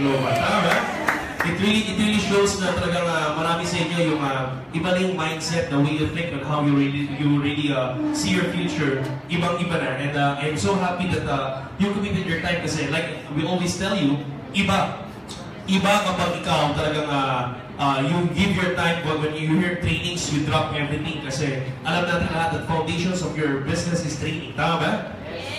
global. Tama ba? It really shows na talagang marami sa inyo yung iba na yung mindset, the way you think and how you really see your future. Ibang-iba na. And I'm so happy that you committed your time kasi like we always tell you, iba kapag ikaw talagang you give your time when you hear trainings, you drop everything kasi alam natin lahat that foundations of your business is training. Tama ba?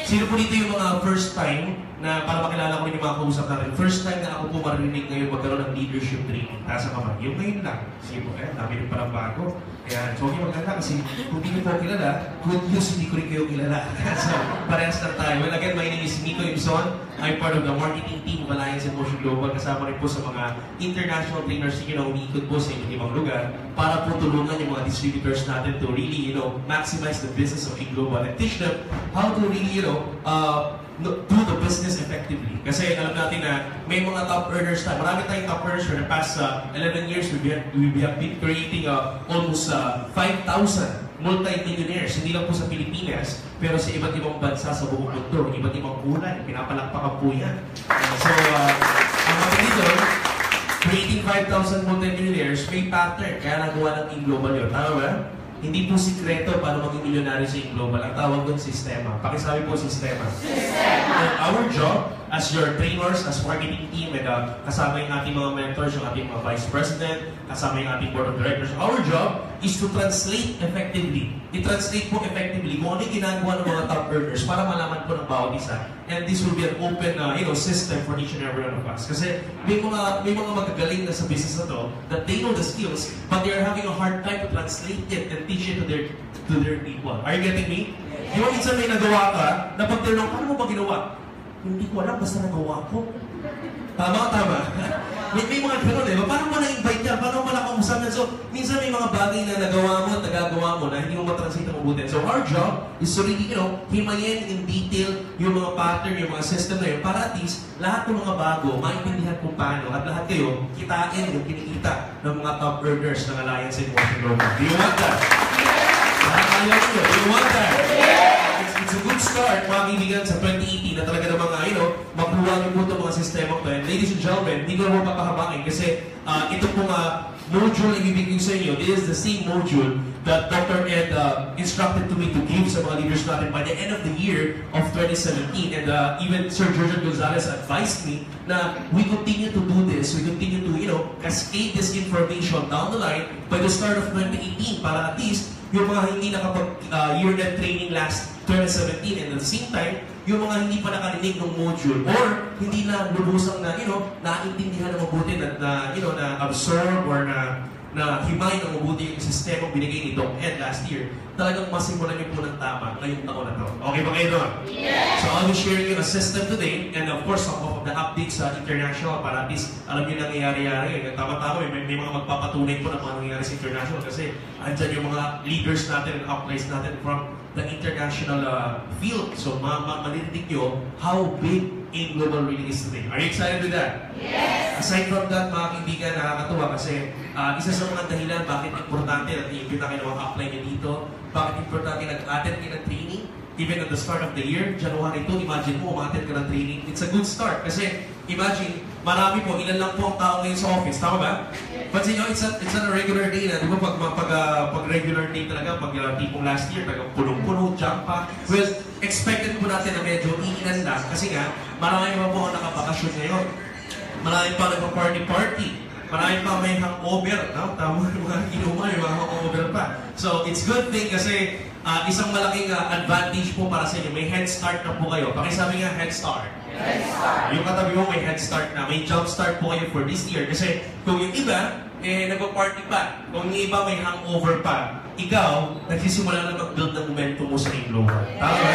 Sino po dito yung mga first time na para makilala ko rin yung mga kausap natin, first time na ako po marinig ngayon magkaroon ng leadership training. Nasa kamay. Yung ngayon lang. Sige po, dami rin parang bago. Kaya, so okay maganda kasi kung hindi ko po kilala, good news, hindi ko rin kayo kilala. So, parehas na tayo. Well, again, my name is Miko, Imson. I'm part of the marketing team of Alliance in Motion Global. Kasama rin po sa mga international trainers na umiikot po sa ibang lugar para po tulungan yung mga distributors natin to really, maximize the business of Global and teach them how to really, do the business effectively. Kasi alam natin na may mga top earners na, marami tayong top earners for the past 11 years, we have been creating almost 5,000 multi-millionaires, hindi lang po sa Pilipinas, pero sa iba't ibang bansa sa buong mundo, iba't ibang kulay, pinapalakpakan po yan. So, ang mga dito, creating 5,000 multi-millionaires, may pattern, kaya nagawa ng global yun. Tama ba? Hindi po sikreto para maging milyonaryo sa global. Ang tawag doon sistema. Pakisabi po sistema. And our job as your trainers, as marketing team, and kasama yung ating mga mentors, yung ating mga vice president, kasama yung ating board of directors, our job is to translate effectively. I-translate po effectively kung ano yung ginagawa ng mga top earners para malaman po ng bawat isa. And this will be an open system for each and every one of us. Kasi may mga magagaling na sa business na to that they know the skills, but they are having a hard time to translate it and teach it to their people. Are you getting me? Di ba minsan may nagawa ka, na pag tinanong, paano mo ba ginawa? Hindi ko alam, basta nagawa ko. Tama. May mga gano'n paano mo na-invite yan? Paano mo nakausap yan? So, minsan may mga bagay na nagawa mo at nagagawa mo na hindi mo matranslate na mabuti. So, our job is to really, himayin in detail yung mga pattern, yung mga system na yun para at least lahat ng mga bago, maintindihan kung paano at lahat kayo, kitain yung kinikita ng mga top earners ng Alliance in Motion Global. Do you want that? Do you want that? It's a good start, mga kaibigan, sa 2018 na talaga ng mga, makuha niyo po itong mga sistema ko. And ladies and gentlemen, hindi ko na po papahabangin kasi ito pong module na ibibigay sa inyo, this is the same module that Dr. Ed instructed to me to give sa mga leaders natin by the end of the year of 2017. And even Sir George Gonzalez advised me na we continue to do this, we continue to, cascade this information down the line by the start of 2018 para at least yung mga hindi nakapag-year-end training last 2017 and at the same time, yung mga hindi pa nakarinig ng module or hindi na lubusang na, naintindihan na mabuti na absorb or na himay ng mabuti yung sistema binigay ni Doc Ed last year, talagang masimulan niyo po ng tama ngayong taon na to. Okay ba kayo doon? Yes! So I'll be sharing you a system today and of course some of the updates sa international para at least alam niyo nangyayari-yari. Tama-tama, may mga magpapatunay po ng mga nangyayari sa international kasi andyan yung mga leaders natin and uplines natin from the international field. So malirinig nyo how big in global really is today. Are you excited with that? Yes! Aside from that, mga kaibigan, nakakatuwa kasi isa sa mga dahilan bakit importante at i-invita kayo ng mga upline nyo dito, bakit importante nag-attend kayo ng training, even at the start of the year, January 2, imagine mo, umattend ka ng training. It's a good start kasi imagine, marami po, ilan lang po ang tao ngayon sa office. Tama ba? Pansin nyo, it's not a regular day na, di ba pag regular day talaga, pag tipong last year, talagang punong-puno, jump pa. Well, expected po natin na medyo iinan lang kasi nga, marami pa po ang nakabakasyon ngayon. Marami pa nagpa-party-party. Marami pa may hangover. No? Tama yung mga inuman, yung mga hangover pa. So, it's good thing kasi isang malaking advantage po para sa inyo. May head start na po kayo. Pakisabi nga, head start. Head start. Yung katabi mo may head start na. May jump start po kayo for this year. Kasi kung yung iba, nagpa-party pa. Kung yung iba may hangover pa, ikaw, nagsisimula na mag-build ng momentum mo sa global. Tama ba?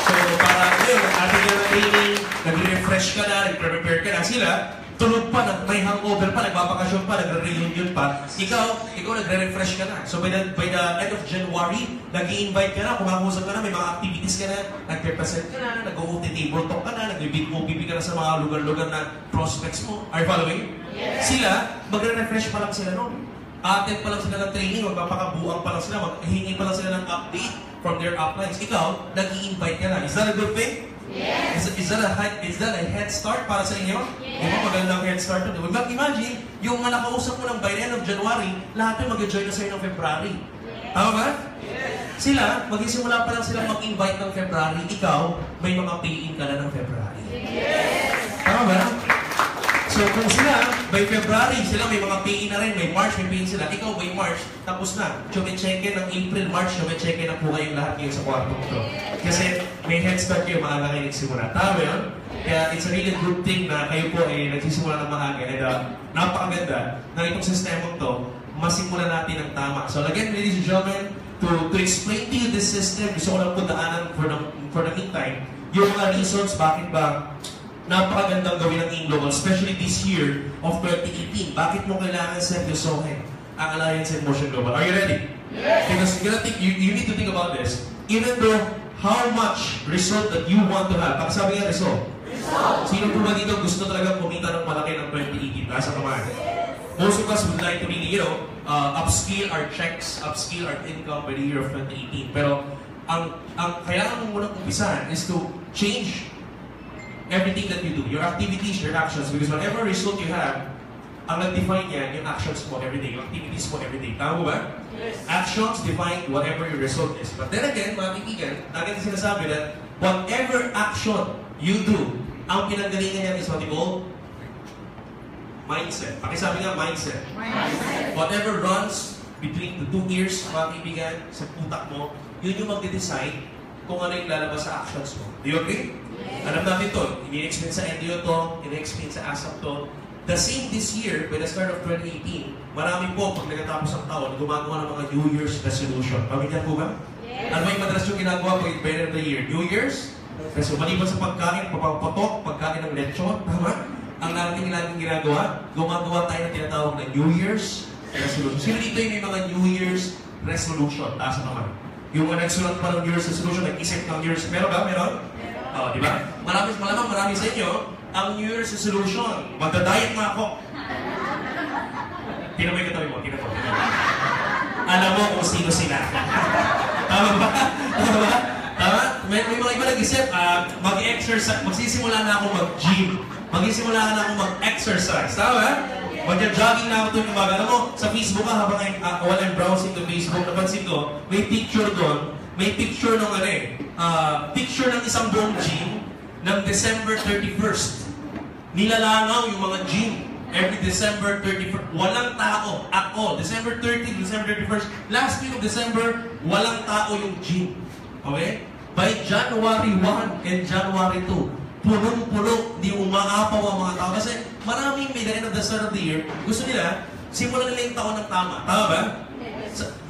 So, para yun, ating yung training, nag-refresh ka na, nag-prepare ka na, sila, tulog pa, may hangover pa, nagbabakasyon pa, nagre-reunion pa, ikaw nagre-refresh ka na. So by the end of January, nag-i-invite ka na, kumakusap ka na, may mga activities ka na, nag-present ka na, nag-o-OT table talk ka na, nag-big ka na sa mga lugar-lugar na prospects mo. Are you following? Yes. Sila, magre-refresh pa lang sila noon. Attend pa lang sila ng training, magpapakabuang pa lang sila, maghihingi pa lang sila ng update from their uplines. Ikaw, nag-i-invite ka na. Is that a good thing? Yes. Is that a head start para sa inyo? Yes. Diba magandang head start to? Imagine, yung mga nakausap mo ng by the end of January, lahat yung mag-join na sa'yo ng February. Yes. Tama ba? Yes. Sila, magsisimula pa lang sila mag-invite ng February. Ikaw, may mga pay-in ka na ng February. Yes. Tama ba? So kung sila, by February, sila may mga pay-in na rin. May March, may pay-in sila. Ikaw, by March, tapos na. Chume-check-in ng April, March, chume-check-in na po kayong lahat ngayon sa kwarto ko. Kasi may head start kayo, maaga kayo nagsimula. Tama yun? Kaya it's a really good thing na kayo po ay nagsisimula ng maaga. And napakaganda na itong sistema to, masimulan natin ng tama. So again, ladies and gentlemen, to explain to you this system, gusto ko lang po daanan for the meantime, yung mga reasons bakit ba napakagandang gawin ng Global, especially this year of 2018. Bakit mo kailangan seryosohin ang Alliance in Motion Global? Are you ready? Yes! Because you need to think about this. Even though how much result that you want to have, pag sabi nga result, sino po ba dito gusto talaga kumita ng malaki ng 2018? Nasa kamay. Most of us would like to really, upskill our checks, upskill our income by the year of 2018. Pero ang kailangan mo munang umpisahan is to change everything that you do, your activities, your actions, because whatever result you have, ang nag-define yan, yung actions mo everyday, yung activities mo everyday. Tama mo ba? Yes. Actions define whatever your result is. But then again, mga kaibigan, agad sinasabi that whatever action you do, ang pinanggalingan yan is what you call mindset. Pakisabi nga, mindset. Whatever runs between the 2 ears, mga kaibigan, sa utak mo, yun yung magde-decide kung ano yung lalabas sa actions mo. Do you agree? Alam natin ito, ini-explain sa NDO to, ini-explain sa ASAP to. The same this year, by the start of 2018, marami po, pag nagtatapos ang taon, gumagawa ng mga New Year's resolution. Pamilyan po ba? Yes. Ano ba yung madalas yung ginagawa po by the end of the year? New Year's? Kasi maliban sa pagkain, papapatok, pagkain ng lechon, tama? Ang natin laging ginagawa, gumagawa tayo ng tinatawag na New Year's resolution. Sino dito yung may mga New Year's resolution? Taas naman. Yung mga nagsulat pa ng New Year's resolution, nag-isip ng New Year's, meron ba? Meron? Di ba? Marami sa inyo, ang New Year's resolution, magda-diet na ako. Tingnan mo yung katabi mo, tingnan mo. Alam mo kung sino sila. Tama ba? Tama ba? Tama? May mga iba nag-isip, mag-exercise, magsisimula na ako mag-gym. Magsisimula na ako mag-exercise. Tama ba? Magja-jogging na ako ito yung umaga. Alam mo, sa Facebook ka, habang while I'm browsing to Facebook, napansin ko, may picture doon, may picture ng picture ng isang buong gym ng December 31st. Nilalangaw yung mga gym every December 31st. Walang tao at all. December 30, December 31st. Last week of December, walang tao yung gym. Okay? By January 1 and January 2, punong-puno, di umaapaw ang mga tao. Kasi maraming may the end of the start of the year, gusto nila, simulan nila yung taon ng tama. Tama ba?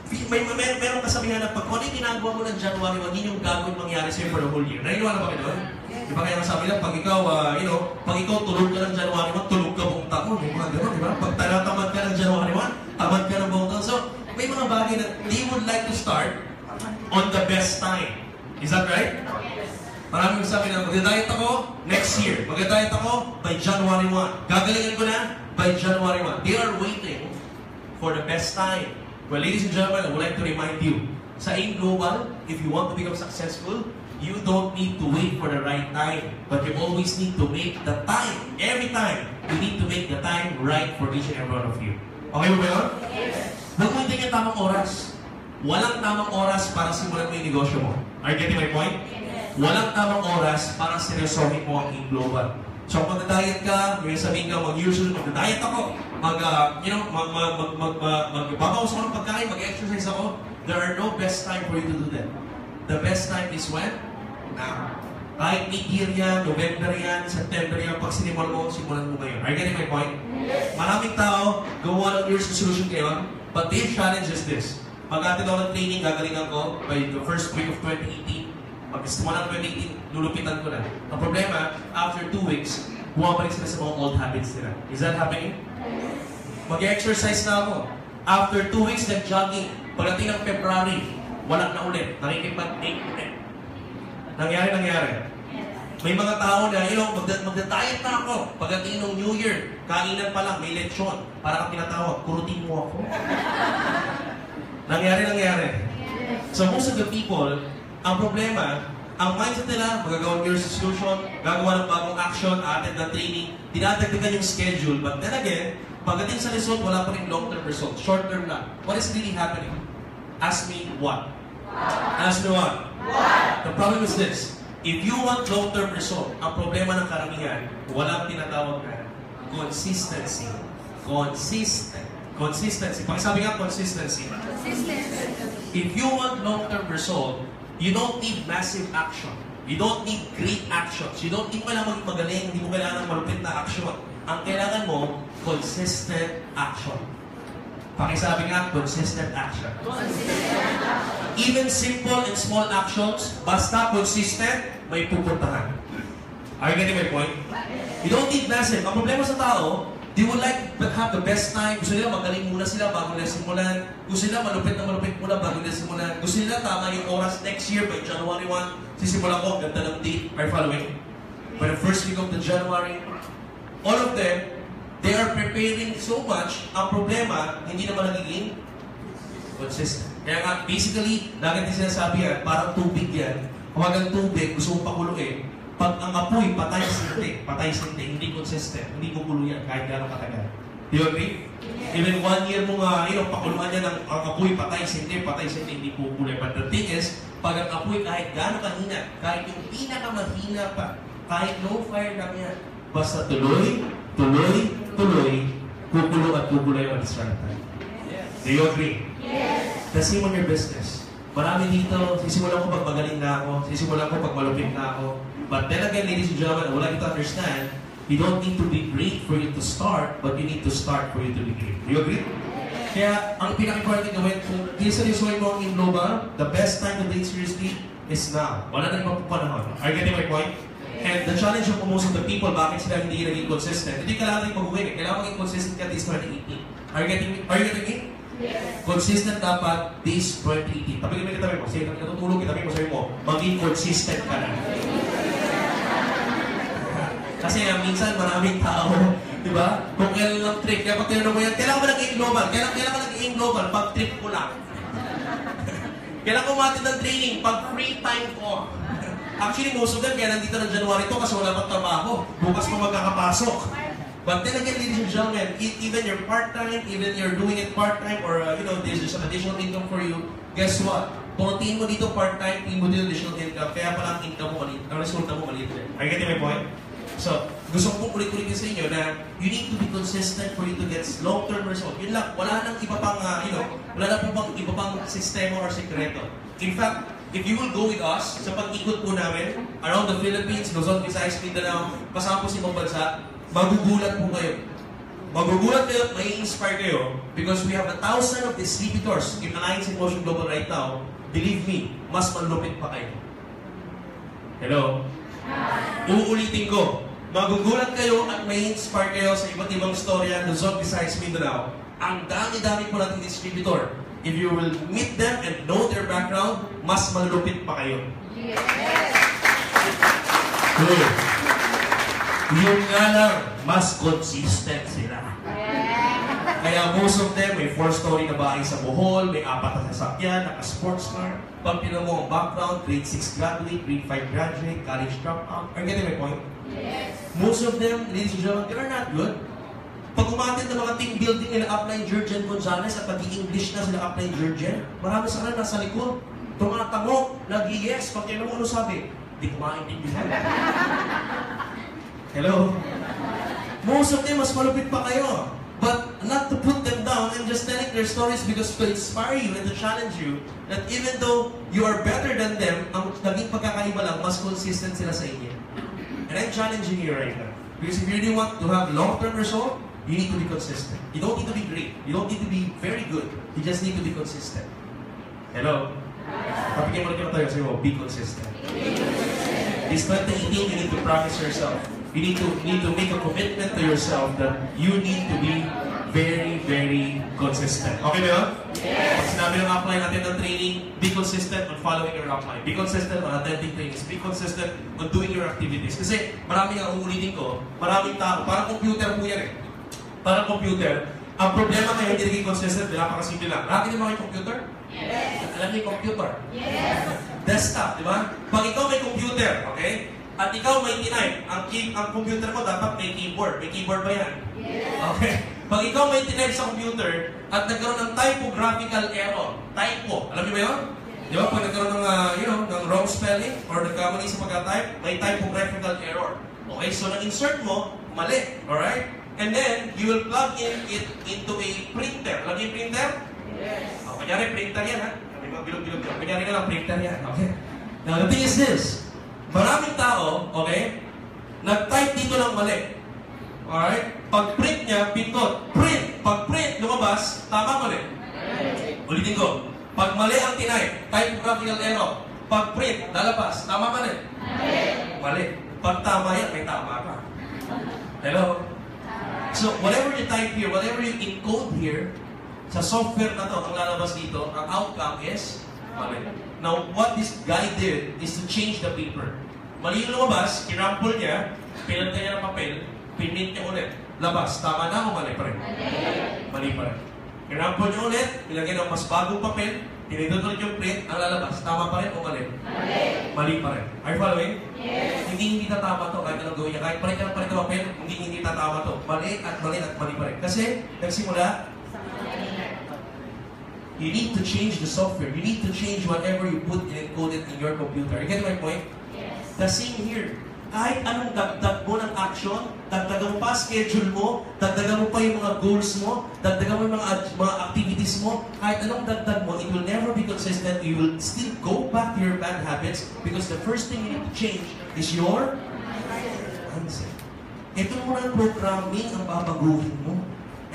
Merong kasabihan na pag kung ano yung ginagawa mo ng January 1, yun yung gagawin mangyari sa'yo for the whole year. Nainiwala ba kayo doon? Di ba kaya sabi lang, pag ikaw, pag ikaw tulog ka ng January 1, tulog ka buong taon. May mga gano'n, di ba? Pag tinatamad ka ng January 1, tamad ka ng buong taon. So, may mga bagay na they would like to start on the best time. Is that right? Maraming sabi na, mag-diet ako next year. Mag-diet ako by January 1. Gagalingan ko na by January 1. They are waiting for the best time. Well, ladies and gentlemen, I would like to remind you, sa AIM Global, if you want to become successful, you don't need to wait for the right time, but you always need to make the time. Every time, you need to make the time right for each and every one of you. Okay ba yun? Yes. Huwag mo yung tamang oras. Walang tamang oras para simulan mo yung negosyo mo. Are you getting my point? Yes. Walang tamang oras para seryosohin mo ang AIM Global. So, kung mag-diet ka, may sabihin ka, mag-usual, mag-diet ako, magbabawas ako ng pagkain, mag-exercise ako, there are no best time for you to do that. The best time is when? Now. Kahit mid-year yan, November yan, September yan, pag sinimulan mo ngayon. Are you getting my point? Yes. Maraming tao, gawa ng New Year's resolution ngayon, but their challenge is this. Mag-atid ako ng training, gagalingan ko by the first week of 2018. Pag-simula ng 2018, lulupitan ko na. Ang problema, after 2 weeks, bumabalik sila sa mga old habits nila. Is that happening? Mag-exercise na ako. After 2 weeks, nag-jogging. Pagdating ng February, wala na ulit. Nakikipag-take ulit. Nangyari. May mga tao na, magda-diet na ako. Pagdating ng New Year, kainan pa lang, may lechon. Para kang tinatawag, kurutin mo ako. Nangyari. So most of the people, ang problema, Ang mindset nila, magagawa ng New Year's resolution, gagawa ng bagong action, attend ng training, dinadagdagan yung schedule. But then again, pagdating sa result, wala pa rin long-term result. Short-term lang. What is really happening? Ask me what? Ask me what? The problem is this. If you want long-term result, ang problema ng karamihan, walang tinatawag na consistency. Consistency. Pakisabi nga, consistency. If you want long-term result, you don't need massive action. You don't need great actions. You don't need kailangan maging magaling, hindi mo kailangan ng malupit na action. Ang kailangan mo, consistent action. Pakisabi nga, consistent action. Even simple and small actions, basta consistent, may pupuntahan. Are you getting my point? You don't need massive. Ang problema sa tao, they would like to have the best time. Gusto nila magaling muna sila bago nila simulan. Gusto nila malupit na malupit muna bago nila simulan. Gusto nila tama yung oras next year by January 1. Sisimulan ko, ganda ng date. Are you following? By the first week of the January, all of them, they are preparing so much. Ang problema, hindi naman nagiging consistent. Kaya nga, basically, lagi din sinasabi yan, parang tubig yan. Kapag ang tubig, gusto mong pakuluin. Pag ang apoy, patay sinte, hindi consistent, hindi kukulo yan kahit gano'ng katagal. Do you agree? Even 1 year mo nga, pakuluan niya ng ang apoy, patay sinte, hindi kukulo. But the thing is, pag ang apoy kahit gano'ng kahina, kahit yung pinakamahina pa, kahit no fire lang yan, basta tuloy, kukulo at kukulo yung at Do you agree? Yes. The same on your business. Marami dito, sisimulan ko pag magaling na ako, sisimulan ko pag malupit na ako. But then again, ladies and gentlemen, I would like you to understand, you don't need to be great for you to start, but you need to start for you to be great. Do you agree? Kaya, ang pinaka-important gawin, kung seryosohin mo ang global, the best time to take seriously is now. Wala na ibang panahon. Are you getting my point? And the challenge of most of the people, bakit sila hindi naging consistent? Hindi kailangan yung pag-uwi. Kailangan maging consistent ka this 2018. Are you getting me? Yes. Consistent dapat this 2018. Tabi kami katabi mo. Sige, natutulog kitabi mo, sabi mo, maging consistent ka na. Kasi minsan maraming tao, di ba? Kung kailan lang trip, kaya pag tinanong mo yan, kailangan ba nag-aim global? Kailangan ba nag-aim global? Pag trip ko lang. Kailangan ko matid ng training, pag free time ko. Actually, most of them, kaya nandito ng January to kasi wala pang trabaho. Bukas pa magkakapasok. But then again, ladies and gentlemen, even you're part-time, even you're doing it part-time, or there's just an additional income for you, guess what? Kung tingin mo dito part-time, tingin mo dito additional income, kaya pala ang income mo maliit, ang resulta mo maliit. Are you getting my point? So, gusto ko ulit-ulitin sa inyo na you need to be consistent for you to get long-term result. Yun lang, wala nang iba pang, wala nang iba pang sistema or sekreto. In fact, if you will go with us sa pag-ikot po namin around the Philippines, Luzon, Visayas, Mindanao, kasama po si ibang bansa, magugulat po kayo. Magugulat kayo, may inspire kayo because we have 1,000 of distributors in Alliance in Motion Global right now. Believe me, mas malupit pa kayo. Hello? Uulitin ko. Magugulat kayo at may inspire kayo sa iba't ibang storya, Luzon, Visayas, Mindanao. Ang dami-dami po natin distributor. If you will meet them and know their background, mas malupit pa kayo. Yes! Good. Yung nga lang, mas consistent sila. Kaya most of them, may 4-story na bahay sa Bohol, may 4 na sasakyan, naka-sports car. Pag tinan mo ang background, grade 6 graduate, grade 5 graduate, college dropout. Are you getting my point? Yes. Most of them, ladies and gentlemen, they are not good. Pag umatid ng mga team building nila upline Jurgen Gonzalez at nag-i-English na sila upline Jurgen, marami sa kanila nasa likod. Tumatamo, nag-i-yes. Pag tinan mo ano sabi, di ko maintindihan. Hello? Most of them, mas malupit pa kayo. But not to put them down and just telling their stories because to inspire you and to challenge you that even though you are better than them, ang naging pagkakaiba lang, mas consistent sila sa inyo. And I'm challenging you right now. Because if you really want to have long-term result, you need to be consistent. You don't need to be great. You don't need to be very good. You just need to be consistent. Hello? Kapigyan mo na tayo sa'yo, be consistent. This 2018, you need to promise yourself. You need to make a commitment to yourself that you need to be very, very consistent. Okay ba yun? Yes! Pag sinabi ng upline natin ng training, be consistent on following your upline. Be consistent on attending trainings. Be consistent on doing your activities. Kasi marami nga uulitin ko, maraming tao, parang computer po yan eh. Parang computer, Ang problema ngayon, hindi naging consistent, napakasimple lang. Lahat din ba may computer? Yes. Alam niyo yung computer? Yes. Desktop, di ba? Pag ikaw may computer, okay? At ikaw may tinype, ang computer mo dapat may keyboard. May keyboard ba yan? Yes. Okay. Pag ikaw may tinype sa computer at nagkaroon ng typographical error, typo, alam niyo ba yun? Di ba? Pag nagkaroon ng, ng wrong spelling or nagkamali sa pagka-type, may typographical error. Okay, so nag-insert mo, mali. Alright? And then, you will plug in it into a printer. Alam niyo yung printer? Yes. O, kanyari, printer yan, ha? May mga bilog-bilog yan. Kanyari ka lang, printer yan. Okay? Now, the thing is this. Maraming tao, okay, nag-type dito ng mali. Alright? Pag-print niya, pintot. Print. Pag-print, lumabas, tama mali. Ulitin ko. Pag mali ang tinype, typographical error. Pag-print, lalabas, tama mali. Mali. Pag tama yan, may tama ka. Hello? So, whatever you type here, whatever you encode here, sa software na to, ang lalabas dito, ang outcome is mali. Now, what this guy did is to change the paper. Mali yung lumabas, kinample niya, pinantay niya ng papel, pinint niya ulit. Labas, tama na o mali pa rin? Mali pa rin. Kinample niya ulit, nilagay ng mas bagong papel, pinindot ulit yung print, ang lalabas, tama pa rin o mali? Mali pa rin. Are you following? Yes. Hindi tatama to kahit anong gawin niya. Kahit palit ka ng palit ng papel, hindi tatama to. Mali at mali pa rin. Kasi, nagsimula, you need to change the software. You need to change whatever you put and encode it in your computer. You get my point? Yes. The same here. Kahit anong dagdag mo ng action, dagdagan mo pa schedule mo, dagdagan mo pa yung mga goals mo, dagdagan mo yung mga activities mo, kahit anong dagdag mo, it will never be consistent. You will still go back to your bad habits because the first thing you need to change is your mindset. Ito muna ang programming ang babaguhin mo.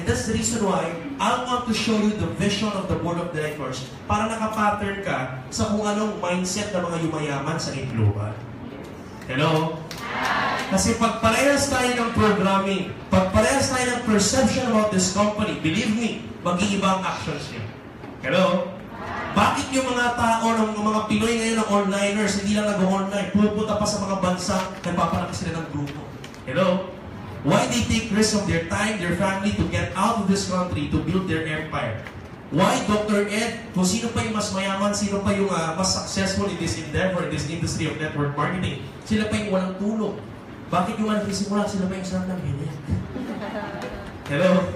And that's the reason why I want to show you the vision of the board of directors para nakapattern ka sa kung anong mindset ng mga yumayaman sa global. Hello? Kasi pag parehas tayo ng programming, pag parehas tayo ng perception about this company, believe me, mag-iiba ang actions niya. Hello? Bakit yung mga tao ng mga Pinoy ngayon ng onliners, hindi lang nag-online, pupunta pa sa mga bansa, nagpapalaki sila ng grupo? Hello? Why they take risks of their time, their family to get out of this country to build their empire? Why Dr. Ed, kung sino pa yung mas mayaman, sino pa yung mas successful in this endeavor, in this industry of network marketing, sila pa yung walang tulong. Bakit yung nagsisimula, sila pa yung sarang ng ganyan? Hello?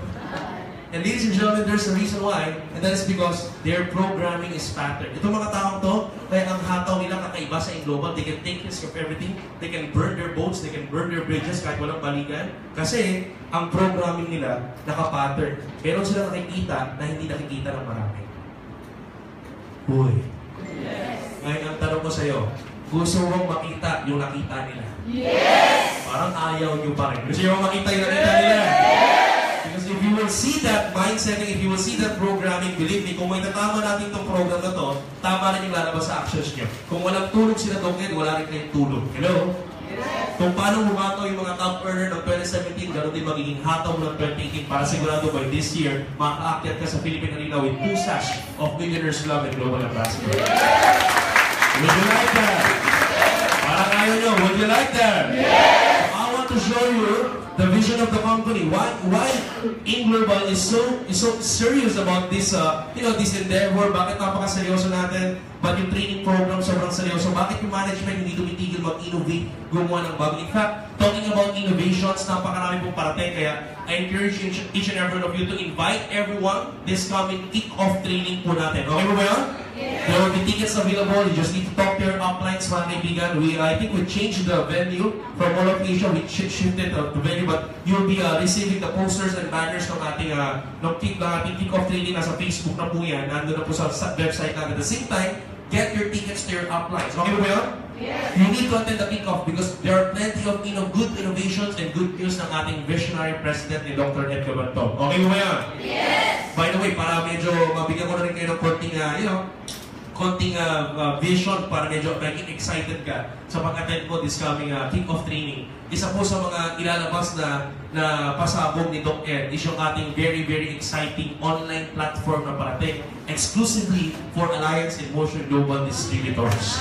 And ladies and gentlemen, there's a reason why, and that is because their programming is patterned. Itong mga taong to, kaya ang hataw nila kakaiba sa global, they can take risk of everything, they can burn their boats, they can burn their bridges kahit walang balikan. Kasi, ang programming nila, nakapattern. Meron silang nakikita na hindi nakikita ng marami. Uy. Yes. Ngayon, ang tanong ko sa'yo, gusto mong makita yung nakita nila? Yes! Parang ayaw nyo pa rin. Gusto nyo makita yung nakita nila? Yes! Because if you will see that mindset, if you will see that programming, believe me, kung may tatama natin itong program na to, tama rin yung lalabas sa actions nyo. Kung walang tulog sila Dr. Ed, wala rin kayong tulog. Hello? Yes. Kung paano humataw yung mga top earner ng 2017, gano'n din magiging hataw ng 2018 para sigurado by this year, makaakyat ka sa Philippine Arena with 2 sash of Millionaires Club and Global Ambassador. Yes. Would you like that? Parang ayaw nyo, would you like that? Yes. So I want to show you the vision of the company. Why InGlobal is so serious about this this endeavor? Bakit napakaseryoso natin? But yung training program sobrang seryoso. Bakit yung management hindi tumitigil mag-innovate, gumawa ng bago? In fact, talking about innovations, napakarami pong parating. Kaya I encourage each and every one of you to invite everyone this coming kick-off training po natin. Okay mo ba yun? Yeah. There will be tickets available. You just need to talk to your uplines, mga kaibigan. I think we changed the venue from all of Asia. We shifted the venue, but you'll be receiving the posters and banners ng ating kick-off training. Nasa Facebook na po yan. Nandun na po sa website natin. At the same time, get your tickets to your uplines. Okay mo ba yun? Yes. You need to attend the kick-off because there are plenty of good innovations and good news ng ating visionary president ni Dr. Ed Cabantong. Okay mo ba yan? Yes! By the way, para medyo mabigyan ko na rin kayo ng konting vision para medyo maging excited ka sa pag-attend mo this coming kick-off training. Isa po sa mga ilalabas na pasabog ni Doc Ed is yung ating very, very exciting online platform na parating exclusively for Alliance in Motion Global Distributors.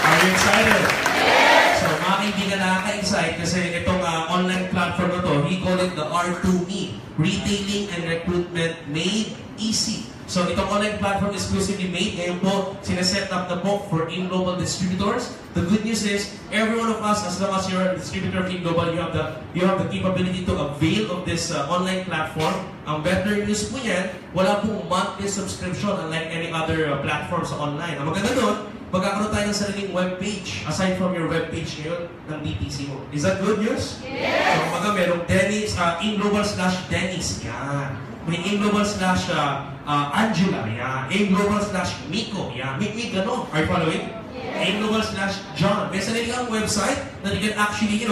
Are you excited? Yes! So, mga kaibigan, nakaka-excite kasi itong online platform na to, we call it the R2Me, Retailing and Recruitment Made Easy. So itong online platform exclusively made, ngayon po, sineset up na po for in-global distributors. The good news is, every one of us, as long as you're a distributor of in-global, you have the capability to avail of this online platform. Ang better news po yan, wala pong monthly subscription unlike any other platforms online. Ang maganda doon, magkakaroon tayo ng sariling webpage aside from your webpage ngayon ng DTC mo. Is that good news? Yes! So kumbaga merong Dennis, in-global/Dennis, yan. May in-global/Angela, yan. In-global/Miko, yan. May gano'n. Are you following? In-global/John. May sarili kang website that you can actually,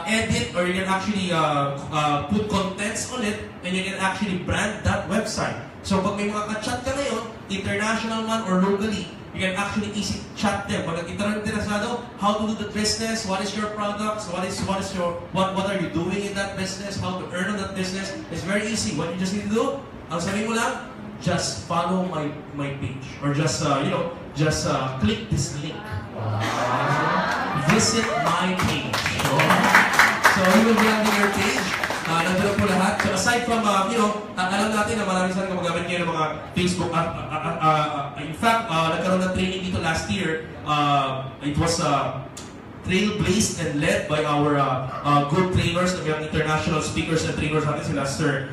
edit or you can actually put contents on it and you can actually brand that website. So pag may mga ka-chat ka ngayon, international man or locally, you can actually easy chat them. Pag interesado, how to do the business, what is your products, what are you doing in that business, how to earn on that business. It's very easy. What you just need to do, ang sabihin mo lang, just follow my page or just click this link. Visit my page. So you will be on your page. Nandun po lahat. So aside from, alam natin na maraming sa gumagamit ngayon ng mga Facebook. In fact, nagkaroon ng training dito last year. It was trailblazed and led by our good trainers, ng international speakers and trainers natin, sila Sir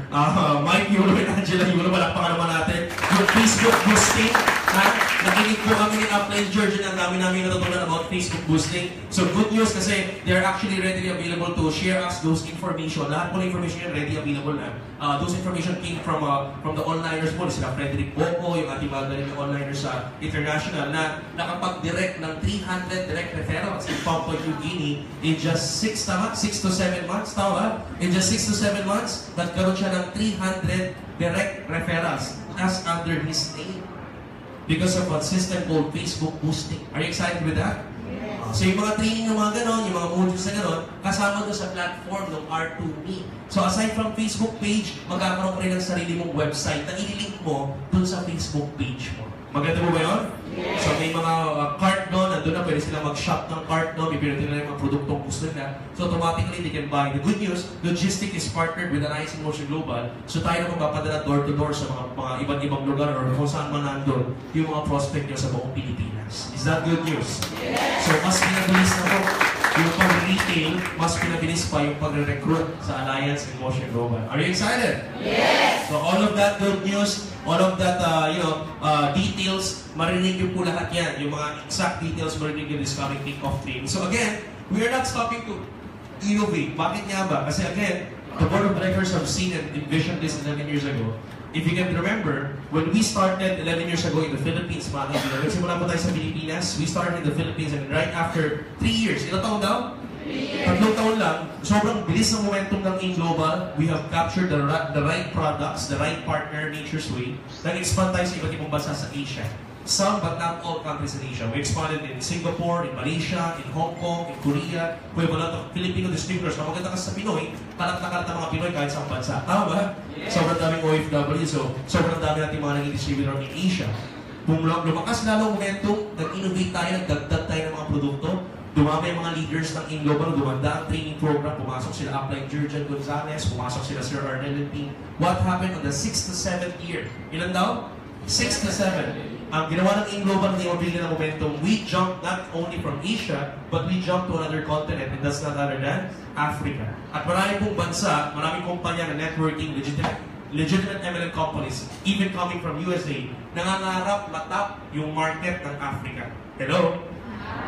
Mike, Yulo, and Angela Yulo. Malakpakan naman natin. Yung Facebook boosting. Nakinig po kami ni Upline George and ang dami namin natutunan about Facebook boosting. So good news kasi they're actually readily available to share us those information. Lahat po ng information yan ready available na. Those information came from the onliners po. Sila Frederick Boco, yung ating magaling na onliners sa international na nakapag-direct ng 300 direct referrals in Papua New Guinea in just 6 to 7 months. Tama? In just 6 to 7 months, nagkaroon siya ng 300 direct referrals as under his name. Because of a system called Facebook boosting. Are you excited with that? Yes. So yung mga training ng mga ganon, yung mga modules na ganon, kasama doon sa platform ng R2Me. So aside from Facebook page, magkakaroon ka rin ng sarili mong website na ililink mo doon sa Facebook page mo. Maganda mo ba yun? Yes. So may mga cart doon, nandun na pwede sila mag-shop ng cart doon, pipinutin na yung mga produktong gusto nila. So automatically they can buy. The good news, Logistic is partnered with an Imson Global. So tayo na magpapadala door-to-door sa mga iba't ibang lugar or kung saan man nandun yung mga prospect nyo sa buong Pilipinas. Is that good news? Yes. So mas pinabilis na po yung pag-retail, mas pinabilis pa yung pag-recruit sa Alliance and Motion Global. Are you excited? Yes! So all of that good news, all of that, details, marinig nyo po lahat yan. Yung mga exact details, marinig nyo this coming kick-off training. So again, we are not stopping to innovate. Bakit nga ba? Kasi again, the board of directors have seen and envisioned this 11 years ago. If you can remember, when we started 11 years ago in the Philippines, mga kaibigan, nagsimula po tayo sa Pilipinas, we started in the Philippines and right after 3 years, ilang taon daw? 3 taon lang, sobrang bilis ng momentum ng in-global. We have captured the right products, the right partner, Nature's Way. Nag-expand tayo sa iba't ibang bansa sa Asia. Some but not all countries in Asia. We expanded in Singapore, in Malaysia, in Hong Kong, in Korea. We have a lot of Filipino distributors. Ang maganda kasi sa Pinoy, kalat na kalat ng mga Pinoy kahit sa bansa. Tama ba? Yeah. Sobrang daming OFW, so sobrang dami natin mga naging distributor in Asia. Lumakas lalo momentum, nag-innovate tayo, nagdagdag tayo ng mga produkto. Dumami ang mga leaders ng in-global, dumanda ang training program, pumasok sila Upline Jurgen Gonzalez, pumasok sila Sir Arnel and team. What happened on the 6th to 7th year? Ilan daw? 6 to 7. Ang ginawa ng in-global na mabili ng momentum, we jumped not only from Asia, but we jumped to another continent, and that's not other than Africa. At marami pong bansa, maraming kumpanya na networking, legitimate MLM companies, even coming from USA, nangangarap matap yung market ng Africa. Hello?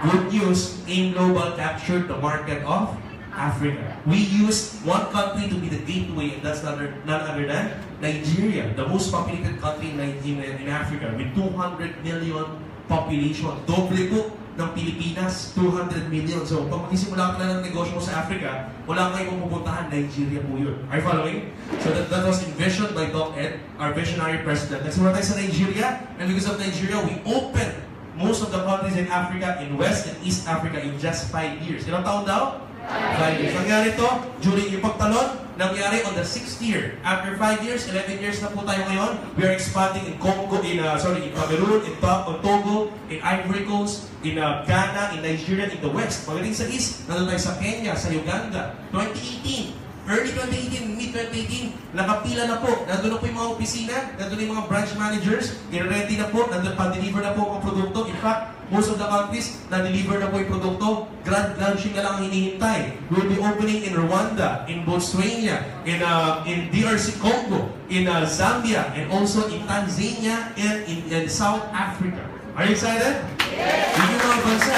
Good news, in-global captured the market of Africa. We used one country to be the gateway, and that's none other than Nigeria, the most populated country in Africa, with 200 million population. Doble po ng Pilipinas, 200 million. So, pag magsisimula ka na ng negosyo mo sa Africa, wala kayong pupuntahan, Nigeria po yun. Are you following? So, that was envisioned by Doc Ed, our visionary president. Nagsimula tayo sa Nigeria, and because of Nigeria, we opened most of the countries in Africa, in West and East Africa, in just 5 years. Ilang taon daw? 5 years. Nangyari to during yung pagtalon, nangyari on the 6th year. After 5 years, 11 years na po tayo ngayon. We are expanding in Congo, in Cameroon, in Togo, in Ivory Coast, in Ghana, in Nigeria, in the West. Pagdating sa East, nandun tayo sa Kenya, sa Uganda. 2018, early 2018, mid-2018, nakapila na po. Nandun na po yung mga opisina, nandun yung mga branch managers, i-ready na po, nandun pa-deliver na po ang produkto. In fact, most of the countries, na-deliver na po yung produkto. Grand launching na lang ang hinihintay. We'll be opening in Rwanda, in Botswana, in DRC Congo, in Zambia, and also in Tanzania, and in South Africa. Are you excited? Yes! Yun yung mga bansa.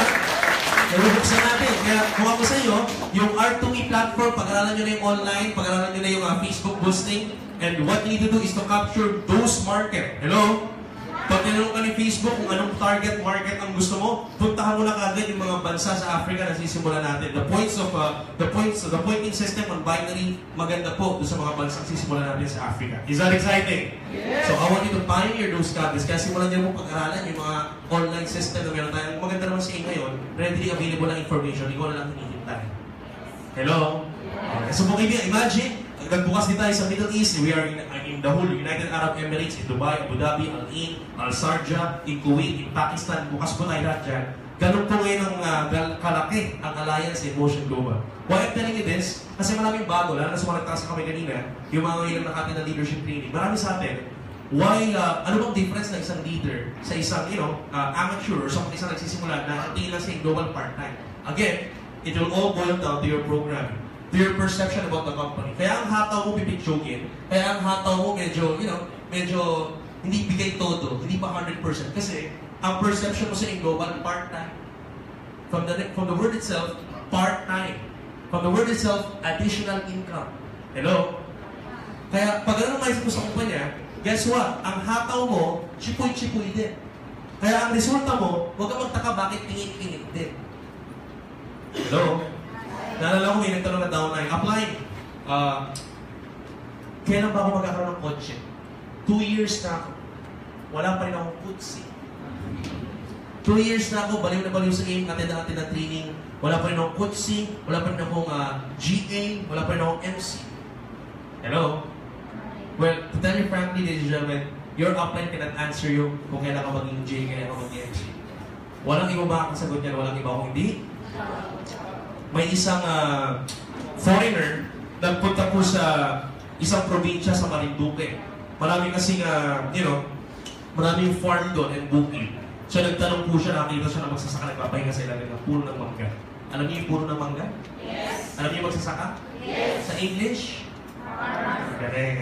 Nabubuksan natin. Kaya kung ako sa inyo, yung R2E platform, pag-aralan nyo na yung online, pag-aralan nyo na yung Facebook boosting, and what you need to do is to capture those market. Hello? Pag tinanong ka ni Facebook kung anong target market ang gusto mo, puntahan mo na kagad yung mga bansa sa Africa na sisimulan natin. The pointing system on binary, maganda po doon sa mga bansang sisimulan natin sa Africa. Is that exciting? Yes! So I want you to pioneer those countries. Kaya simulan niyo mo pag-aralan yung mga online system na meron tayo. Maganda naman sa inyo ngayon, readily available ang information, ikaw na lang hinihintay. Hello? So kung imagine, nagbukas din tayo sa Middle East, we are in the whole United Arab Emirates, in Dubai, Abu Dhabi, Al-Ain, Al-Sharjah, in Kuwait, in Pakistan, bukas po tayo lahat dyan. Ganun po ngayon ang kalaki ang alliance in Motion Global. Why I'm telling you this? Kasi maraming bago, lalo na sa mga nagtasa kami kanina, yung mga ngayon nakatin na leadership training. Marami sa atin, why, ano bang difference ng isang leader sa isang, amateur or sa isang nagsisimula na tingin lang sa global part-time? Again, it will all boil down to your programming, to your perception about the company. Kaya ang hataw mo pipitsugin, kaya ang hataw mo medyo hindi bigay todo, hindi pa 100%. Kasi ang perception mo sa global, part-time. From the word itself, part-time. From the word itself, additional income. Hello? Kaya pag ano maisip mo sa kumpanya, guess what? Ang hataw mo, chipoy-chipoy din. Kaya ang resulta mo, huwag kang magtaka bakit tingin-tingin din. Hello? Naalala ko may nagtanong na downline. Applying. Kailan ba ako magkakaroon ng kotse? 2 years na ako. Wala pa rin akong kutsi. 2 years na ako, baliw na baliw sa game, natin ng training. Wala pa rin akong kutsi, wala pa rin akong GA, wala pa rin akong MC. Hello? Well, to tell you frankly, ladies and gentlemen, your upline cannot answer you kung kailan ka maging GA, kailan ka maging MC. Walang iba makakasagot yan, walang iba kung hindi. May isang foreigner nagpunta po sa isang probinsya sa Marinduque. Marami kasing, maraming farm doon and bukid. So nagtanong po siya, nakita siya na magsasaka, nagpapahinga sa ilalim ng puno ng mangga. Alam niyo yung puno ng mangga? Yes. Alam niyo yung magsasaka? Yes. Sa English? Galing.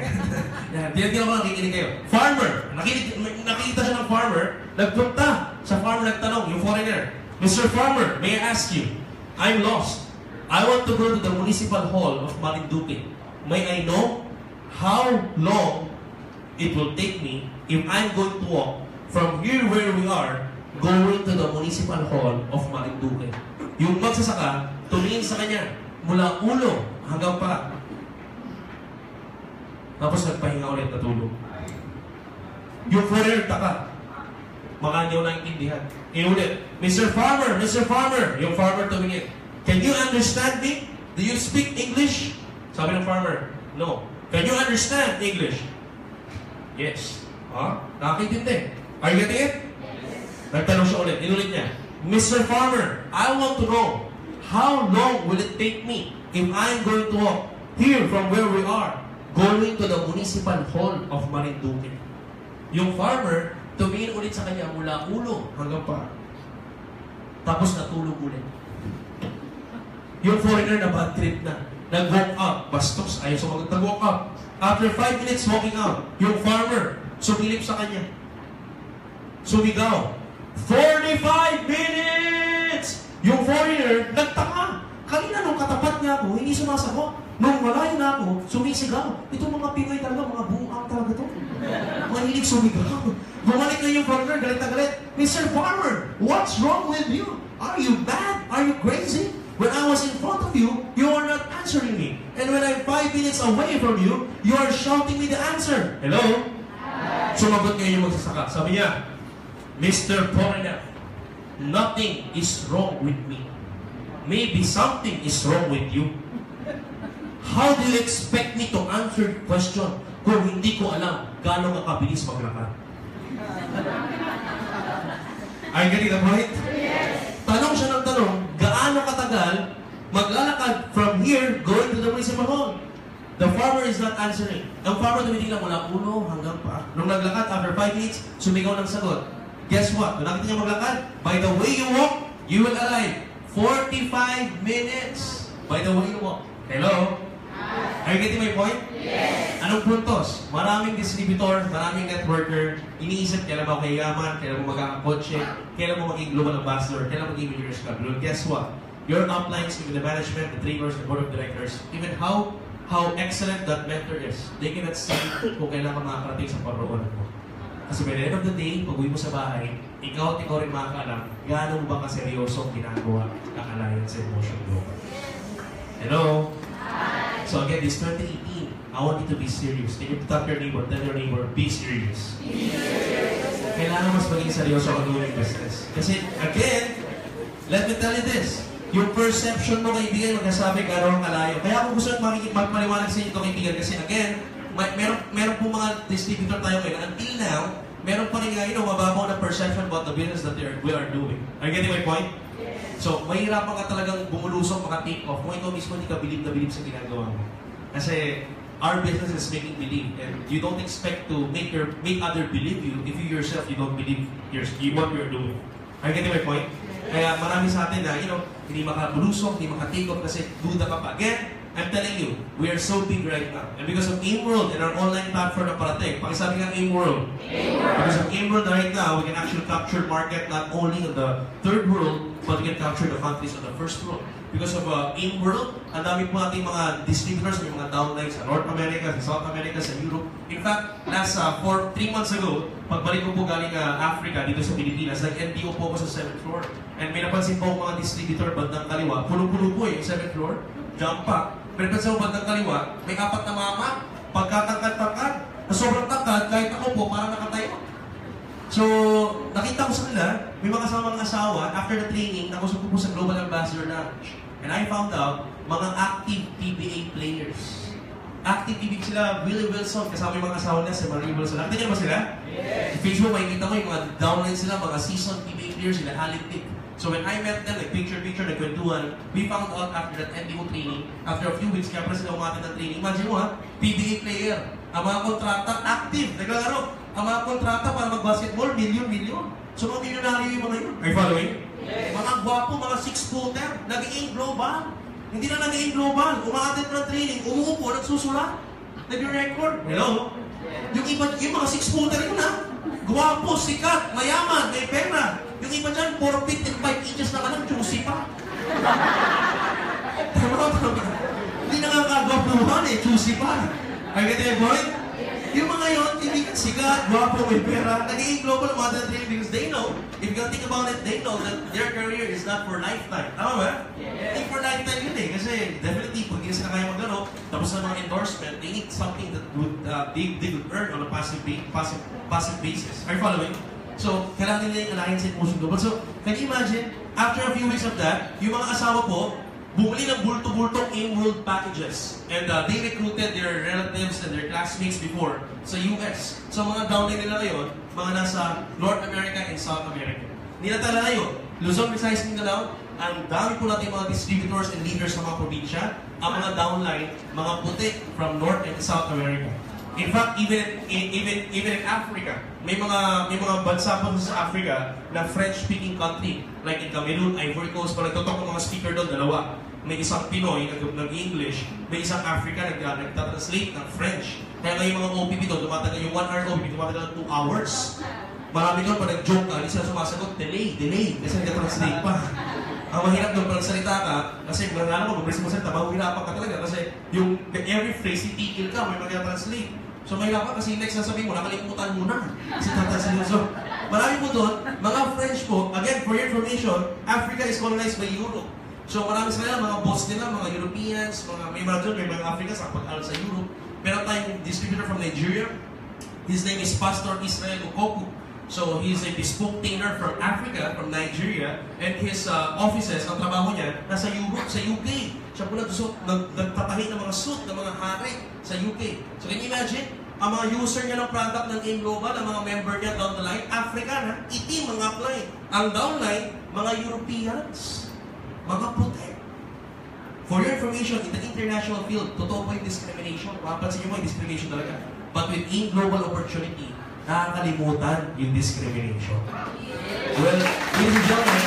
Hindi ako nakikinig kayo. Farmer. Nakikita siya ng farmer. Nagpunta sa farmer, nagtanong, yung foreigner. Mr. Farmer, may I ask you, I'm lost. I want to go to the municipal hall of Marinduque. May I know how long it will take me if I'm going to walk from here where we are going to the municipal hall of Marinduque? Yung magsasaka, tumingin sa kanya mula ulo hanggang pa. Tapos nagpahinga ulit na tulog. Yung foreigner taka. Baka niyo naintindihan. Inulit, Mr. Farmer, Mr. Farmer. Yung farmer tumingin. Can you understand me? Do you speak English? Sabi ng farmer, no. Can you understand English? Yes. Nakakintindi. Are you getting it? Yes. Nagtanong siya ulit. Inulit niya. Mr. Farmer, I want to know how long will it take me if I'm going to walk here from where we are going to the municipal hall of Marinduque? Yung farmer, tumingin ulit sa kanya mula ulo hanggang pa. Tapos natulog ulit. Yung foreigner na bad trip na. Nag-walk up. Bastos, ayaw sumagot. Nag-walk up. After 5 minutes walking out, yung farmer, sumilip sa kanya. Sumigaw. 45 minutes! Yung foreigner, nagtaka. Kanina nung katapat niya ako, hindi sumasagot. Nung malayo na ako, sumisigaw. Itong mga Pinoy talaga, mga buang talaga to. Mahilig sumigaw. Bumalik na yung farmer, galit na galit. Mr. Farmer, what's wrong with you? Are you bad? Are you crazy? When I was in front of you, you are not answering me. And when I'm 5 minutes away from you, you are shouting me the answer. Hello? Sumagot ngayon yung magsasaka. Sabi niya, Mr. Foreigner, nothing is wrong with me. maybe something is wrong with you. How do you expect me to answer the question kung hindi ko alam gaano ka kabilis maglakad? Are you getting the point? Yes. Tanong siya ng tanong, gaano katagal maglalakad from here going to the municipal hall? The farmer is not answering. Ang farmer tumitingin lang mula ulo hanggang paa. Nung naglakad, after 5 minutes, sumigaw ng sagot. Guess what? Kung nakita niya maglakad, by the way you walk, you will arrive 45 minutes. By the way you walk. Hello? Are you getting my point? Yes. Anong puntos? Maraming distributor, maraming networker, iniisip kailan ba kayaman, kailan mo magkakakotse, kailan mo maging global ambassador, kailan maging millionaires club. Guess what? Your uplines, even the management, the trainers, the board of directors, even how excellent that mentor is, they cannot see kung kailan ka makakarating sa paroonan mo. Kasi by the end of the day, pag uwi mo sa bahay, ikaw at ikaw rin makakaalam, gaano mo ba kaseryoso ang ginagawa ng Alliance in Motion Global. Hello? So again, this 2018, I want you to be serious. Can you tell your neighbor, be serious. Be serious. Kailangan mas maging seryoso ang doing business. Kasi again, let me tell you this, yung perception mo kaibigan, magkasabi gano'ng kalayo. Kaya kung gusto magpaliwanag sa inyo ito kaibigan, kasi again, meron po mga distributor tayo ngayon, until now, meron pa rin mababaw na perception about the business that we are doing. Are you getting my point? So, mahirapan ka talagang bumulusok, maka-take off. Kung ikaw mismo hindi ka believe na believe sa ginagawa mo. Kasi, our business is making believe. And you don't expect to make other believe you if you yourself, you don't believe what you're doing. Are you getting my point? Kaya marami sa atin na, hindi makabulusok, hindi maka-take off kasi duda ka pa. Again, I'm telling you, we are so big right now. And because of AIMWorld and our online platform na parating, pakisabi nga AIMWorld. Because of AIMWorld right now, we can actually capture market not only in the third world, but we can capture the countries of the first world. Because of AIMWorld, ang dami po nating mga distributors, may mga downlines sa North America, sa South America, sa Europe. In fact, last 3 months ago, pagbalik ko po galing Africa, dito sa Pilipinas, nag-NDO po ako sa 7th floor. And may napansin po mga distributor bandang kaliwa, puno-puno po yung 7th floor, jump pa. Pero sa bandang kaliwa, may 4 na mama, pagkatangkad-tangkad, na sobrang tangkad, kahit ako po, parang nakatayo. So, nakita ko sa kanila, may mga kasamang asawa, after the training, nakusap ko po sa Global Ambassador Lounge. And I found out, mga active PBA players. Active PBA sila, Willie Wilson, kasama yung mga asawa niya, si Marie Wilson. Nakita niyo ba sila? Yes. Sa Facebook, makikita mo yung mga downline sila, mga seasoned PBA players, sila halitik. So when I met them, like picture, nagkwentuhan, we found out after that NDO training, after a few weeks, kaya pala sila umatin ng training. Imagine mo PBA player, ang mga kontrata, active, naglalaro. Ang mga kontrata para mag-basketball, million. So mga milyonaryo yung mga yun. Are you following? Yes. Mga gwapo, mga 6-footer, nag-i-aim global. Hindi na nag-i-aim global, umatin ng training, umuupo, nagsusulat, nag-record. Hello? Yung iba, yung mga 6-footer yun gwapo, sikat, mayaman, may pera. Yung iba dyan, 4 feet and 5 inches na ka lang, juicy pa. Hindi nakakagwapuhan juicy pa. Are you getting my point? Yung mga yun, hindi sikat, gwapo, may pera, nag-i-aim global mother training because they know, if you can think about it, they know that their career is not for lifetime. Tama ba? Hindi for lifetime yun kasi definitely, pag hindi sila kaya maglaro, tapos na mga endorsement, they need something that would, they would earn on a passive basis. Are you following? So, kailangan nila yung Alliance in Motion Global. So, can you imagine, after a few weeks of that, yung mga asawa po, bumili ng bulto-bultong AIMWorld packages. And they recruited their relatives and their classmates before sa US. So, mga downline nila ngayon, mga nasa North America and South America. Ninatala na yun. Luzon, Visayas, Mindanao, ang dami po natin mga distributors and leaders sa mga probinsya. Ang mga downline, mga puti from North and South America. In fact, even in Africa, may mga bansa po sa Africa na French-speaking country. Like in Cameroon, Ivory Coast, pag nagtutok ng mga speaker doon, dalawa. May isang Pinoy nag-English, may isang Africa nagtatranslate ng French. Kaya ngayon mga OPP doon, tumatagal yung 1 hour OPP, tumatagal ng 2 hours. Marami doon, pag nag-joke ka, hindi sila sumasagot, delay, kasi nag-translate pa. Ang mahirap doon, pag nagsalita ka, kasi alam mo, mag-press mo salita, mahirapan ka talaga. Kasi yung every phrase, itigil ka, may mag-translate. So mahirapan kasi next na sabihin mo, nakalimutan mo na. Kasi tatansin so, marami po doon, mga French po, again, for your information, Africa is colonized by Europe. So marami sa kanila, mga boss nila, mga Europeans, may mga Africans, ang pag-aral sa Europe. Meron tayong distributor from Nigeria. His name is Pastor Israel Ukoku. So he's a bespoke tailor from Africa, from Nigeria, and his offices, ang trabaho niya, nasa Europe, sa UK. Siya po nagtatahi ng mga suit, ng mga hari sa UK. So can you imagine? Ang mga user niya ng product ng AIM Global, ang mga member niya down the line, African, itim mga apply. Ang downline, mga Europeans, mga puti. For your information, in the international field, totoo po yung discrimination. Mapapansin niyo mo yung discrimination talaga. But with AIM Global opportunity, nakakalimutan yung discrimination. Well, ladies and gentlemen,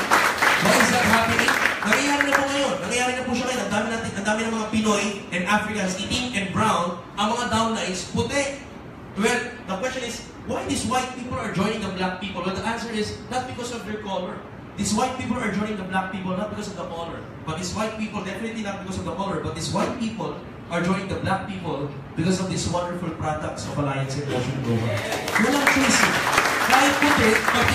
why is that happening? Nangyayari na po ngayon. Nangyayari na po siya ngayon. Ang dami ng mga Pinoy and Africans, itim and brown, ang mga downlines, puti. Well, the question is, why these white people are joining the black people? Well, the answer is, not because of their color. These white people are joining the black people not because of the color. But these white people, definitely not because of the color, but these white people are joining the black people because of these wonderful products of Alliance and Ocean Global. Walang choice. Kahit puti, pag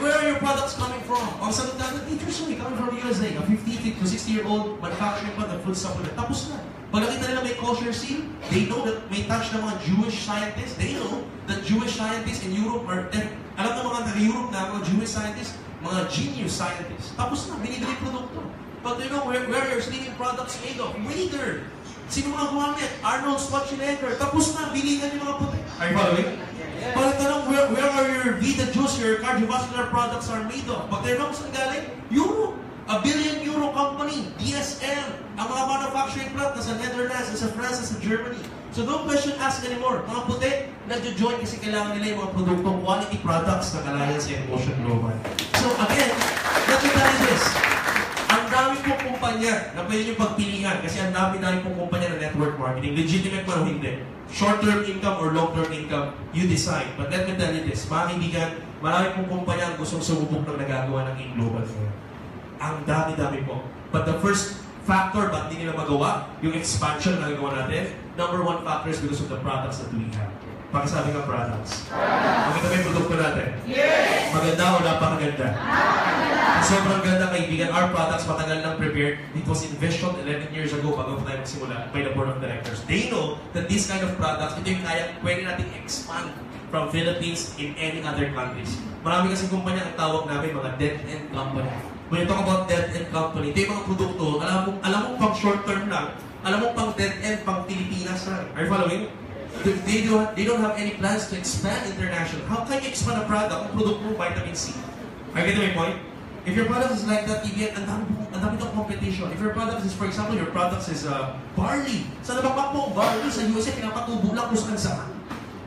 where are your products coming from? Ang sagot natin, interestingly, coming from the USA, a 50 to 60-year-old manufacturing plant of food supplement. Tapos na. Pag nakita nila may kosher seal, they know that may touch ng mga Jewish scientists. They know that Jewish scientists in Europe are, alam ng mga taga-Europe na mga Jewish scientists, mga genius scientists. Tapos na, binibili produkto. But you know where your sleeping products made of? Waiter. Sino mga gumamit? Arnold Schwarzenegger. Tapos na, biligan yung mga puti. Are you following? Pag tanong, where are your Vita Juice, your cardiovascular products are made of? Pag tinanong saan galing? Europe. A billion euro company, DSM. Ang mga manufacturing plant nasa Netherlands, nasa France, nasa Germany. So don't question ask anymore. Mga puti, nagjo-join kasi kailangan nila yung mga produktong quality products ng Alliance and Ocean Global. So again, let me tell you this. Ang dami pong kumpanya na pwede nyo pagpilihan kasi ang dami pong kumpanya na network marketing. Legitimate man o hindi. Short-term income or long-term income, you decide. But let me tell you this, mga kaibigan, marami pong kumpanya ang gustong sumubok ng nagagawa ng AIM Global ngayon. Ang dami-dami po. But the first factor, ba't hindi nila magawa? Yung expansion na nagagawa natin, number one factor is because of the products that we have. Pakisabi ng products. Maganda ba yung produkto natin? Yes! Maganda o napakaganda? Sobrang ganda kaibigan. Our products matagal nang prepared. It was envisioned 11 years ago bago tayo magsimula by the board of directors. They know that this kind of products, ito yung kaya, pwede natin expand from Philippines in any other countries. Marami kasing kumpanya ang tawag namin mga dead-end company. When you talk about dead-end company, ito yung mga produkto, alam mo pang short-term lang, alam mo pang dead-end, pang Pilipinas lang. Are you following? They don't have any plans to expand international. How can you expand a product kung produkto mo vitamin C? Are you getting my point? If your product is like that, ang dami ng competition. If your product is, for example, your product is barley. Sa nabakbak mo, barley sa USA, pinapatubo lang kung saan.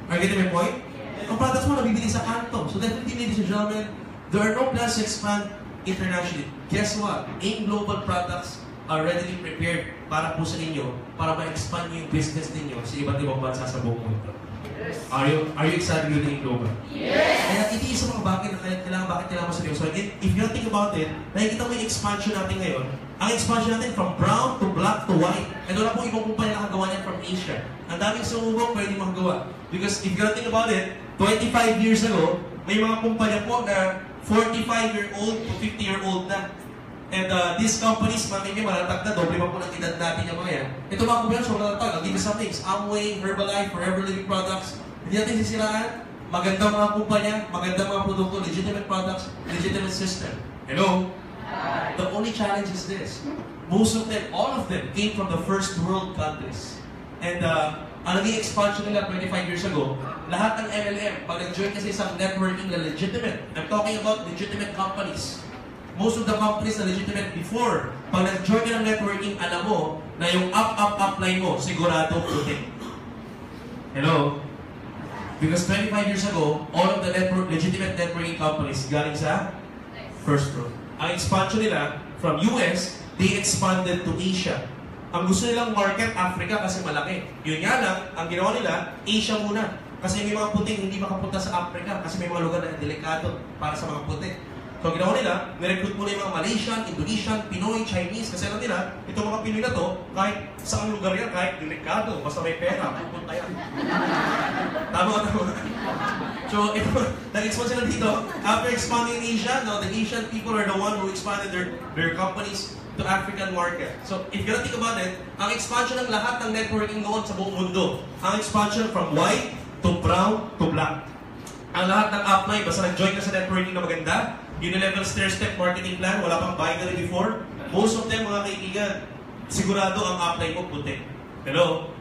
Are you getting my point? Ang products mo nabibili sa kanto. So definitely, ladies and gentlemen, there are no plans to expand internationally. Guess what? AIM Global products are readily prepared para po sa inyo, para ma-expand yung business ninyo sa iba't ibang bansa sa buong mundo. Yes. Are you excited with AIM Global? Yes! Kaya ito yung isang mga bakit kailangan mo seryoso. Again, if you think about it, nakikita mo yung expansion natin ngayon. Ang expansion natin from brown to black to white. And wala pong ibang kumpanya nakagawa niyan from Asia. Ang daming sumubok pwede makagawa. Because if you think about it, 25 years ago, may mga kumpanya po na 45-year-old to 50-year-old na. And these companies, mga kaibigan, malatag na, doble pa po ng edad natin yung mga yan. Ito mga kumpanya, so malatag. I'll give you some things. Amway, Herbalife, Forever Living Products. Hindi natin sisiraan. Magandang mga kumpanya, magandang mga produkto, legitimate products, legitimate system. Hello? The only challenge is this. Most of them, all of them, came from the first world countries. And ang naging expansion nila 25 years ago, lahat ng MLM, pag nag-join kasi isang networking na legitimate, I'm talking about legitimate companies. Most of the companies na legitimate before, pag nag-join ka ng networking, alam mo na yung up line mo, sigurado puti. Hello? Because 25 years ago, all of the legitimate networking companies galing sa first world. Ang expansion nila, from US, they expanded to Asia. Ang gusto nilang market, Africa kasi malaki. Yun nga lang, ang ginawa nila, Asia muna. Kasi may mga puting hindi makapunta sa Africa kasi may mga lugar na delikado para sa mga puti. So, ginawa nila, nirecruit muna yung mga Malaysian, Indonesian, Pinoy, Chinese. Kasi alam nila, itong mga Pinoy na to, kahit saang lugar yan, kahit delikado, basta may pera, pupunta yan. Tama. So, ito, nag-expand sila dito. After expanding in Asia, now the Asian people are the one who expanded their companies to African market. So, if you're gonna think about it, ang expansion ng lahat ng networking noon sa buong mundo, ang expansion from white to brown to black. Ang lahat ng upline, basta nag-join ka sa networking na maganda, unilevel stair-step marketing plan, wala pang binary before, most of them, mga kaibigan, sigurado ang upline mo puti. Hello?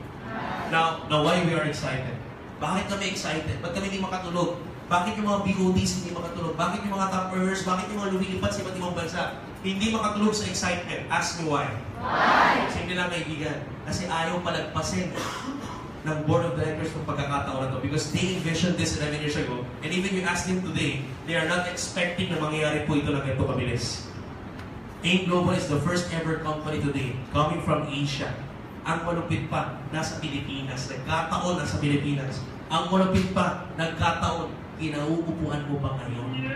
Now why we are excited? Bakit kami excited? Ba't kami hindi makatulog? Bakit yung mga BODs hindi makatulog? Bakit yung mga top earners? Bakit yung mga lumilipat sa iba't ibang bansa? Hindi makatulog sa excitement. Ask me why. Why? Simple lang kaibigan. Kasi ayaw palagpasin ng board of directors ng pagkakataon na to because they envisioned this 11 years ago and even you ask them today, they are not expecting na mangyayari po ito ng ganito kabilis. AIM Global is the first ever company today coming from Asia. Ang malupit pa, nasa Pilipinas. Nagkataon, nasa Pilipinas. Ang malupit pa, nagkataon, kinauupuan mo pa ngayon.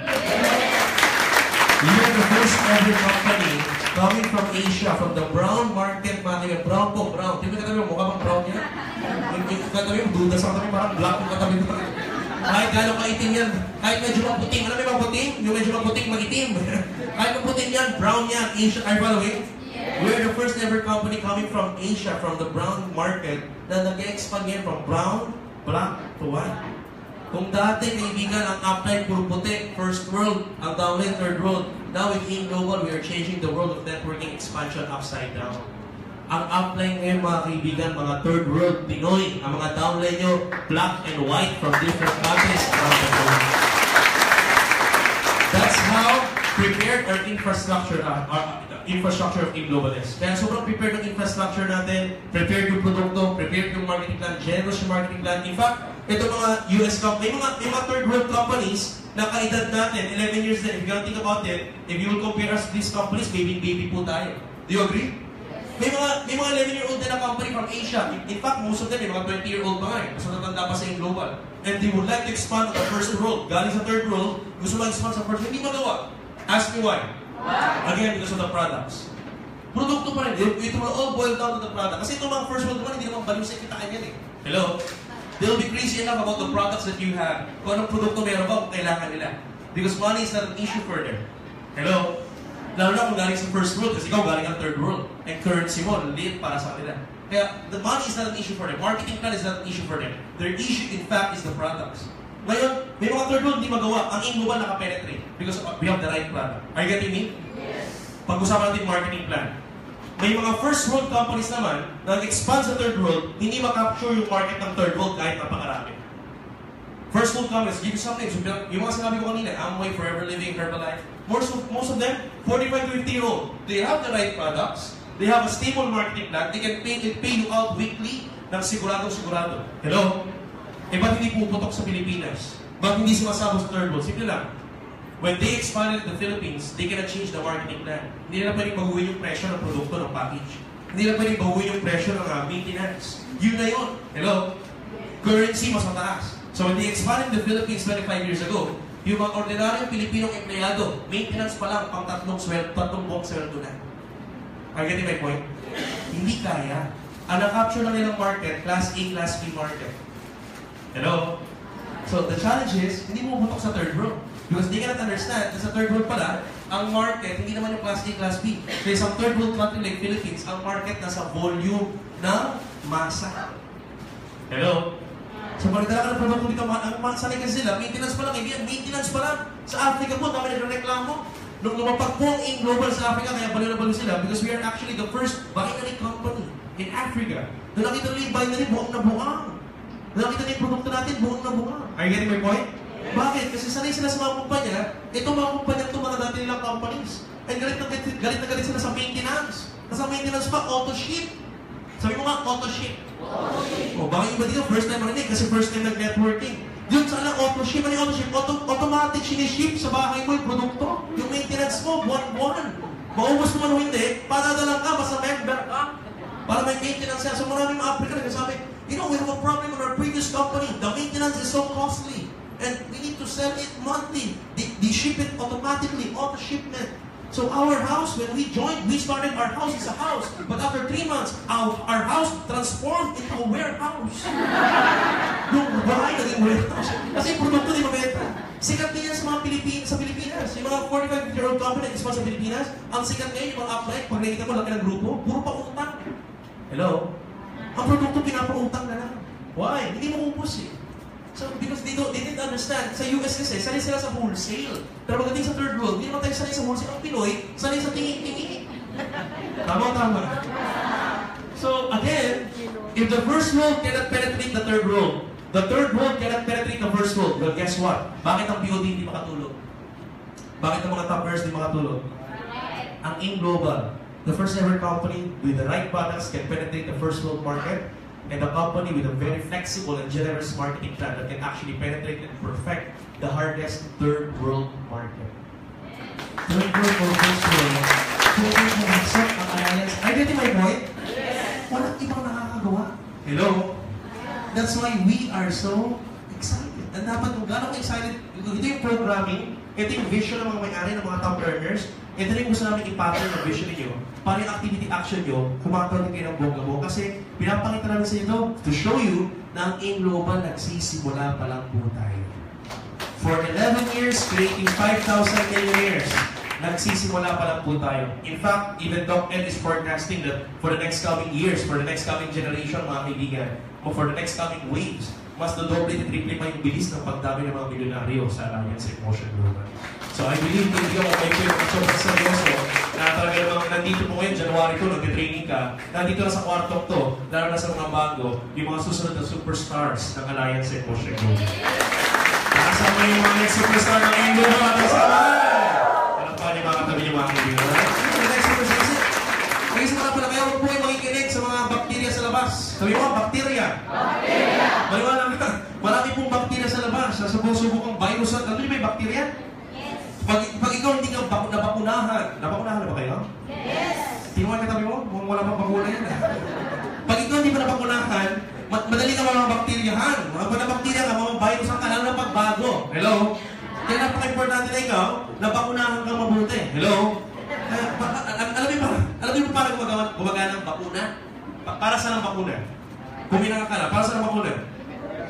You are the first ever company coming from Asia, from the brown market, mga brown po, brown. Tingnan katabi mo, mukha bang brown yan? Katabi mo, duda sa katabi, parang black yung katabi mo. Kahit gano'ng kaitim yan, kahit medyo maputing, alam mo yung maputing? Yung medyo maputing, magitim. Kahit maputing yan, brown yan, Asia, are you following? We're the first ever company coming from Asia, from the brown market, na nag-expand ngayon from brown, black, to white. Kung dati, kaibigan, ang upline puro puti, first world, ang downline, third world. Now with AIM Global, we are changing the world of networking expansion upside down. Ang upline ngayon, mga kaibigan, mga third world, Pinoy, ang mga downline nyo, black and white from different countries around the world. That's how prepared our infrastructure of AIM Global is. Kaya sobrang prepared ang infrastructure natin, prepared yung produkto, prepared yung marketing plan, generous yung marketing plan. In fact, ito mga US company, may mga third world companies na kaedad natin, 11 years din. If you think about it, if you will compare us to these companies, baby po tayo. Do you agree? May mga 11-year-old din na company from Asia. In fact, most of them, may mga 20-year-old pa nga eh. Mas natanda pa sa AIM Global. And they would like to expand to the first world. Galing sa third world, gusto mag-expand sa first world. Hindi magawa. Ask me why. Again, because of the products. Produkto pa rin. It will all boil down to the product. Kasi itong mga first world naman, hindi naman baliw sa kitaan yan eh. Hello? They'll be crazy enough about the products that you have. Kung anong produkto meron ba, kung kailangan nila. Because money is not an issue for them. Hello? Lalo na kung galing sa first world, kasi ikaw galing ang third world. And currency mo, liit para sa kanila. Kaya, the money is not an issue for them. Marketing plan is not an issue for them. Their issue, in fact, is the products. Ngayon, may mga third world hindi magawa. Ang AIM Global nakapenetrate because we have the right product. Are you getting me? Yes. Pag-usapan natin marketing plan. May mga first world companies naman na nag-expand sa third world, hindi makapture yung market ng third world kahit napakarami. First world companies, give you something. Yung mga sinabi ko kanina, Amway, Forever Living, Herbalife, most of them, 45 to 50-year-old. They have the right products. They have a stable marketing plan. They can pay you out weekly ng sigurado-sigurado. Hello? Eh, ba't hindi puputok sa Pilipinas? Ba't hindi sumasabot sa third world? Simple lang. When they expanded the Philippines, they cannot change the marketing plan. Hindi na pwedeng baguhin yung presyo ng produkto, ng package. Hindi na pwedeng baguhin yung presyo ng maintenance. Yun na yun. Hello? Currency, mas mataas. So when they expanded the Philippines 25 years ago, yung mga ordinaryong Pilipinong empleyado, maintenance pa lang, pang tatlong buwang sweldo na. Are you getting my point? Hindi kaya. Ang na-capture na nilang market, Class A, Class B market. Hello? So the challenge is, hindi mo butok sa third world. Because they cannot understand na sa third world pala, ang market, hindi naman yung Class A, Class B. Kaya sa third world country like Philippines, ang market nasa volume ng masa. Hello? So pagdala ka ng produkto dito, ang sanay kasi sila, maintenance pa lang, kaibigan, maintenance pa lang. Sa Africa po, dami nagreklamo. Nung lumapag po ang AIM Global sa Africa, kaya baliw na baliw sila because we are actually the first binary company in Africa. Doon nakita nila yung binary, buong na buang. Doon nakita nila yung produkto natin, buong na buang. Are you getting my point? Bakit? Kasi sanay sila sa mga kumpanya, itong mga kumpanya itong mga dati nilang companies. And galit na galit sila sa maintenance. Nasa maintenance pa, auto-ship. Sabi mo nga, auto-ship. O, bakit iba dito? First time marinig kasi first time nag-networking. Yun sana, auto-ship. Ano yung auto-ship? Automatic siniship sa bahay mo yung produkto. Yung maintenance mo, buwan-buwan. Maubos mo man o hindi, padadalang ka, basta member ka. Para may maintenance yan. So maraming mga Africa nagsasabi, you know, we have a problem with our previous company. The maintenance is so costly. And we need to sell it monthly. They ship it automatically, auto shipment. So our house, when we joined, we started our house as a house. But after 3 months, our house transformed into a warehouse. Yung bahay naging warehouse. Kasi yung produkto di mabenta. Sikat din yan sa mga Pilipinas. Yung mga 45-year-old company na expand sa Pilipinas, ang sikat ngayon, yung mga upline, pag nakikita mo laki ng grupo, puro pa utang. Hello? Ang produkto pinapautang na lang. Why? Hindi mo upos eh. So, because they didn't understand. Sa US kasi, sanay sila sa wholesale. Pero pagdating sa third world, hindi naman tayo sanay sa wholesale. Ang Pinoy, sanay sa tingin-tingin. Tama. So, again, if the first world cannot penetrate the third world cannot penetrate the first world, well, guess what? Bakit ang POD hindi makatulog? Bakit ang mga top players hindi makatulog? Ang AIM Global, the first ever company with the right products can penetrate the first world market, and a company with a very flexible and generous marketing plan that can actually penetrate and perfect the hardest third world market. Third world or first world, kung mag-accept ang alliance. Are you getting my point? Yes. Walang ibang nakakagawa. Hello? That's why we are so excited. And dapat kung gano'n excited, ito yung programming, ito yung vision ng mga may-ari ng mga top earners, ito rin gusto namin i-pattern ng vision ninyo para yung activity action nyo, kumakaroon kayo ng bongga mo. Kasi pinapakita namin sa inyo to show you na ang AIM Global nagsisimula pa lang po tayo. For 11 years, creating 5,000 millionaires, nagsisimula pa lang po tayo. In fact, even Doc Ed is forecasting that for the next coming years, for the next coming generation, mga kaibigan, o for the next coming waves, mas dodoble at triple pa yung bilis ng pagdami ng mga milyonaryo sa Alliance Emotion Global. So I believe that yung kayo po yung sobrang seryoso na talaga namang nandito po ngayon, January 2, nag-training ka, nandito na sa kwartong to, lalo na sa mga bago, yung mga susunod na superstars ng Alliance Emotion Global. Nakasama yung mga next superstar ng AIM Global, nakasama! Alam pa niyo mga katabi niyo mga kaibigan. Next superstar, kasi mga pala kayo, huwag po yung makikinig sa mga bakterya sa labas. Sabi mo, bakterya. Bakterya. Maliwanag ka. Marami pong bakterya sa labas. Subok-subok ang virus. Ano yung may bakterya? Yes. Pag ikaw hindi ka nabakunahan. Nabakunahan na ba kayo? Yes. Tingnan ka tabi mo? Kung wala pang bakuna yan. Pag ikaw hindi pa nabakunahan, madali ka mga bakteryahan. Mga bakterya ka, mga virus ang lalo na pagbago. Hello? Kaya napaka-importante na ikaw, nabakunahan kang mabuti. Hello? Alam mo paano gumagana ng bakuna? Para saan ang bakuna? Kung minangakala, para saan ang bakuna?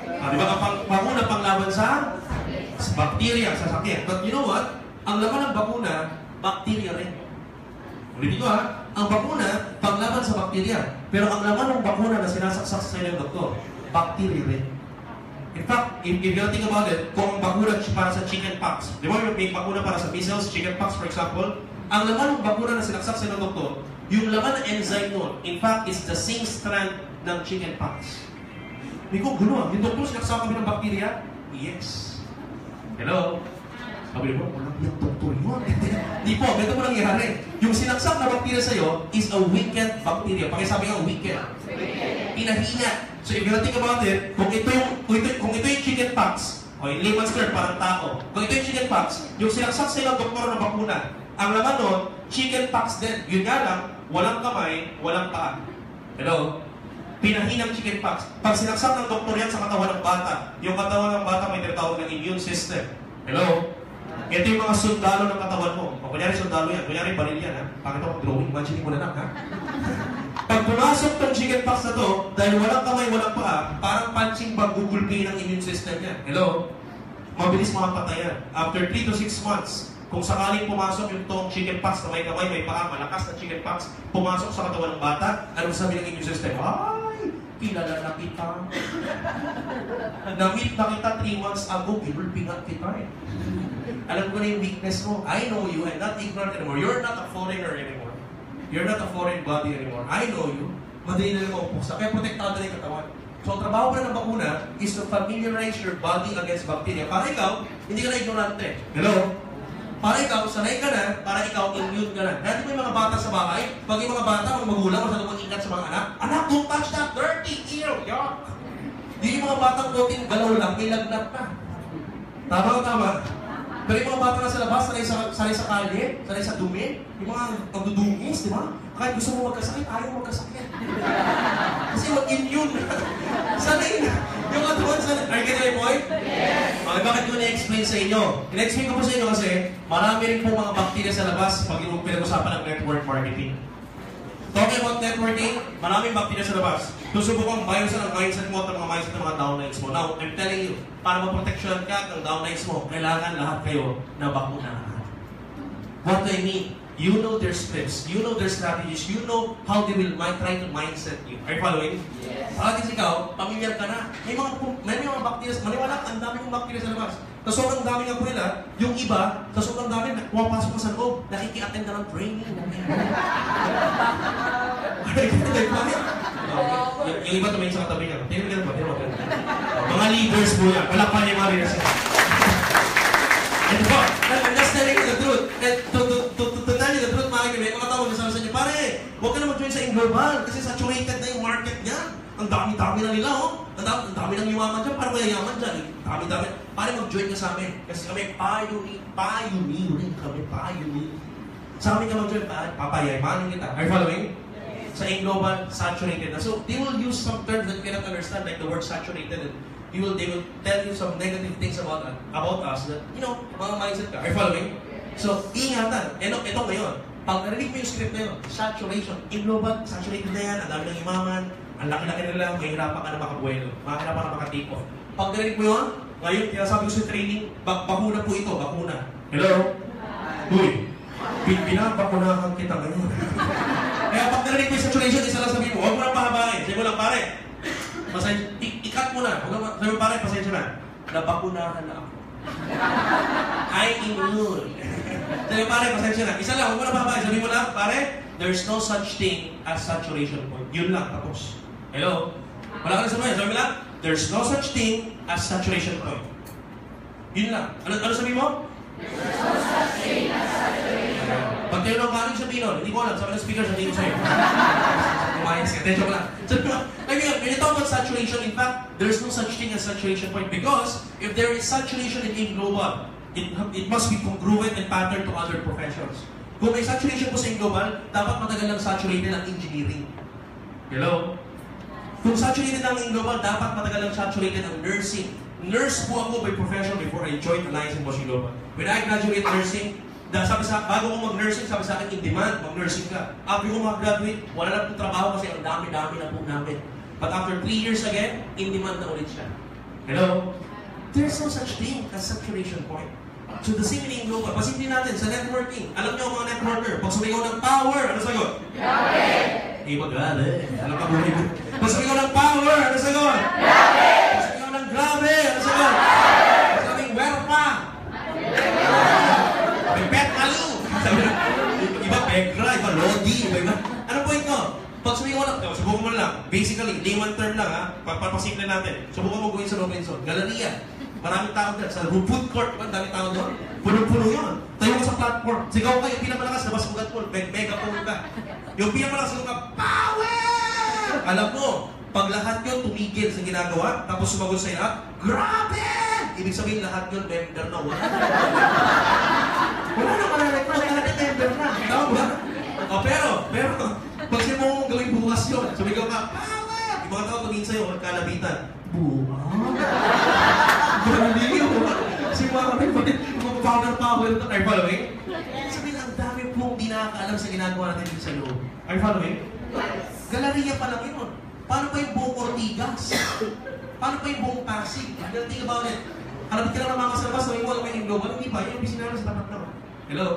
Di ba kapag bakuna panglaban sa bakterya, sa sakit. But you know what? Ang laman ng bakuna, bakterya rin. Ulitin ko ang bakuna, panglaban sa bakterya. Pero ang laman ng bakuna na sinasaksak sa ng doktor, bakterya rin. In fact, if you think about it, kung ang bakuna para sa chickenpox, di ba may bakuna para sa measles, chickenpox for example, ang laman ng bakuna na sinaksak sa ng doktor, yung laman ng enzyme nun, in fact, is the same strand ng chickenpox. Miko, gulo yung doktor sinaksak kami ng bakterya? Yes. Hello? Sabi mo, walang yung doktor yun. Di po, ganito mo nangyari. Yung sinaksak na bakterya sa'yo is a weakened bacteria. Pakisabi nga, weakened. Pinahina. So if you think about it, kung ito yung chickenpox, o in layman's term, parang tao, kung ito yung chickenpox, yung sinaksak sa'yo ng doktor ng bakuna, ang laman nun, chickenpox din. Yun nga lang, walang kamay, walang paa. Hello? Pinahinang chickenpox. Pag sinaksak ng doktor yan sa katawan ng bata, yung katawan ng bata may tinatawag ng immune system. Hello? Ito yung mga sundalo ng katawan mo. O kunyari sundalo yan, kunyari baril yan, ha? Pakita ko drawing, imagine mo na lang, ha? Pag pumasok tong chickenpox na to, dahil walang kamay, walang paa, parang punching bag gugulpi ng immune system yan. Hello? Mabilis makapatayan. After 3 to 6 months, kung sakaling pumasok yung tong chickenpox na may kamay, may paa, malakas na chickenpox, pumasok sa katawan ng bata, anong sabi ng immune system? Ay, kilala na kita. Na-meet na kita 3 months ago, pinulpingat kita eh. Alam ko na yung weakness mo. I know you, I'm not ignorant anymore. You're not a foreigner anymore. You're not a foreign body anymore. I know you. Madali na lang maupusa. Kaya protektado na yung katawan. So, ang trabaho na ng bakuna is to familiarize your body against bacteria. Para ikaw, hindi ka na ignorante. Hello? Para ikaw, sanay ka na, para ikaw, immune ka na. Dati may mga bata sa bahay, pag yung mga bata, mga magulang, masyadong mag-ingat sa mga anak, anak, don't touch that dirty ear! Yuck! Di yung mga batang konting galaw lang, may lagnat pa. Tama o tama? Pero yung mga bata na sa labas, sanay sa kalye, sanay sa dumi, yung mga pagdudungis, di ba? Kahit gusto mo magkasakit, ayaw magkasakit. Kasi mag-immune na. Sanay na. Yung katawan sanay. Are you getting my point? Yes. Okay, bakit ko na-explain sa inyo? In-explain ko po sa inyo kasi marami rin po mga bakterya sa labas pag yung pinag-usapan ng network marketing. Talking about networking, maraming bakterya sa labas. Susubukang biasan ang mindset mo at ang mga mindset ng mga downlines mo. Now, I'm telling you, para maproteksyon ka ng downlines mo, kailangan lahat kayo na bakunahan. What do I mean? You know their scripts. You know their strategies. You know how they will try to mindset you. Are you following? Yes. At ikaw, pamilyar ka na. May mga bacteria, maniwala ka, ang dami mong bacteria sa labas. Sa sobrang dami ng pwela, yung iba, sa sobrang dami, pumapasok ka sa loob, nakiki-attend ka ng training. Yung iba tumingin sa katabi niya. Tingnan mo ba? Mga leaders po yan. Wala pa niya mga leaders. And po, I'm just telling you the truth. And to tell you the truth, mga kaibigan, mga tawag sa inyo, pare, huwag ka na mag-join sa global kasi saturated na yung market niya. Ang dami-dami na nila, oh. Ang dami ng yumaman dyan, parang mayayaman dyan. Dami-dami. Pare, mag-join ka sa amin. Kasi kami pioneering kami. Sa amin ka mag-join, papayayamanin kita. Are you following? Sa global, saturated na. So, they will use some terms that you cannot understand, like the word saturated. And they will tell you some negative things about us that, you know, mga mindset ka. Are you following? So, ingatan. Ito ngayon. Pag narinig mo yung script na yun, saturation. In global, saturated na yan. Ang dami ng imaman. Ang laki-laki nila. Mahirapan ka na makabuelo. Mahirapan ka na makatake off. Pag narinig mo yun, ngayon, sinasabi ko sa training, bakuna po ito, bakuna. Hello? Uy, binabakunahan kita ngayon. Kaya pag narinig mo yung saturation, isa lang sabihin mo, huwag mo lang pahabain. Sabi mo lang, pare, ikat mo na. Sabi mo, pare, pasensya na. Nabakunahan na ako. I'm immune. Sabi mo, pare, pasensya na. Isa lang, huwag mo lang pahabain. Sabi mo lang, pare, there's no such thing as saturation point. Yun lang, tapos. Hello? Wala ka na sabihin. Sabi mo lang, there's no such thing as saturation point. Yun lang. Ano sabi mo? There's no such thing as saturation point. Pag tayo nang galing sabihin nun, hindi ko alam. Sabi ng speaker, sabihin ko sa'yo. Kumayas ka. Tension ko lang. Sabi mo, when you talk about saturation, in fact, there's no such thing as saturation point because if there is saturation in global, it must be congruent and patterned to other professions. Kung may saturation po sa global, dapat matagal lang saturated ang engineering. Hello? Kung saturated ang global, dapat matagal lang saturated ang nursing. Nurse po ako by profession before I joined Alliance in Bosch Global. When I graduate nursing, bago ko mag-nursing, sabi sa akin, in demand, mag-nursing ka. After ko mag-graduate, wala na pong trabaho kasi ang dami-dami na po namin. But after 3 years again, in demand na ulit siya. Hello? There's no such thing as saturation point. So the same in global. Pasintin natin sa networking. Alam niyo mga networker, pag sumigaw ng power, ano sagot? Grabe! Iba grabe. Alam ka mo rin. Pag sumigaw ng power, ano sagot? Grabe! Pag sumigaw ng grabe, ano sagot? Pag sabing werpa. Pepet malu. Iba pegra, iba lodi, iba. Ano po ito? Pag sumigaw ng, subukan mo lang. Basically, layman term lang ha. Papasimple natin. Subukan mo gawin sa Robinson. Galeria. Maraming tao dyan. Sa food court, daming tao doon. Puno-puno yun. Tayo ka sa platform. Sigaw ka, yung pinakamalakas, labas mo gatpon. Mega-phone ka. Yung pinakamalakas, sigaw ka, power! Alam mo, pag lahat yun tumigil sa ginagawa, tapos sumagot sa lahat, grabe! Ibig sabihin lahat yun, member na. Wala na malalag na, member na. Tama ba? Pero, pag siya mo gawin bukas yun, sumigaw ka, power! Yung mga tao tumingin sa'yo, kalabitan. Hindi yun. Kasi mga power ito. Are you following? Sabihin, ang dami pong di nakakaalam sa ginagawa natin dito sa loob. Are you following? Galeriya pa lang yun. Paano pa yung buong Ortigas? Paano pa yung buong Pasig? Think about it. Kalapit ka lang ng mga kasalabas, sabi mo, alam mo yung global, hindi ba? Yung opisina naman sa tapat naman. Hello?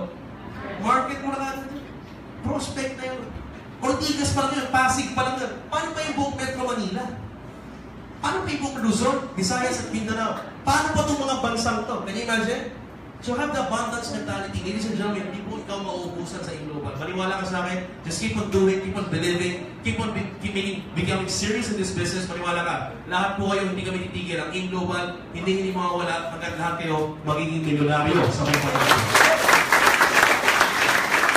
Market mo na ka. Prospect na yun. Ortigas pa lang yun. Pasig pa lang yun. Paano pa yung buong Metro Manila? Paano pa yung Luzon, Visayas at Mindanao? Paano pa itong mga bansang to? Can you imagine? So have the abundance mentality. Ladies and gentlemen, hindi po ikaw mauubusan sa global. Maniwala ka sa akin, just keep on doing, keep on believing, keep becoming serious in this business. Maniwala ka. Lahat po kayo, hindi kami titigil. Ang global, hindi mawawala hanggang lahat kayo magiging milyonaryo sa may pagkakas.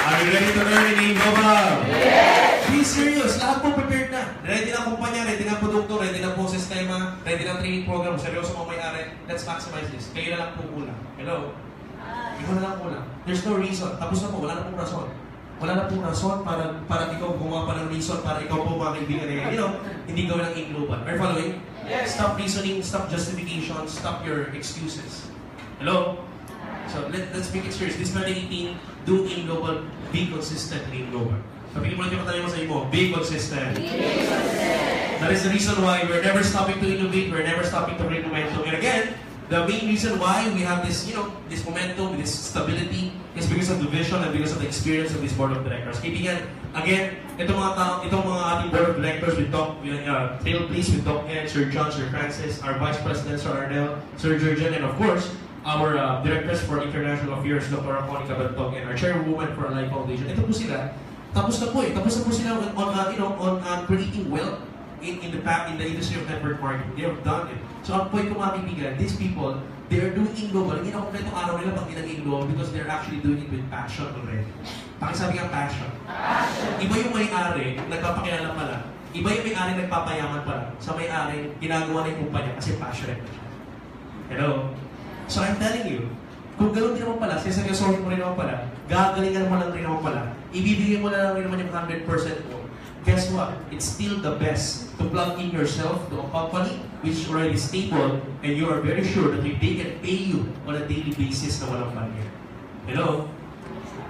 Are you ready to learn in global? Yes! Be serious. Lahat po prepared na. Ready na kumpanya, ready na produkto, ready na po sistema, ready na training program. Seryoso mga may-ari. Let's maximize this. Kayo na lang po kulang. Hello? Ikaw na lang kulang. There's no reason. Tapos na po. Wala na pong rason. Wala na pong rason para ikaw gumawa pa ng reason para ikaw po mga kaibigan na you know, hindi gawin ang in-global. Are you following? Yes. Stop reasoning, stop justification, stop your excuses. Hello? So let's make it serious. This 2018, do in-global, be consistent in global. Sabihin mo lang yung katanay mo sa iyo, be consistent. Be consistent. That is the reason why we're never stopping to innovate, we're never stopping to create momentum. And again, The main reason why we have this, this momentum, this stability, is because of the vision and because of the experience of this board of directors. Kaibigan, again, itong mga ating board of directors, we talk, trailblaze with Doc Ed, Sir John, Sir Francis, our Vice President, Sir Arnel, Sir Jurgen, and of course, our Directors for International Affairs, Dr. Monica Bantog, and our Chairwoman for Life Foundation. Ito po sila. Tapos na po sila on creating wealth in the industry of network marketing. They have done it. So ang point ko mga kaibigan, these people, they are doing it global. Hindi na kompletong araw nila pag ginaging global because they're actually doing it with passion already. Pakisabi nga passion. Iba yung may-ari, nagpapakilala pala. Iba yung may-ari, nagpapayaman pala. Sa may-ari, ginagawa na yung kumpanya kasi passionate na siya. Hello? So I'm telling you, kung ganoon din naman pala, siseryosohin mo rin naman pala, gagalingan mo lang rin naman pala, ibibigay mo na lang rin naman yung 100% mo, guess what? It's still the best to plug in yourself to a company which is already stable and you are very sure that they can pay you on a daily basis na walang barrier. Hello?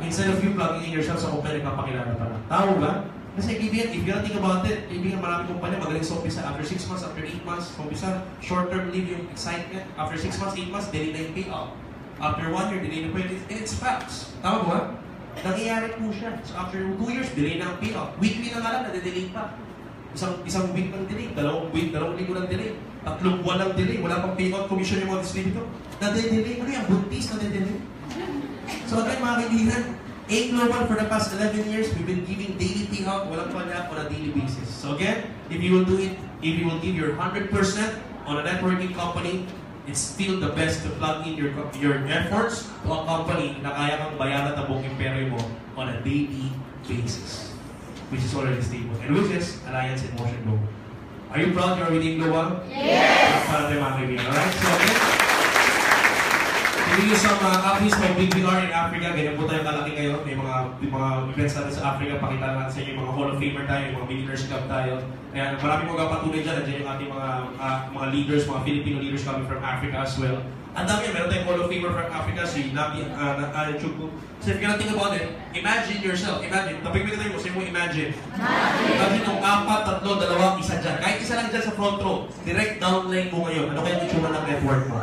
Instead of you plugging in yourself sa kumpanya, nagpapakilala pala. Tao ba? Kasi kaibigan, if you think about it, kaibigan, marami kumpanya magaling sa umpisa. After 6 months, after 8 months, umpisa, short-term live yung excitement. After 6 months, 8 months, delay na yung payout. After 1 year, delay na po yung it's facts. Tama ba? Nangyayari po siya. So after 2 years, delay na ang payout. Weekly na nga lang, nade-delay pa. Isang week ng delay, dalawang linggo ng delay, 3 buwan ng delay, wala pang payout commission yung mga distributor. Nade-delay, ano yan? Buntis, nade-delay. So again, mga kaibigan, A Global for the past 11 years, we've been giving daily payout, walang palya on a daily basis. So again, if you will do it, if you will give your 100% on a networking company, it's still the best to plug in your efforts to a company na kaya kang bayaran at buong impero mo on a daily basis, which is already stable, and which is Alliance in Motion Global. Are you proud you're within Global? Yes! Para tayo mga kaibigan, alright? So again, hindi sa mga copies ng Big VR in Africa, ganyan po tayo kalaki ngayon. May mga events natin sa Africa, pakita natin sa inyo yung mga Hall of Famer tayo, yung mga Millionaires Club tayo. Kaya marami mo kapatuloy dyan, nandiyan yung ating mga leaders, mga Filipino leaders coming from Africa as well. Ang dami, meron tayong Hall of Famer from Africa, si Nabi Chukwu. So if you can think about it, imagine yourself, tapos tayo mo, mo imagine. Imagine yung 4, 3, 2, 1 dyan. Kahit isa lang dyan sa front row, direct downline mo ngayon. Ano kaya yung itsura ng network mo?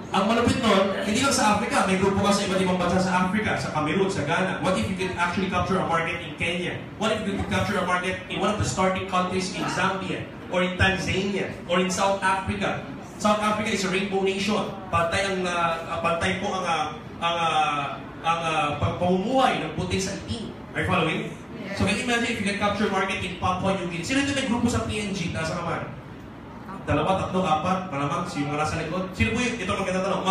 Ang malupit nun, hindi lang sa Africa, may grupo ka sa iba't ibang bansa sa Africa, sa Cameroon, sa Ghana. What if you could actually capture a market in Kenya? What if you could capture a market in one of the starting countries in Zambia, or in Tanzania, or in South Africa? South Africa is a rainbow nation. Pantay po ang pamumuhay ng puti sa itim. Are you following? So can you imagine if you can capture market in Papua New Guinea? Sino ito may grupo sa PNG? Taas ang kamay. 2, 3, 4, malamang yung mga nasa likod. Sino po yun? Ito ang maganda tanong.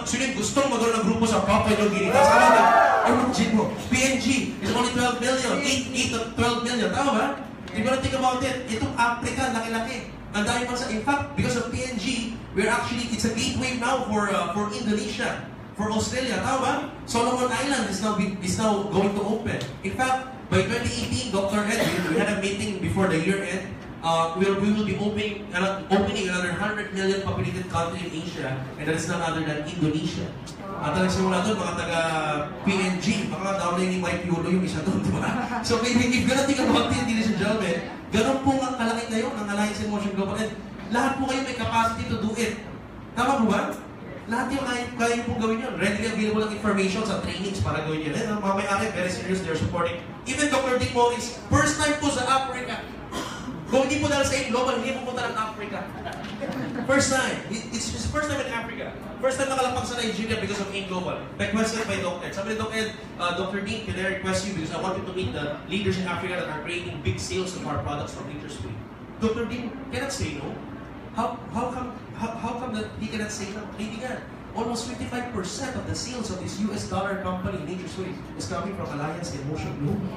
Sino yung gustong magkaroon ng grupo sa Papua New Guinea? Taas ang kamay. Ay, mag-gin mo. PNG is only 12 million. 8 to 12 million. Tama ba? If you think about it, itong Africa, laki-laki. Ang dami pa sa, in fact, because of PNG, it's a gateway now for Indonesia, for Australia. Tama ba? Solomon Island is now going to open. In fact, by 2018, Dr. Ed, we had a meeting before the year end. We will be opening another 100 million populated country in Asia, and that is none other than Indonesia. At nagsimula doon, mga taga-PNG, mga downline ni Mike Yulo yung isa doon, di ba? So, if you're gonna think about it, ladies and gentlemen, ganun po ang kalaki ngayon ng Alliance in Motion Global. And lahat po kayo may capacity to do it. Tama po ba? Lahat yung kaya po gawin yun. Readily available ang information sa trainings para gawin yun. Mga may-ari, very serious, they're supporting. Even Dr. Dick Morris, first time po sa Africa. Kung hindi po dahil sa Global, hindi po punta ng Africa. First time. It's his first time in Africa. First time nakalapag sa Nigeria because of A Global. Requested by Dr. Ed. Sabi ni Dr. Ed, Dr. Dean, can I request you because I wanted to meet the leaders in Africa that are creating big sales of our products from Nature's Way. Dr. Dean cannot say no. How come that he cannot say no? Kaibigan, almost 55% of the sales of this US dollar company, Nature's Way, is coming from Alliance in Motion Global.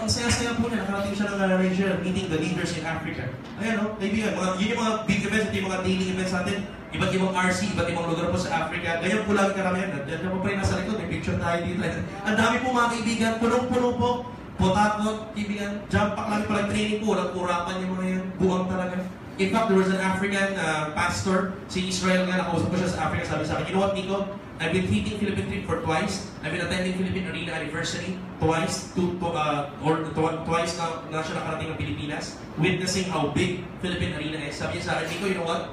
Ang saya-saya po na nakarating siya ng Nigeria, meeting the leaders in Africa. Ayan o, kaibigan, yun yung mga big events, ito yung mga daily events natin, iba't ibang RC, iba't ibang lugar po sa Africa. Ganyan po lang karamihan. Diyan po pa rin nasa likod, may picture tayo dito. Ang dami po mga kaibigan, punong-puno po, potatot, kaibigan, jump pack lang palang training po, walang kurapan yung mga yan, buwang talaga. In fact, there was an African pastor, si Israel nga, nakausap ko siya sa Africa, sabi sa akin, you know what, Miko? I've been hitting Philippine trip for twice. I've been attending Philippine Arena Anniversary twice, twice na siya nakarating ng Pilipinas, witnessing how big Philippine Arena is. Sabi niya sa akin, Miko, you know what?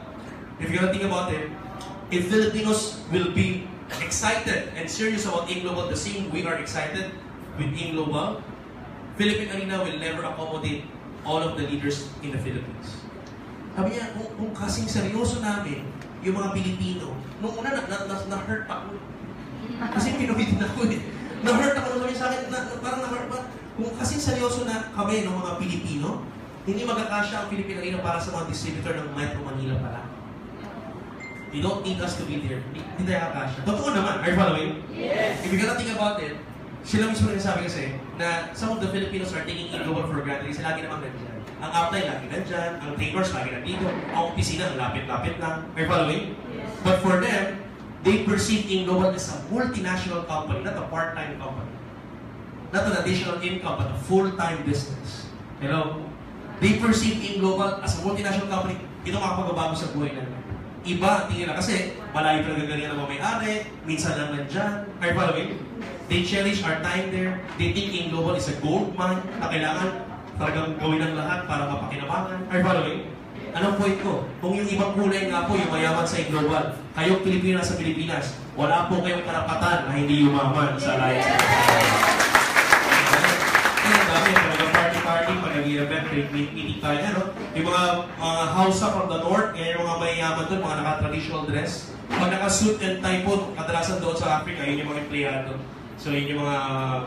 If you're gonna think about it, if Filipinos will be excited and serious about AIM Global the same we are excited with AIM Global, Philippine Arena will never accommodate all of the leaders in the Philippines. Sabi niya, kung kasing seryoso namin, yung mga Pilipino, nung una na-hurt ako. Kasi Pinoy din ako eh. Na-hurt ako nung sabi sa akin, parang na-hurt pa. Kung kasing seryoso na kami ng mga Pilipino, hindi magkakasya ang Philippine Arena para sa mga distributor ng Metro Manila pala. You don't need us to be there. Hindi tayo kakasya. Totoo naman. Are you following? Yes. If you're gonna think about it, sila mismo rin sabi kasi na some of the Filipinos are taking AIM Global for granted kasi lagi naman nandyan. Ang upline lagi nandyan, ang trainers lagi nandito, ang opisina lapit-lapit lang. Are you following? Yes. But for them, they perceive AIM Global as a multinational company, not a part-time company. Not an additional income, but a full-time business. Hello? They perceive AIM Global as a multinational company. Ito makapagbabago sa buhay namin. Iba, tingin na kasi malayo talaga galingan ng mga may-ari, minsan lang nandyan. Are you following? They cherish our time there. They think AIM Global is a gold mine na kailangan talagang gawin ng lahat para mapakinabangan. Are you following? Anong point ko? Kung yung ibang kulay nga po, yung mayaman sa AIM Global, kayong Pilipinas sa Pilipinas, wala po kayong karapatan na hindi yumaman sa alliance. Kaya dami, talagang party-party, pag nag-i-event, meeting tayo, ano? Yung mga house from the north, yung mga mayayaman doon, mga naka-traditional dress. Pag naka-suit and tie po, kadalasan doon sa Africa, yun yung mga empleyado. So yun yung mga,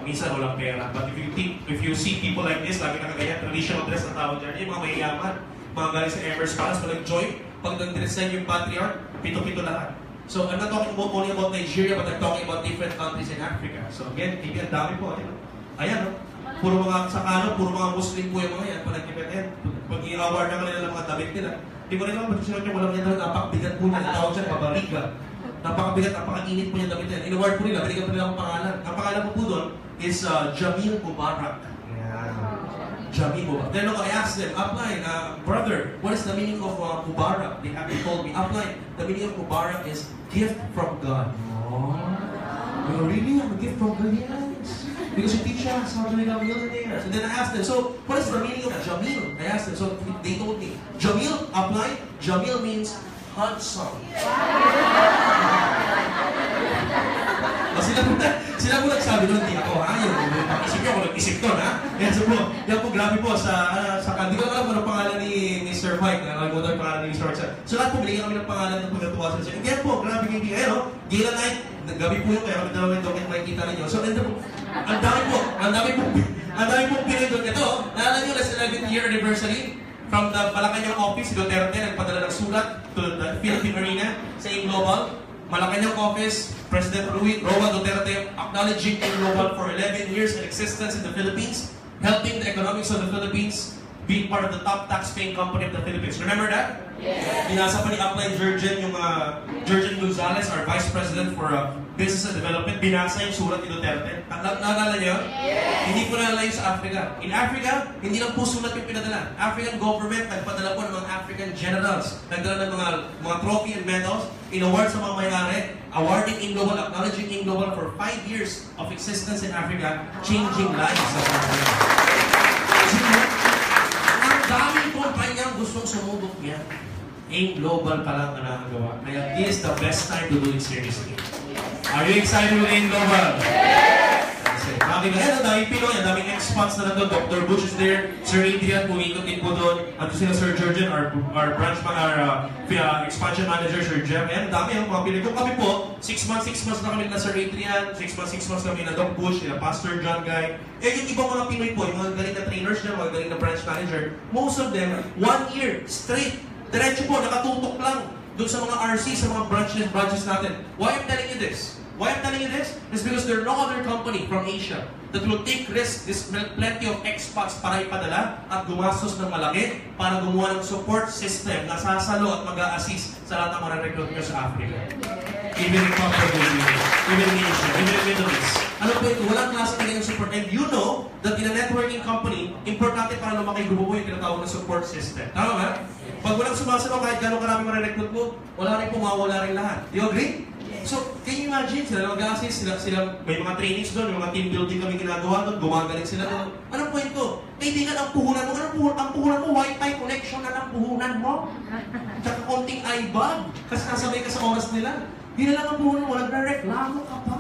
minsan walang pera. But if you see people like this, lagi nakaganyan, traditional dress na tawag dyan, yung mga mayayaman, mga galing sa Emers Palace, pag nag-join, pag nag-design yung patriarch, pito-pito lahat. So I'm not talking about only about Nigeria, but I'm talking about different countries in Africa. So again, maybe ang dami po. Ayan, no? Puro mga sakano, puro mga Muslim po yung mga yan. Pag nag-event, pag i-award na kanila ng mga damit nila, di ko rin naman, pag sinuot nyo, walang yan, napakabigat po niya. Tawag siya, pabariga. Napakabigat, napakainit po niya damit nila. In-award po nila, binigyan po nila akong pangalan. Ang pangalan po doon is Jamil Mubarak. Jamil Mubarak. Then I asked them, upline, brother, what is the meaning of Mubarak? They told me, upline, the meaning of Mubarak is gift from God. Oh, really? I'm a gift from God? Yes. Because you teach us how to become millionaires. And then I asked them, so what is the meaning of Jamil? I asked them, so they told me, Jamil, upline, Jamil means handsome. Sila po nagsabi doon, di ako, ha? Isip nyo, ako nag-isip doon, ha? Yan po, grabe po, sa hindi ko alam kung ano pangalan ni Mr. Mike, nalagotan yung pangalan ni Mr. Mike. So lahat po, binigyan kami ng pangalan ng pagkatuwa sa siya. Yan po, grabe kayo, ayun, no? Gila night, gabi po yun, kaya kami dalawa yung docket makikita ninyo. So, ang dami po Pinoy doon. Ito, naalala nyo, last 11th year anniversary, from the Malacanang office, si Duterte nagpadala ng sulat to the Philippine Arena sa AIM Global. Malacanang office, President Roa Duterte acknowledging AIM Global for 11 years in existence in the Philippines, helping the economics of the Philippines, being part of the top tax-paying company of the Philippines. Remember that? Yes. Binasa pa ni Upline Jurgen, yung Jurgen Gonzalez, our Vice President for Business and Development, binasa yung sulat ni Duterte. Naalala niyo? Yes. Hindi po naalala yung sa Africa. In Africa, hindi lang po sulat yung pinadala. African government, nagpadala po ng mga African generals. Nagdala ng mga trophy and medals, in-award sa mga may-ari, awarding AIM Global, acknowledging AIM Global for 5 years of existence in Africa, changing lives sa Africa. Ang daming kumpanyang gustong sumubok niya. AIM Global pa lang ang nakagawa. Kaya this is the best time to do it seriously. Are you excited with AIM Global? Yes! Ang daming Pinoy, ang daming expats na nandun. Dr. Bush is there, Sir Adrian, pumikot din po doon. At sila Sir Jurgen, our expansion manager, Sir Jeff. Ang dami ang mga Pinoy. Kung kami po, 6 months na kami na Sir Adrian, 6 months kami na Doc Bush, na Pastor John Guy. Yung ibang mga Pinoy po, yung mga galing na trainers niya, mga galing na branch manager, most of them, 1 year, straight, diretso po, nakatutok lang doon sa mga RC, sa mga branches natin. Why I'm telling you this? Why I'm telling you this? Is because there are no other company from Asia that will take risk, this plenty of expats para ipadala at gumastos ng malaki para gumawa ng support system na sasalo at mag-a-assist sa lahat ng mga recruit nyo sa Africa. Even in even in Asia, even in Middle East. Ano po ito? Walang klase ng support. And you know that in a networking company, importante para para lumaki grupo mo yung tinatawag na support system. Tama ba? Pag walang sumasayaw, kahit gano'ng karami marirecruit mo, wala rin pumawala rin lahat. Do you agree? So, can you imagine? Sila mag-assist, sila, may mga trainings doon, may mga team building kami ginagawa doon, gumagaling sila doon. Anong point ko? Kaibigan, ang puhunan mo, ang puhunan mo, Wi-Fi connection na lang puhunan mo. Tsaka konting iBag, kasi nasabay ka sa oras nila. Yun na lang ang puhunan mo, nagre-reklamo ka pa.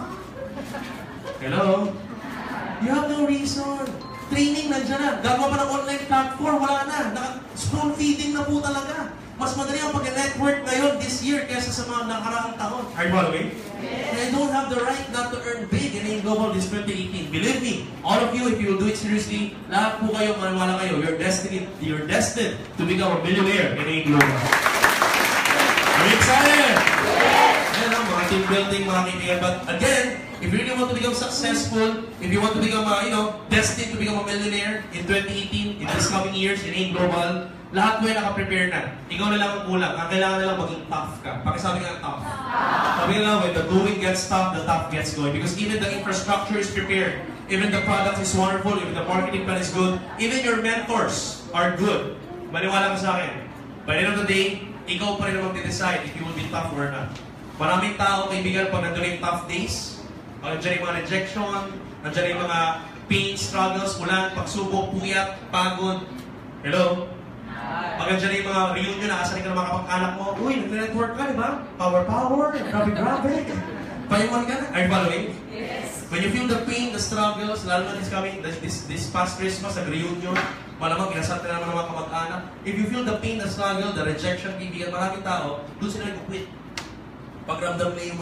Hello? You have no reason. Training nandiyan na. Gagawa pa ng online platform, wala na. Spoon feeding na po talaga. Mas madali ang pag-network ngayon this year kaysa sa mga nakaraang taon. Are you following? Yes. I don't have the right not to earn big in AIM Global this 2018. Believe me, all of you, if you will do it seriously, lahat po kayo, maniwala kayo, you're destined to become a millionaire in AIM Global. Are you excited? Yes! Yan ang mga team building, mga kaibigan. But again, if you really want to become successful, if you want to become, destined to become a millionaire in 2018, in this coming years, in AIM Global, lahat mo yung nakaprepare na. Ikaw na lang ang kulang. Ang kailangan na lang maging tough ka. Pakisabi nga tough. Sabi nga lang, when the going gets tough, the tough gets going. Because even the infrastructure is prepared. Even the product is wonderful. Even the marketing plan is good. Even your mentors are good. Maniwala ka sa akin. By the end of the day, ikaw pa rin naman decide if you will be tough or not. Maraming tao, kaibigan, pag nandun yung tough days, nandiyan yung mga rejection, nandiyan yung mga pain, struggles, ulan, pagsubok, puyat, pagod. Hello? Pag nandiyan yung mga reunion, nakasaling ka ng mga kapag-anak mo, uy, nag-network ka, di ba? Power, grabe. Payuman ka na. Are you following? Yes. When you feel the pain, the struggles, lalo na this past Christmas, nag-reunion, malamang ginasal ka naman ng mga kamag-anak. If you feel the pain, the struggle, the rejection, kaibigan, maraming tao, doon sila nag-quit. Pagramdam na yung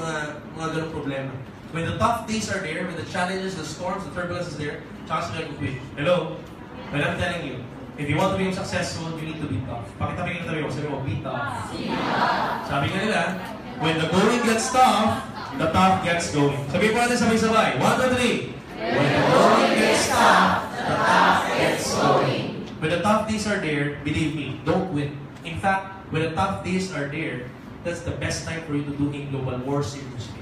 mga ganong problema. When the tough days are there, when the challenges, the storms, the turbulence is there, tsaka sila nag-quit. Hello? But I'm telling you, if you want to be successful, you need to be tough. Pakitabi ka tabi mo, sabi mo, be tough. Sabi nga nila, when the going gets tough, the tough gets going. Sabi po natin sabay-sabay. 1, 2, 3. When the going gets tough, the tough gets going. When the tough days are there, believe me, don't quit. In fact, when the tough days are there, that's the best time for you to do AIM Global more seriously.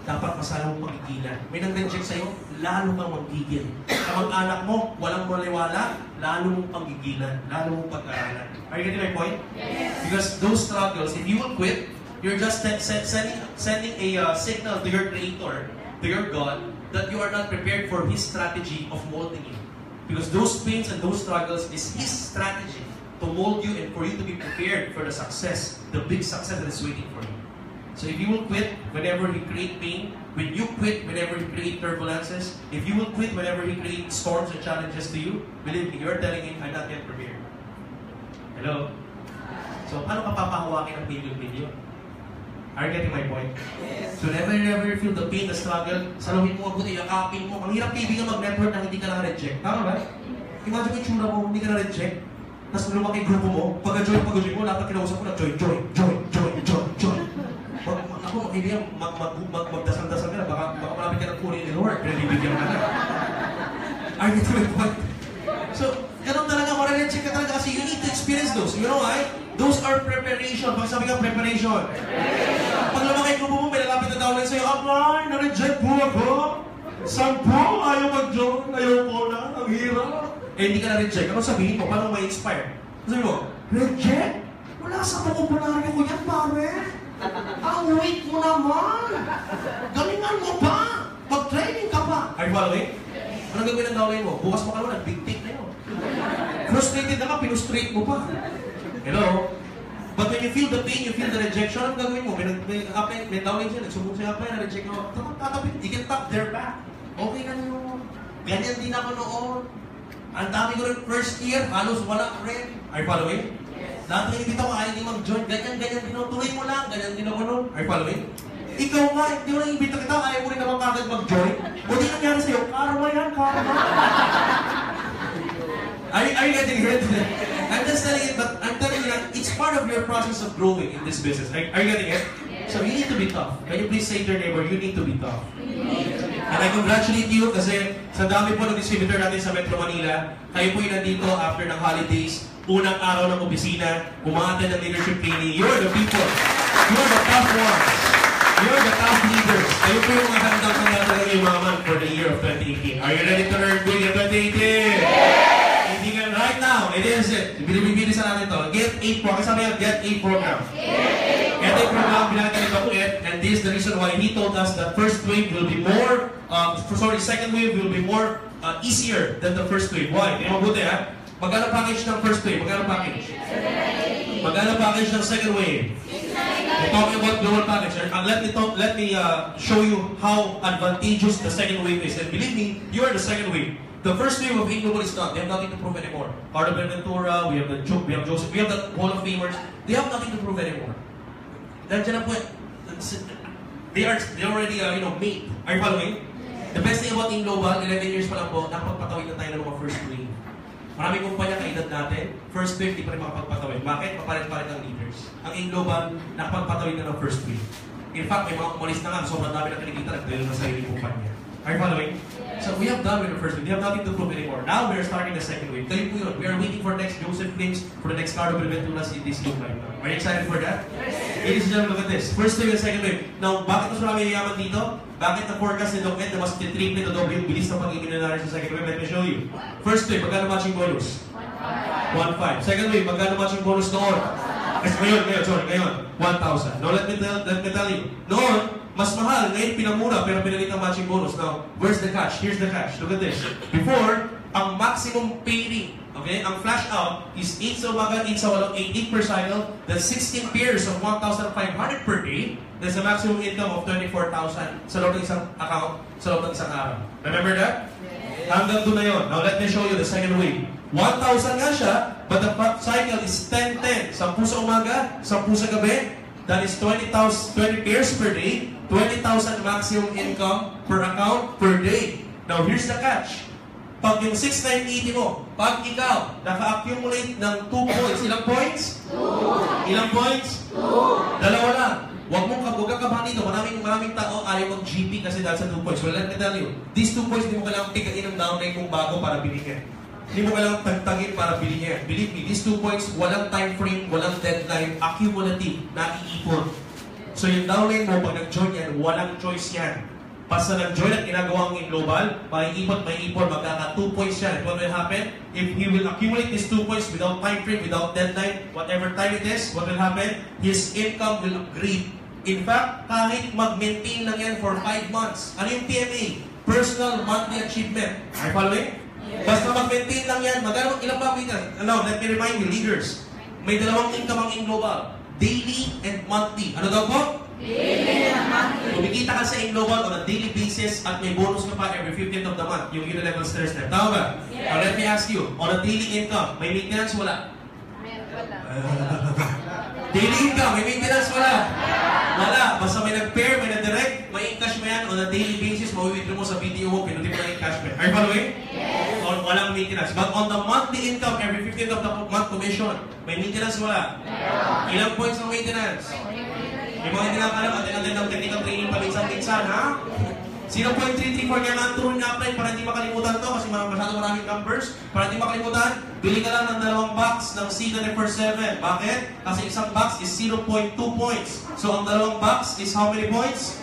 Dapat masala mong pagigilan. May nag-reject sa'yo, lalo kang magigil. Kamag-anak mo, walang maliwala, lalo mong pagigilan, lalo mong pag-aralan. Are you getting my point? Yes. Because those struggles, if you will quit, you're just sending a signal to your Creator, to your God, that you are not prepared for His strategy of molding you. Because those pains and those struggles is His strategy to mold you and for you to be prepared for the success, the big success that is waiting for you. So if you will quit whenever He create pain, when you quit whenever He create turbulences, if you will quit whenever He create storms and challenges to you, believe me, you're telling Him, I'm not yet prepared. Hello? So, paano ka papahawakin ang million? Are you getting my point? Yes. So never you feel the pain, the struggle, saluhin mo, buti, yakapin mo. Ang hirap kaibigan mag-network na hindi ka na-reject. Tama ba? Imagine yung tsura mo, hindi ka na-reject. Tapos lumaki grupo mo, pag-join mo, lahat na kinausap mo na join. Ako, kaibigan, magdasal-dasal ka na, baka malapit ka ng kunin ni Lord, pinalibigyan ka na. Are you getting my point? So, ganun talaga, ma-reject ka talaga kasi you need to experience those. You know why? Those are preparation. Pag sabi ka, preparation. Pag lumaki grupo mo, may lalapit na tao lang sa'yo, Abay, na-reject mo ako. Saan po? Ayaw mag-join. Ayaw ko na. Ang hirap. Eh, hindi ka na-reject. Ano sabihin mo? Paano may inspire? Sabi mo, reject? Wala sa popularyo ko yan, pare. Ang weak mo naman. Galingan mo pa. Mag-training ka pa. Are you following? Anong gagawin ang dawin mo? Bukas mo ka naman, big take na yun. Frustrated na ka, pinustrate mo pa. Hello? But when you feel the pain, you feel the rejection, anong gagawin mo? May downing siya, nagsubok siya, na-reject mo. Tatapin, you can tap their back. Okay na yun. Ganyan din ako noon. Ang dami ko rin first year, halos wala rin. Are you following? Yes. Lahat ng inibita ko, ayaw din mag-join. Ganyan din ako. Tuloy mo lang. Ganyan din ako noon. Are you following? Ikaw nga, hindi mo lang inibita kita, ayaw mo rin naman kagad mag-join. O di nangyari sa'yo, karma yan, karma. Are you getting it? I'm just telling it, but I'm telling you that it's part of your process of growing in this business. Are you getting it? So you need to be tough. Can you please say to your neighbor, you need to be tough. And I congratulate you kasi sa dami po ng distributor natin sa Metro Manila, kayo po yung nandito after ng holidays, unang araw ng opisina, umaattend ng leadership training. You're the people. You're the tough ones. You're the tough leaders. Kayo po yung mga handang pangalaman yumaman for the year of 2018. Are you ready to learn big in 2018? Yes! Right now. it is it. Bilisan natin ito. Get 8 po. Kasi sabi niya, Get 8 program. Get 8 program, binagyan ito it. And this is the reason why he told us that first wave will be more, second wave will be more easier than the first wave. Why? Hindi mabuti ha? Magkano package ng first wave? Magkano package? Magkano package ng second wave? We're talking about global package. Let me show you how advantageous the second wave is. And believe me, you are the second wave. The first wave of global is done. They have nothing to prove anymore. Carlo Ventura, we have Joseph, we have the Hall of Famers. They have nothing to prove anymore. Nandiyan na po. They already made. Are you following? The best thing about global, 11 years pa lang po, nakapagpatawid na tayo ng mga first wave. Maraming kumpanya kaedad natin, first wave, di pa rin makapagpatawid. Bakit? Papalit-palit ang leaders. Ang global, nakapagpatawid na ng first wave. In fact, may mga umalis na nga, sobrang dami na kinikita, nagdalo na sarili kumpanya. Are you following? So we have done with the first wave. We have nothing to prove anymore. Now we are starting the second wave. Kayo po yun. We are waiting for next Joseph Claims, for the next Carlo Venturas in this new life. Are you excited for that? Yes. Ladies and gentlemen, look at this. First wave and second wave. Now, bakit mas marami yayaman dito? Bakit na-forecast ni Doc Ed na mas triple na doble yung bilis ng pag-ibig na sa second wave? Let me show you. First wave, magkano matching bonus? 1.5. Second wave, magkano matching bonus noon? Kasi ngayon, 1,000. Now, let me tell you. Noon, mas mahal, ngayon pinamura, pero pinalit ang matching bonus. Now, where's the cash? Here's the cash. Look at this. Before, ang maximum paying, okay, ang flash out is 8 sa umaga, 8 sa walong, 8 per cycle. That's 16 pairs of 1,500 per day. There's a maximum income of 24,000 sa loob ng isang account, sa loob ng isang araw. Remember that? Yes. Hanggang doon na yun. Now, let me show you the second wave. 1,000 nga siya, but the cycle is 10-10. 10 sa umaga, 10 sa gabi. That is 20 pairs per day, 20,000 maximum income per account per day. Now, here's the catch. Pag yung 6,980 mo, pag ikaw naka-accumulate ng 2 points, ilang points? 2. Ilang points? 2. Dalawa lang. Huwag ka kabahan dito. Maraming tao ayaw mag-GP kasi dahil sa 2 points. Well, let me tell you, these 2 points, di mo kailangang pigain ng downline kung bago para bilhin. Hindi mo kailangang tagtagin para bilhin. Believe me, these 2 points, walang time frame, walang deadline, accumulative, naiipon. So yung downline mo, pag nag-join yan, walang choice yan. Basta nag-join at ginagawa ang global, maiipon, magkaka 2 points yan. What will happen? If he will accumulate these 2 points without time frame, without deadline, whatever time it is, what will happen? His income will upgrade. In fact, kahit mag-maintain lang yan for 5 months. Ano yung PMA? Personal Monthly Achievement. Are you following? Basta mag-maintain lang yan. Magkano, ilang ba maintenance? Let me remind you, leaders. May dalawang income ang global. Daily and monthly. Ano daw po? Daily and monthly. Kumikita ka sa global on a daily basis at may bonus ka pa every 15th of the month. Yung unilevel stress net. Tama ba? Yes. Now let me ask you, on a daily income, may maintenance wala? Daily income, may maintenance wala? Wala. Basta may nag-pair, may nag-direct, may in-cash mo yan on a daily basis, mawawithdraw mo sa BTO mo, pinutin mo na in-cash mo. Are you following? Yes. Or walang maintenance. But on the monthly income, every 15th of the month commission, may maintenance wala? Yeah. Ilang points ng maintenance? May mga hindi nga alam, atin ng technical training paminsan-minsan, ha? 0.334 kaya nga-tune nga-apply para hindi makalimutan to kasi masyado maraming numbers. Para hindi makalimutan, bili ka lang ng 2 box ng C24/7. Bakit? Kasi isang box is 0.2 points. So ang 2 box is how many points?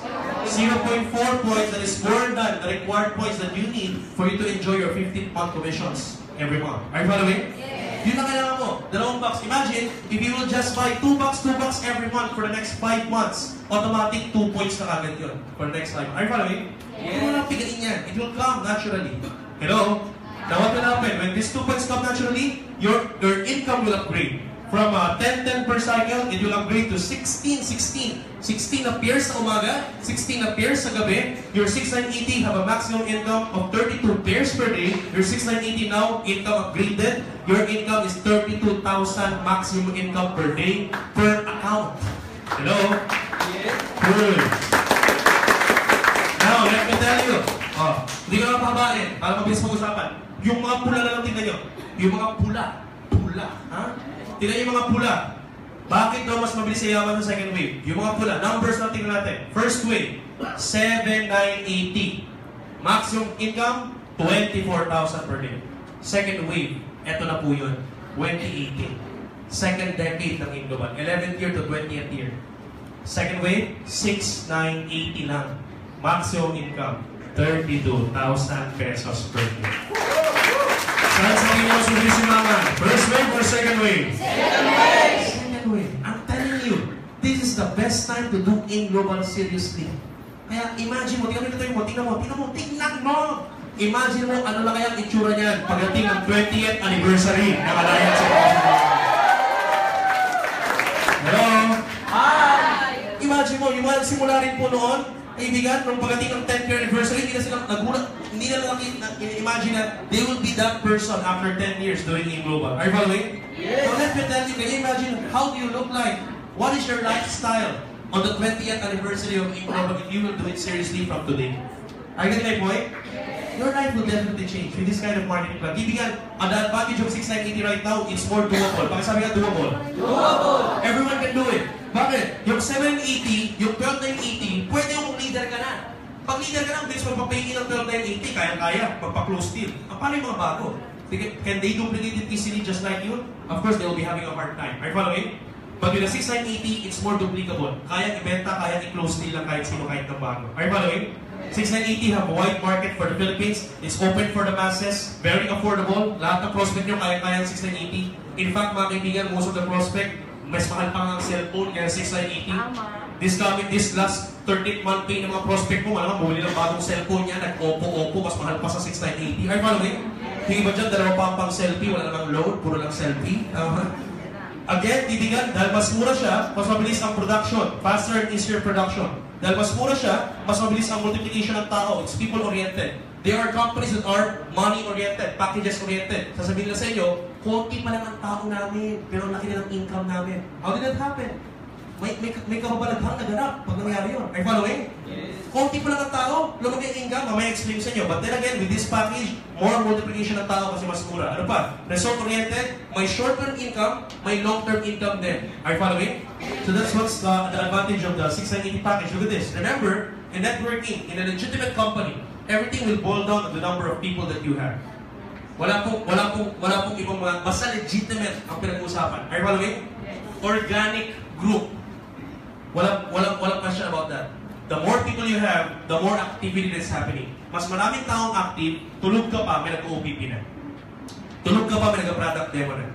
0.4 points. That is more than the required points that you need for you to enjoy your 15th month commissions every month. Are you following? Yun ang kailangan mo. 2 box. Imagine, if you will just buy 2 box every month for the next 5 months, automatic 2 points na kagad yun for the next 5 months. Are you following? Hindi mo lang pigain yan. It will come naturally. Hello? Now what will happen? When these 2 points come naturally, your income will upgrade. From 10-10 per cycle, it will upgrade to 16-16. 16 appears sa umaga, 16 appears sa gabi. Your 6,980 have a maximum income of 32 pairs per day. Your 6,980 now, income upgraded. Your income is 32,000 maximum income per day per account. Hello? Yes. Good. Now, let me tell you. Hindi ko lang pahabain para mabilis pag-usapan. Yung mga pula na lang tingnan nyo. Yung mga pula. Pula. Ha? Tingnan yung mga pula. Bakit daw mas mabilis yayaman sa second wave? Yung mga pula. Numbers na tingnan natin. First wave, 7,980. Maximum income, 24,000 per day. Second wave, eto na po yun, 2018. Second decade ng Indoban. 11th year to 20th year. Second wave, 6,980 lang. Maximum income, 32,000 pesos per day. Saan sa inyo masulisimbangan? First way? Second way. I'm telling you, this is the best time to do in global seriously. Kaya imagine mo, tingnan mo. Imagine mo, ano lang kaya ang itsura niyan pagdating ng 20th anniversary ng Alliance. Hello? Hi! Imagine mo, yung mga simula rin po noon, kaibigan, nung pagdating ng 10th year anniversary, hindi na silang nagulat, hindi na lang imagine na they will be that person after 10 years doing in global. Are you following? Yes. So let me tell you, can you imagine how do you look like? What is your lifestyle on the 20th anniversary of in global if you will do it seriously from today? Are you getting my point? Your life will definitely change with this kind of marketing plan. Ibigan, the advantage of 6980 right now, it's more doable. Bakit sabi nga doable? Doable! Everyone can do it. Bakit? Yung 780, yung 12980, pwede yung leader ka na. Pag leader ka na, bilis magpapay ng 12980, kaya-kaya, magpa-close deal. Paano yung mga bago? Can they duplicate it easily just like you? Of course, they will be having a hard time. Are you following? But with the 6980, it's more duplicable. Kaya ibenta, kaya i-close deal lang kahit sino kahit ng bago. Are you following? 6980 have a wide market for the Philippines. It's open for the masses. Very affordable. Lahat ng prospect nyo kaya-kaya ng 6980. In fact, mga kaibigan, most of the prospect, mas mahal pa nga ang cellphone kaya 6980. This last 13th month pay ng mga prospect mo, malamang bumili ng bagong cellphone niya, nag-Oppo, mas mahal pa sa 6980. Are you following? Yung iba dyan, dalawa pang selfie, wala namang load, puro lang selfie. Again, titingan, dahil mas mura siya, mas mabilis ang production. Faster and easier production. Dahil mas mura siya, mas mabilis ang multiplication ng tao. It's people-oriented. There are companies that are money-oriented, packages-oriented. Sasabihin nila sa inyo, konti pa lang ang tao namin, pero laki na ng income namin. How did that happen? May kababalaghang naganap pag nangyari yun. Are you following? Yes. Konti pa lang ang tao, lumaki ang income, mamaya explain sa inyo. But then again, with this package, more multiplication ng tao kasi mas mura. Ano pa? Result-oriented, may short-term income, may long-term income din. Are you following? So that's what's the advantage of the 6980 package. Look at this. Remember, in networking, in a legitimate company, everything will boil down to the number of people that you have. Wala pong ibang mga, basta legitimate ang pinag-uusapan. Are you following? Organic group. Walang question about that. The more people you have, the more activity that's happening. Mas maraming taong active, tulog ka pa, may nag-OPP na. Tulog ka pa, may nag-product demo na.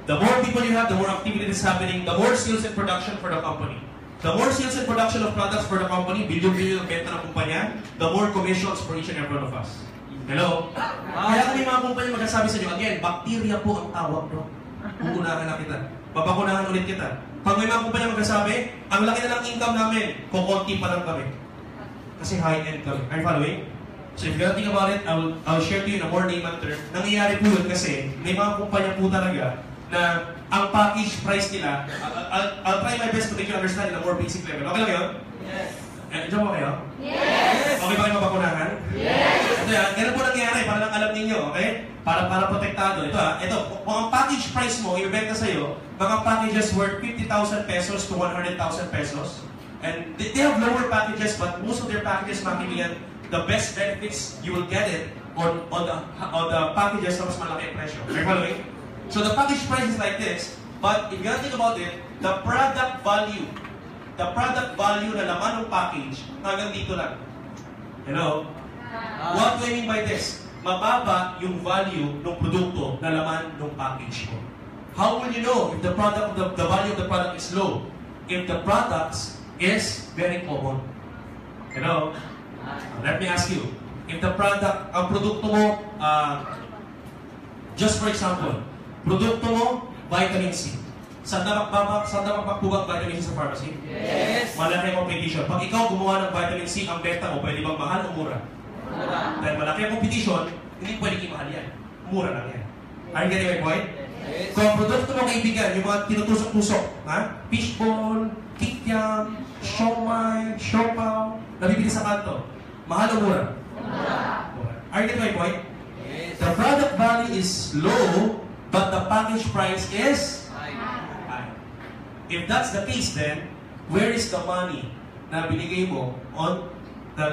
The more people you have, the more activity that's happening, the more sales and production for the company. The more sales and production of products for the company, billion-billion ang benta ng kumpanya, the more commissions for each and every one of us. Hello? Kaya kami mga kumpanya magsasabi sa inyo, again, bacteria po ang tawag, bro. Uunahan na kita. Babakunahan ulit kita. Pag may mga kumpanya magsasabi, ang laki na ng income namin, kukunti pa lang kami. Kasi high-end kami. Are you following? So if you gotta think about it, I'll share to you in a more layman term. Nangyayari po yun kasi may mga kumpanya po talaga na ang package price nila, I'll try my best to make you understand in a more basic level. Okay lang yun? Yes. Diyan po kayo? Yes. Okay ba kayo mabakunahan? Yes. Ito yan, ganun po nangyayari para lang alam ninyo, okay? Para protektado. Ito, kung ang package price mo, ibenta sa'yo, mga packages worth 50,000 pesos to 100,000 pesos. And they have lower packages, but most of their packages, makikilian, the best benefits, you will get it on the packages na mas malaki ang presyo. Are you following? So the package price is like this, but if you gotta think about it, the product value na laman ng package, hanggang dito lang. Hello? What do I mean by this? Mababa yung value ng produkto na laman ng package mo. How will you know if the value of the product is low? If the product is very common. Hello? Let me ask you. If the product, ang produkto mo, just for example, produkto mo, vitamin C. Saan na magpapubag vitamin C sa pharmacy? Yes! Malaki ang competition. Pag ikaw gumawa ng vitamin C, ang benta mo, pwede bang mahal o mura? Dahil malaki ang competition, hindi pwede i-mahal yan. Mura lang yan. Are you getting my point? Yes. So, ang produkto mo kaibigan, yung mga tinutusok-tusok, fishball, kikyam, siomai, siopaw, nabibili sa kanto. Mahal o mura? Mura. Are you getting my point? Yes. The product value is low, but the package price is high. If that's the case then, where is the money na binigay mo on the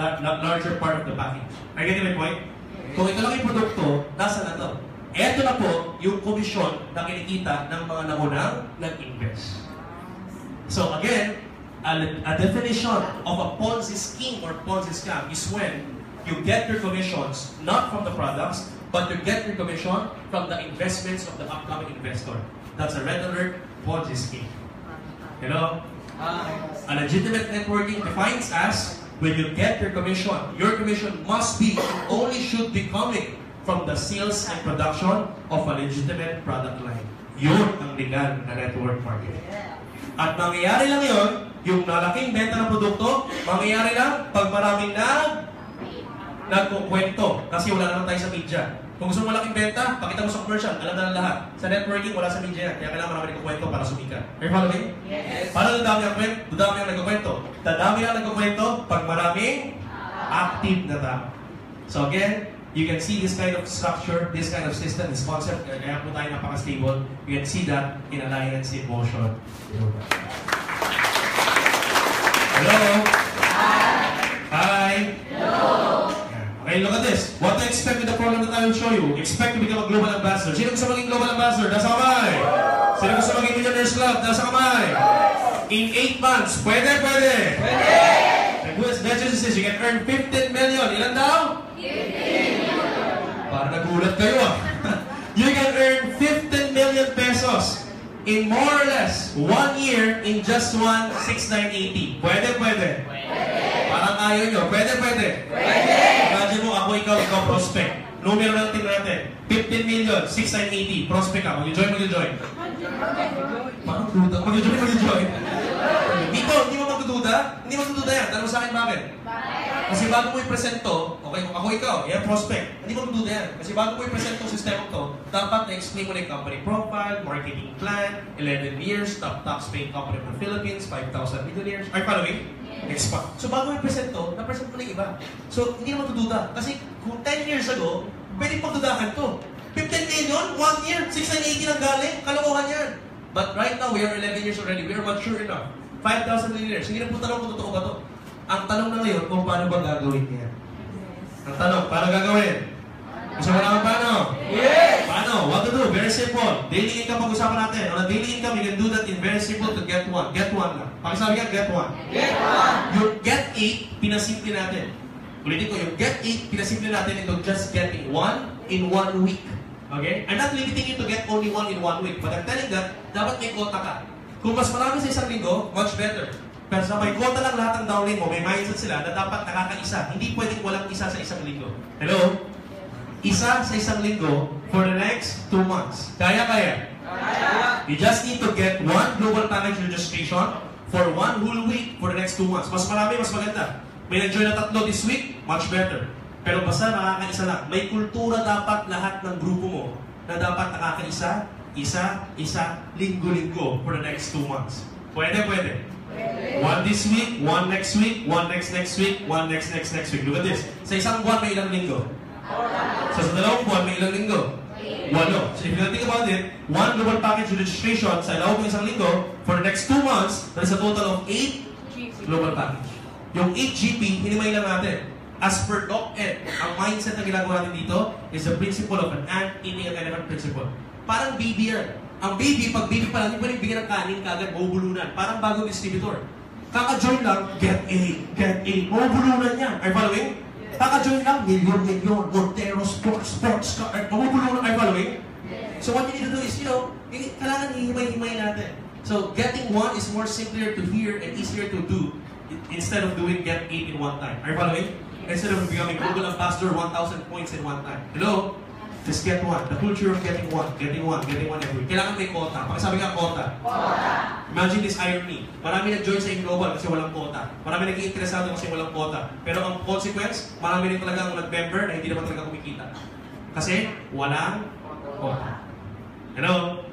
larger part of the package? Are you getting my point? Kung ito lang yung produkto, nasa na to? Ito na po yung komisyon na kinikita ng mga naunang nag-invest. So again, a definition of a Ponzi scheme or Ponzi scam is when you get your commissions not from the products, but you get your commission from the investments of the upcoming investor. That's a red alert Ponzi scheme. Hello? A legitimate networking defines as when you get your commission must be and only should be coming from the sales and production of a legitimate product line. Yun ang legal na network marketing. At mangyayari lang yun, yung nalaking benta ng produkto, mangyayari lang pag maraming nagkukwento. Kasi wala naman tayo sa media. Kung gusto mo malaking benta, pakita mo sa commercial, alam na lahat. Sa networking, wala sa media yan. Kaya kailangan marami nagkukwento para sumikat. Are you following? Yes. Paano dadami ang nagkukwento? Dadami ang nagkukwento pag maraming active na tao. So again, you can see this kind of structure, this kind of system, this concept, kaya po tayo napaka-stable. You can see that in alliance, in motion. Hello? Hi? Hello? Okay, look at this. What to expect with the program that I will show you? Expect to become a global ambassador. Sino gusto maging global ambassador? Nasa kamay. Sino gusto maging Millionaires Club? Nasa kamay. In 8 months. Pwede? Pwede. The good message is you can earn 15 million. Ilan daw? 15 million. Para nagulat kayo ah. You can earn 15 million pesos in more or less 1 year in just 1,6,980. Pwede? Pwede. Parang ayaw nyo. Pwede? Pwede. Imagine mo, ikaw prospect. Numero lang tingnan natin. 15 million, 6,980. Prospect ka. Mag-join. Parang duda. Mag-join. Miko, hindi mo magdududa? Hindi magdududa yan. Tanong sa akin bakit? Kasi bago mo i-present to, okay, kung ako ikaw, yan prospect. Hindi mo magdududa yan. Kasi bago mo i-present tong sistema to, dapat na-explain mo na yung company profile, marketing plan, 11 years, top tax-paying company from the Philippines, 5,000 millionaires. Are you following? Next pa. So bago mo i-present to, na-present mo na yung iba. So hindi naman tududa. Kasi kung 10 years ago, pwede pagdudahan to. 15 million, 1 year, 6,980 lang galing. Kalokohan yan. But right now, we are 11 years already. We are mature enough. 5,000 millionaires. Hindi na po tanong kung totoo ba to. Ang tanong na ngayon kung paano ba gagawin niya. Ang tanong, paano gagawin? Gusto mo naman paano? Yes! Paano? What to do? Very simple. Daily income pag-usapan natin. On a daily income, you can do that in very simple to get one. Get one lang. Pakisabi ka, get one. Get one! Yung get 8, pinasimple natin. Ulitin ko, yung get 8, pinasimple natin into just getting one in 1 week. Okay? I'm not limiting you to get only one in 1 week. But I'm telling that, dapat may quota ka. Kung mas marami sa isang linggo, much better. Pero sa may quota lang lahat ng downline mo, may mindset sila na dapat nakakaisa. Hindi pwedeng walang isa sa isang linggo. Hello? Isa sa isang linggo for the next 2 months. Kaya? You just need to get one global package registration for 1 whole week for the next 2 months. Mas marami, mas maganda. May nag-join na 3 this week, much better. Pero basta nakakaisa lang. May kultura dapat lahat ng grupo mo na dapat nakakaisa, isa, linggo-linggo for the next 2 months. Pwede? One this week, one next week, one next week, one next week. Look at this. Sa isang buwan, may ilang linggo? So sa dalawang buwan, may ilang linggo? 8. So if you think about it, one global package registration sa ilawag ng isang linggo, for the next 2 months, that is a total of 8 global package. Yung 8 GP, hinimay lang natin. As per Doc-Ed, ang mindset na ginagawa natin dito is the principle of an ant eating an elephant principle. Parang baby yan. Ang baby, pag baby pa lang, hindi pwedeng bigyan ng kanin kagad, mabubulunan. Parang bagong distributor. Kaka-join lang, get A. Mabubulunan yan. Are you following? Kaka-join lang, million, Montero, sports car. Mabubulunan. Are you following? So what you need to do is, kailangan hihimay-himay natin. So getting one is more simpler to hear and easier to do instead of doing get 8 in one time. Are you following? Instead of becoming global ambassador 1,000 points in one time. Hello? Just get one. The culture of getting one every week. Kailangan may quota. Pakisabi nga quota. Imagine this irony. Marami nag-join sa global kasi walang quota. Marami nag-iinteresado kasi walang quota. Pero ang consequence, marami rin talagang nag-member na hindi naman talaga kumikita. Kasi walang quota. Hello?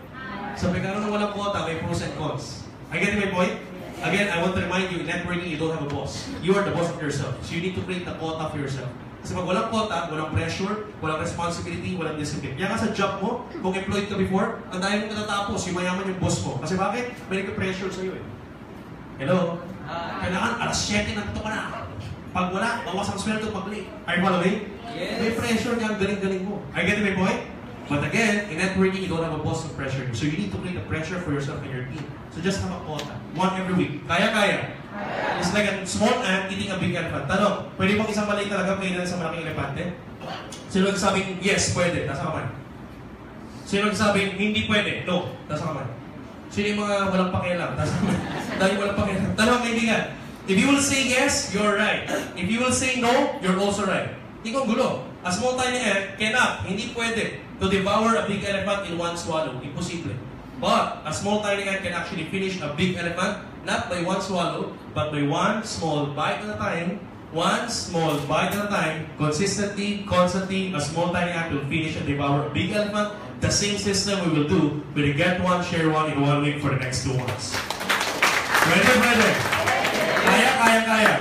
So pagkaroon ng walang quota, may pros and cons. I get my point? Again, I want to remind you, in networking, you don't have a boss. You are the boss of yourself. So you need to create the quota for yourself. Kasi pag walang quota, walang pressure, walang responsibility, walang discipline. Kaya ka sa job mo, kung employed ka before, ang dahil mong natatapos, yung mayaman yung boss mo. Kasi bakit? May nagka-pressure sa'yo eh. Hello? Kailangan, alas 7 nandito ka na. Pag wala, bawas ang sweldo pag late. Are you following? Yes. May pressure ka, galing-galing mo. Are you getting my point? But again, in networking, you don't have a boss to pressure you. So you need to create a pressure for yourself and your team. So just have a quota. One every week. Kaya. It's like a small ant eating a big elephant. Tanong, pwede bang isang maliit talaga kailan sa malaking elepante? Sino nagsabing yes, pwede? Taas ang kamay. Sino nagsabing hindi pwede? No. Taas ang kamay. Sino yung mga walang pakialam? Taas ang kamay. Dahil walang pakialam. Dalawang kaibigan. If you will say yes, you're right. If you will say no, you're also right. Ikaw gulo. A small tiny ant cannot, hindi pwede, to devour a big elephant in one swallow. Imposible. But a small tiny ant can actually finish a big elephant, not by one swallow, but by one small bite at a time. One small bite at a time, consistently, constantly, a small tiny ant will finish and devour a big elephant. The same system we will do with a get one, share one in 1 week for the next 2 months. Pwede, pwede. Kaya.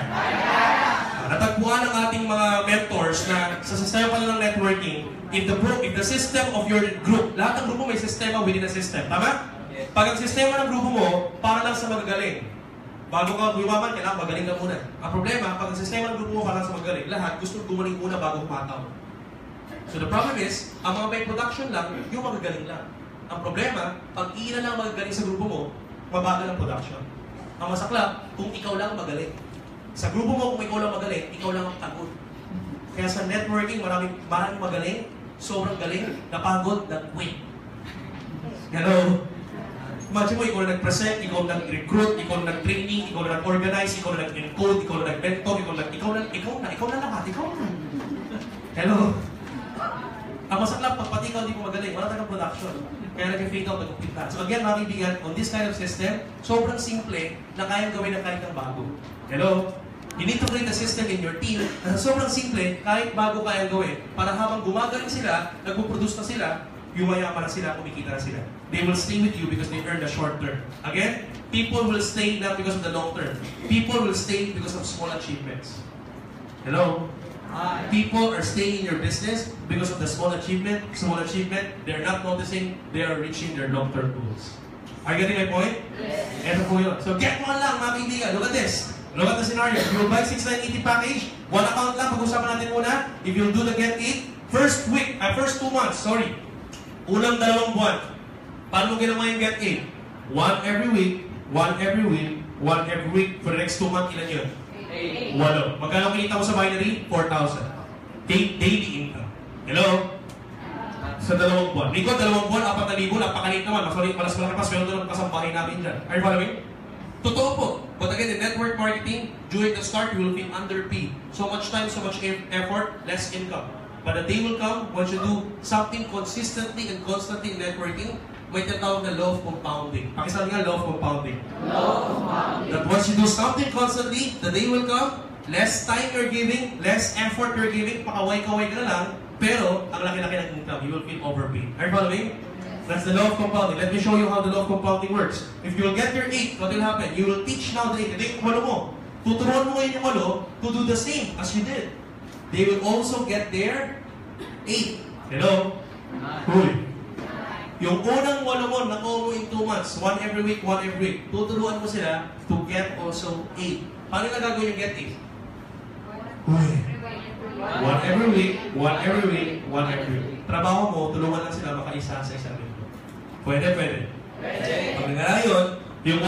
Natagpuan ng ating mga mentors na sa sistema pa ng networking, if the system of your group, lahat ng grupo may sistema within a system. Tama? Pag ang sistema ng grupo mo, para lang sa magagaling. Bago ka yumaman, kailangan magaling ka muna. Ang problema, pag ang sistema ng grupo mo para lang sa magaling, lahat gusto gumaling muna bago kumataw. So the problem is, ang mga may production lang, yung magagaling lang. Ang problema, pag ilan lang magagaling sa grupo mo, mabagal ang production. Ang masaklap, kung ikaw lang magaling. Sa grupo mo, kung ikaw lang magaling, ikaw lang ang pagod. Kaya sa networking, maraming magaling, sobrang galing, napagod, nag-quit. Hello? Imagine mo, ikaw na nag-present, ikaw na nag-recruit, ikaw na nag-training, ikaw na nag-organize, ikaw na nag-encode, ikaw na nag-mentor, ikaw na lahat. Hello? Ang masaklap, pag pati ikaw hindi mo magaling, wala tayong production. Kaya nag-fade out, nag-quit na. So again, mga kaibigan, on this kind of system, sobrang simple na kayang gawin ng kahit ng bago. Hello? You need to create a system in your team na sobrang simple, kahit bago kayang gawin, para habang gumagaling sila, nagpo-produce na sila, yumayaman na sila, kumikita na sila. They will stay with you because they earned a short term. Again, people will stay not because of the long term. People will stay because of small achievements. Hello? People are staying in your business because of the small achievement. They're not noticing, they are reaching their long-term goals. Are you getting my point? Yes. Ito po yun. So get one lang, mga kaibigan. Look at this. Look at the scenario. If you'll buy 6980 package, one account lang, pag-usapan natin muna. If you'll do the get it, first 2 months, unang 2 buwan. Paano mo ginawa yung get it? One every week, one every week. For the next 2 months, ilan yun? 8. Magkano kinita mo sa binary? 4,000. Daily income. Hello? Sa 2 buwan. Miko, 2 buwan, 4,000, napakalit naman. Malas malaki pa, sweldo ng kasambahay namin dyan. Are you following? Totoo po. But again, in network marketing, during the start, you will feel underpaid. So much time, so much effort, less income. But the day will come, once you do something consistently and constantly in networking, may tinatawag na law of compounding. Pakisabi nga, law of compounding. That once you do something constantly, the day will come, less time you're giving, less effort you're giving, pakaway-kaway ka na lang, pero ang laki-laki ng income, you will feel overpaid. Are you following? That's the law of compounding. Let me show you how the law of compounding works. If you will get your 8, what will happen? You will teach now the 8. Ito yung malo mo. Tuturuan mo ngayon yung malo to do the same as you did. They will also get their 8. Hello? Huy. Yung unang 8 mo, nakuha mo in 2 months. One every week. Tuturuan mo sila to get also 8. Paano na gagawin yung get 8? Huy. One every week. Trabaho mo, tulungan lang sila makaisa sa isang linggo. Pwede. Pag nangyari yun, yung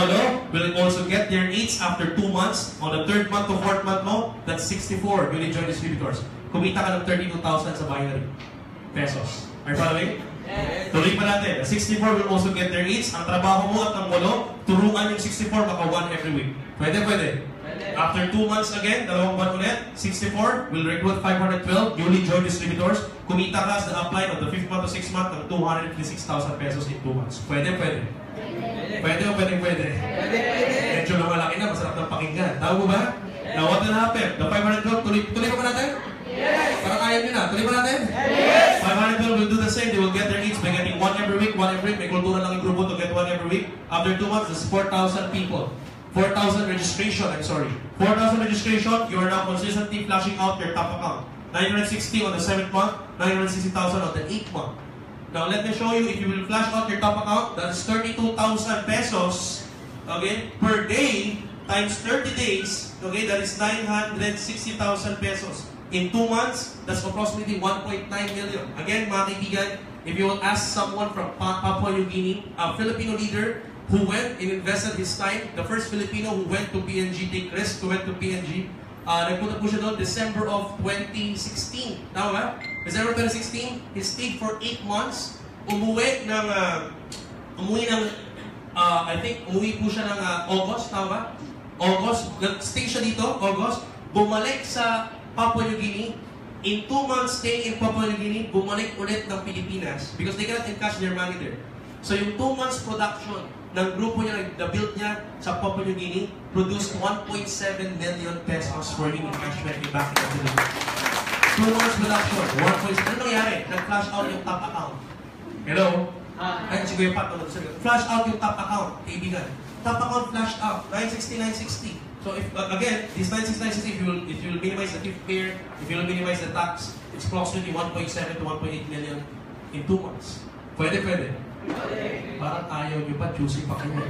will also get their 8s after 2 months. On the 3rd month to 4th month mo, that's 64 newly joined distributors. Kumita ka ng 32,000 sa binary pesos. Are you following? Yes. Tuloy pa natin. The 64 will also get their 8s. Ang trabaho mo at ang turuan yung 64 maka 1 every week. Pwede. After 2 months again, 2 buwan ulit, 64 will recruit 512 newly joined distributors. Kumita ka sa upline of the 5th month to 6th month ng 256,000 pesos in 2 months. Pwede. Medyo lumalaki na, masarap ng pakinggan. Tama mo ba? Now what will happen? The 512, tuloy pa ba natin? Yes! Parang ayaw nyo na. Tuloy ba natin? Yes! 512 will do the same. They will get their needs by getting 1 every week. May kultura lang yung grupo to get 1 every week. After 2 months, there's 4,000 people. 4,000 registration, 4,000 registration, you are now consistently flashing out your top account. 960 on the 7th month, 960,000 on the 8th month. Now let me show you, if you will flash out your top account, that's 32,000 pesos, okay, per day, times 30 days, okay, that is 960,000 pesos. In 2 months, that's approximately 1.9 million. Again, mga kaibigan, if you will ask someone from Papua New Guinea, a Filipino leader, who went and invested his time, the first Filipino who went to PNG, take risk, who went to PNG. Nagpunta po siya doon December of 2016. Tama ba? December 2016, he stayed for 8 months. Umuwi ng, umuwi po siya ng August, tama ba? August, stay siya dito, August. Bumalik sa Papua New Guinea. In 2 months stay in Papua New Guinea, bumalik ulit ng Pilipinas because they cannot encash their money there. So yung 2 months production ng grupo niya, na-build niya sa Papua New Guinea, produced 1.7 million pesos for him in cash value back in the Philippines. 2 months production, 1.7. Ano nangyari? Nag-flash out yung top account. Hello? Ay, si Kuya Pat, flash out yung top account, kaibigan. Top account flashed out, 960, 960. So if, again, this 960, 960, if you will minimize the gift fare, if you will minimize the tax, it's approximately 1.7 to 1.8 million in 2 months. Pwede. Parang ayaw nyo pa, juicy pa kayo.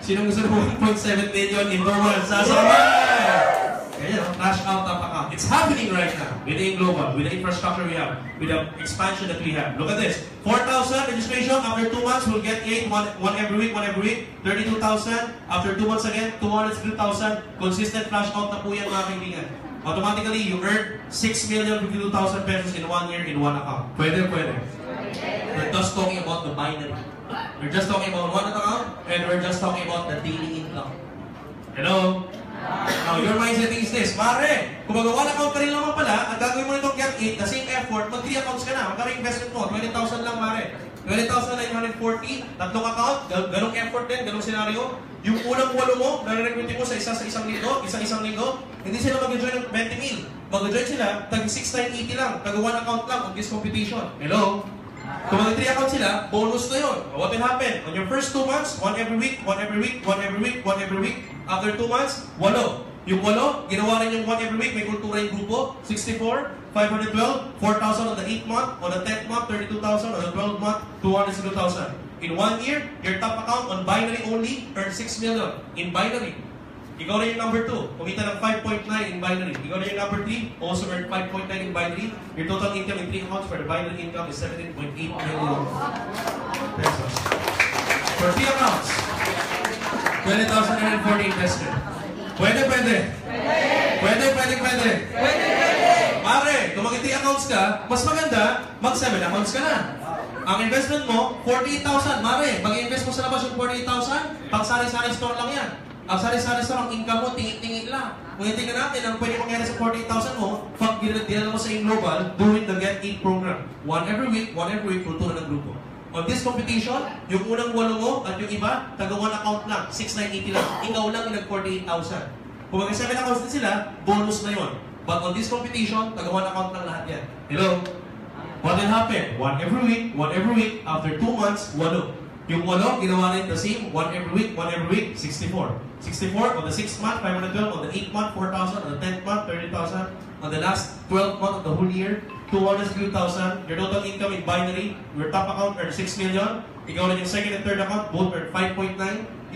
Sino gusto na 1.7 million in 2 months? Sasama! Kaya, flash out top account. It's happening right now with the global, with the infrastructure we have, with the expansion that we have. Look at this. 4,000 registration. After 2 months, we'll get 8, one every week. 32,000. After 2 months again, 202,000. Consistent flash out na po yan, mga kaibigan. Automatically, you earn 6,052,000 pesos in 1 year in one account. Pwede. We're just talking about the binary. We're just talking about one account, and we're just talking about the daily income. Hello? Now, your mindset is this, Mare, kung mag-1 account ka rin naman pala, ang gagawin mo nitong get 8, the same effort, mag-3 accounts ka na. Magkano investment mo? 20,000 lang, Mare. 20,940, tatlong account, ganong effort din, ganong senaryo. Yung unang 8 mo, nare-recruiting mo sa isang linggo, isang linggo, hindi sila mag-join ng 20,000. Mag-join sila, tag 6,980 lang, tag 1 account lang on this competition. Hello? Kung mag-3 account sila, bonus na yun. What will happen? On your first 2 months, 1 every week. After 2 months, 8. Yung 8, ginawa rin yung 1 every week, may kultura yung grupo. 64, 512, 4,000 on the 8th month, on the 10th month, 32,000, on the 12th month, 202,000. In 1 year, your top account on binary only earned 6 million in binary. Ikaw na yung number 2, kumita ng 5.9 in binary. Ikaw na yung number 3, also earned 5.9 in binary. Your total income in 3 accounts for the binary income is 17.8 million pesos. For 3 accounts, 20,940 investment. Pwede. Mare, kung mag-3 accounts ka, mas maganda, mag-7 accounts ka na. Ang investment mo, 48,000. Mare, mag-invest mo sa labas yung 48,000, pang sari-sari store lang yan. Ang sari-sari store, ang income mo, tingin-tingin lang. Kung tingnan natin, ang pwede mangyari sa 48,000 mo, pag dinala mo sa global, doing the Get 8 program. 1 every week, kultura ng grupo. On this competition, yung unang 8 mo at yung iba, taga 1 account lang, 6,980 lang. Ikaw lang yung nag-48,000. Kung mag-7 accounts din sila, bonus na yun. But on this competition, taga 1 account lang lahat yan. Hello? What will happen? 1 every week, after 2 months, 8. Yung 8, ginawa rin the same, 1 every week, 64. 64, on the 6th month, 512, on the 8th month, 4,000, on the 10th month, 30,000, on the last 12th month of the whole year, 202,000. Your total income in binary, your top account earned 6 million. Ikaw rin yung second and third account, both earned 5.9.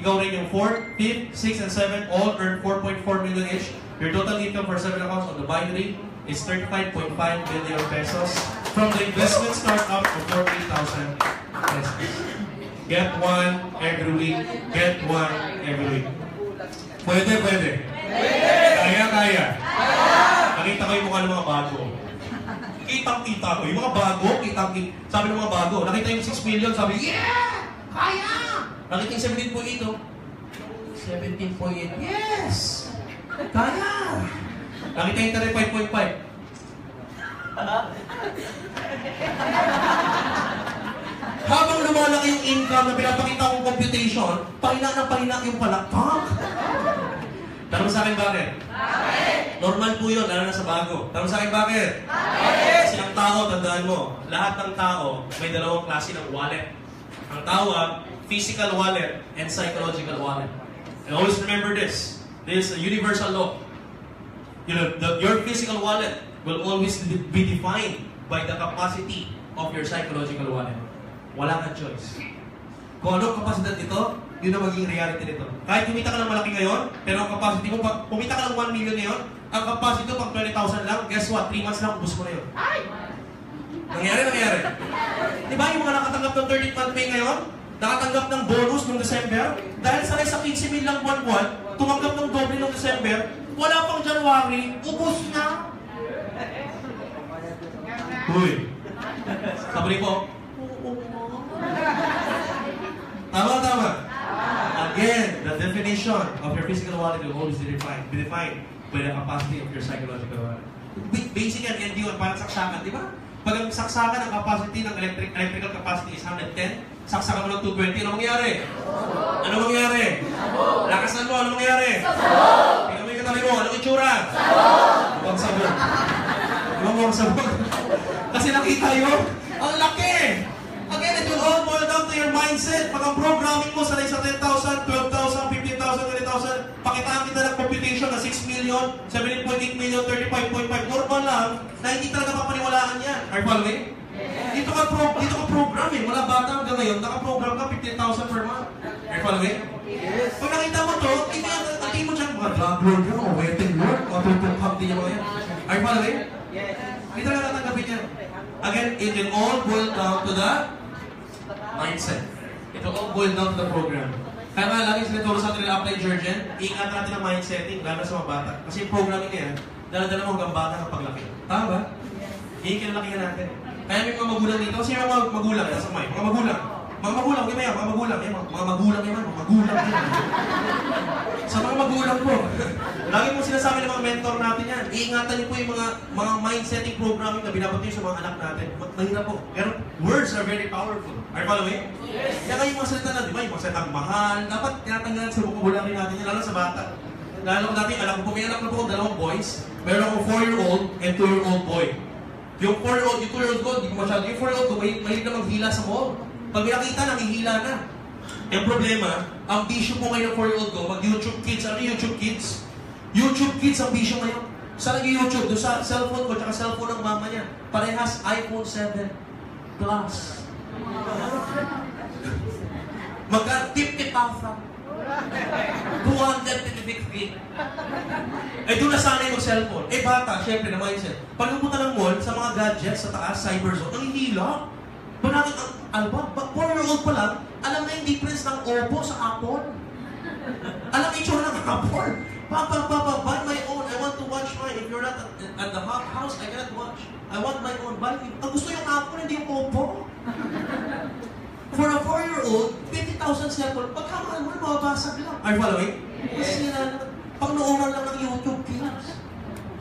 Ikaw rin yung 4th, 5th, 6th, and 7th, all earned 4.4 million each. Your total income for 7 accounts on the binary is 35.5 million pesos from the investment startup of 48,000 pesos. Get 1 every week. Pwede. Kaya. Nakita ko yung mukha ng mga bago. Kitang-kita ko. Yung mga bago, sabi ng mga bago, nakita yung 6 million, sabi, yeah! Kaya! Nakita yung 17.8, oh. 17.8, yes! Kaya! Nakita yung 35.5. Habang lumalaki yung income na pinapakita kong computation, pahina yung palakpak. Tanong sa akin bakit? Normal po yun, lalo na sa bago. Tanong sa akin bakit? Kasi ang tao, tandaan mo, lahat ng tao may dalawang klase ng wallet. Ang tawag, physical wallet and psychological wallet. And always remember this. This is a universal law. You know, your physical wallet will always be defined by the capacity of your psychological wallet. Wala kang choice. Kung anong kapasidad nito, yun ang magiging reality nito. Kahit kumita ka ng malaki ngayon, pero ang capacity mo, pag kumita ka ng 1 million ngayon, ang capacity mo pag 20,000 lang, guess what? 3 months lang, ubus mo na yun. Nangyari. Di ba yung mga nakatanggap ng 30th month pay ngayon, nakatanggap ng bonus noong December, dahil sanay sa 15 mil lang buwan-buwan, tumanggap ng doble noong December, wala pang January, ubus na. Uy. Sabi ko, tama. Again, the definition of your physical wallet will always be defined by the capacity of your psychological wallet. Basic yan, NDO, parang saksakan, di ba? Pag ang saksakan ng capacity ng electrical capacity is 110, saksakan mo ng 220, ano mangyari? Ano mangyari? Lakasan mo, ano mangyari? Tingnan mo yung katabi mo, anong itsura? Huwag sabog. Huwag sabog. Kasi nakita yun, ang laki! Again, it will all boil down to your mindset. Pag ang programming mo sanay sa 10,000, 12,000, 15,000, 20,000, pakitaan kita ng computation na 6 million, 17.8 million, 35.5, normal lang, na hindi talaga papaniwalaan yan. Are you following? Dito ka program eh. Wala bata hanggang ngayon, naka-program ka 15,000 per month. Are you following? Yes. Pag nakita mo to, tingin mo dyan, mga drug lord yun, o waiting lord, o tutupag din yung mga yan. Are you following? Yes. Hindi talaga natanggapin yan. Again, it will all boil down to the mindset. It will all boil down to the program. Kaya nga, lagi sinituro sa atin apply Georgian, iingat natin ang mindsetting, lalo sa mga bata. Kasi yung programming na yan, dala-dala mo hanggang bata ng paglaki. Tama ba? Yung kinalakihan natin. Kaya may mga magulang dito. Kasi yung mga magulang, nasa may, mga magulang. Mga magulang, mga magulang. Mga magulang yan. Sa mga magulang po. Lagi mo sinasabi ng mga mentor natin yan. Iingatan niyo po yung mga mindsetting programming na binabato niyo sa mga anak natin. Mahirap po. Pero words are very powerful. Are you following? Yes. Kaya nga yung mga salita na, di ba? Yung mga salitang mahal. Dapat tinatanggalan sa vocabulary natin yan, lalo sa bata. Lalo natin, alam ko po, may anak na po, dalawang boys. Meron akong 4-year-old and 2-year-old boy. Yung 4-year-old, yung 2-year-old ko, hindi ko masyado. Yung 4-year-old ko, mahilig na maghila sa mall. Pag may nakita, nangihila na. Yung problema, ang bisyo po ngayon ng 4-year-old ko, mag-YouTube Kids. Ano yung YouTube Kids? YouTube Kids ang bisyo ngayon. Saan nag-YouTube? Doon sa cellphone ko, tsaka cellphone ng mama niya. Parehas iPhone 7 Plus. Mag-50,000. 256 eh, doon nasanay yung cellphone. Eh, bata, syempre, na mindset. Pag napunta ng mall, sa mga gadgets, sa taas, cyber zone, ang hihila. Bakit ang, 4-year-old pa lang, alam na yung difference ng Oppo sa Apple. Alam yung itsura ng Apple. Papa, buy my own. I want to watch mine. If you're not at the house, I cannot watch. I want my own. Buy it. Ang gusto yung Apple, hindi yung Oppo. For a 4-year-old, 50,000 cellphone, pagkamahal mo, mababasag lang. Are you following? Kasi pag nooran lang ng YouTube Kids.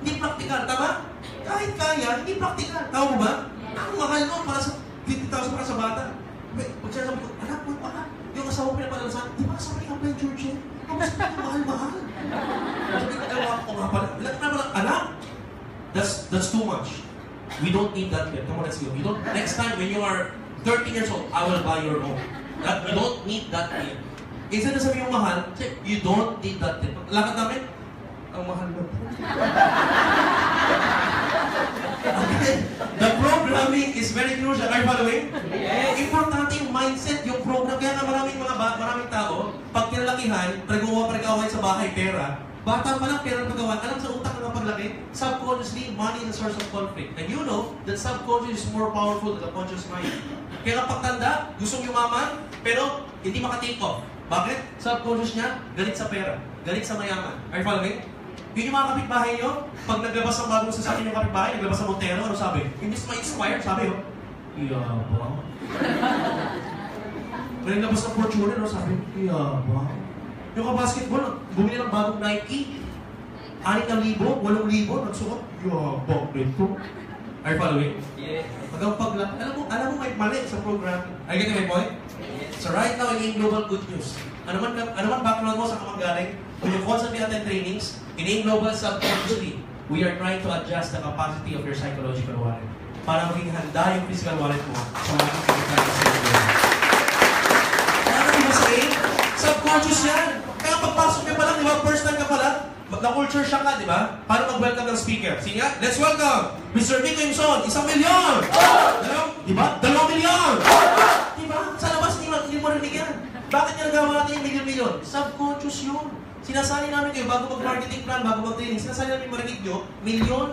Hindi praktikal, tama? Kahit kaya, hindi praktikal. Tama mo ba? Ang mahal mo para sa 50,000 para sa bata. Pag siya sabi ko, anak mo pa, yung asawa ko pinapalasan, di ba sabi ka ba yung George? Ang gusto ko mahal-mahal. Sabi ko, ewan ko nga pala. Anak, that's too much. We don't need that yet. Come on, let's go. Next time when you are 13 years old, I will buy your own. You don't need that yet. Instead na sabi yung mahal, you don't need that yet. Lakad namin, ang mahal mo. Okay. The programming is very crucial. Are you following? Yes. Importante yung mindset, yung program. Kaya na maraming tao, pag kinalakihan, pag-away sa bahay, pera, bata pa lang, pera pag-awan. Alam sa utak ng paglaki, subconsciously, money is a source of conflict. And you know that subconscious is more powerful than the conscious mind. Kaya kapag tanda, gustong yumaman, pero hindi maka-take off. Bakit? Subconscious niya, galit sa pera, galit sa mayaman. Are you following? Yun yung mga kapitbahay nyo, pag naglabas ng bagong sasakyan yung kapitbahay, naglabas ng Montero, ano sabi? Imbis ma-inspire, sabi yun, iyabang. Kaya naglabas ng Fortuner, ano sabi? Iyabang. Yung ka-basketball, bumili ng bagong Nike, 6,000, 8,000, nagsukat, iyabang nito. Are you following? Yes. Hanggang paglang, alam mo may mali sa program. Are you getting my point? Yes. So right now, in global good news. Ano man background mo sa kamanggaling, when you constantly attend trainings, in global subconsciously, we are trying to adjust the capacity of your psychological wallet para maging handa yung physical wallet mo sa mga pinagkakaroon sa iyo. Kaya ano diba saying? Subconscious yan. Kaya pagpasok niya pa lang, di ba? First time ka pa lang, na-culture shock ka, di ba? Para mag-welcome ng speaker. Sige nga, let's welcome Mr. Miko Imson, 1 milyon! Di ba? 2 milyon! Di ba? Sa labas, hindi mo rinig yan. Bakit niya nagawa natin yung milyon-milyon? Subconscious yun. Sinasali namin kayo, bago mag-marketing plan, bago mag-training, sinasali namin marinig nyo, milyon.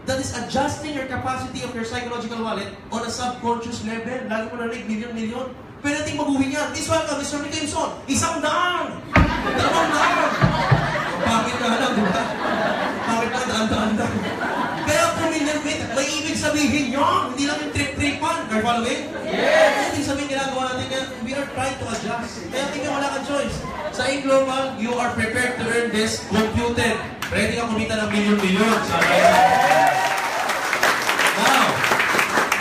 That is adjusting your capacity of your psychological wallet on a subconscious level. Lagi mo narinig, milyon. Pwede natin mag-uwi niyan. Please welcome, Mr. Miko Imson. 100! 200! Bakit ka lang, di ba? Bakit ka daan-daan? Kaya kung sabihin yun, hindi lang yung trip-tripan. Are you following? Yes! Hindi sabihin ginagawa natin yan, we are trying to adjust. Kaya tingnan wala kang choice. Sa global, you are prepared to earn this computed. Ready ka kumita ng milyon-milyon. Now,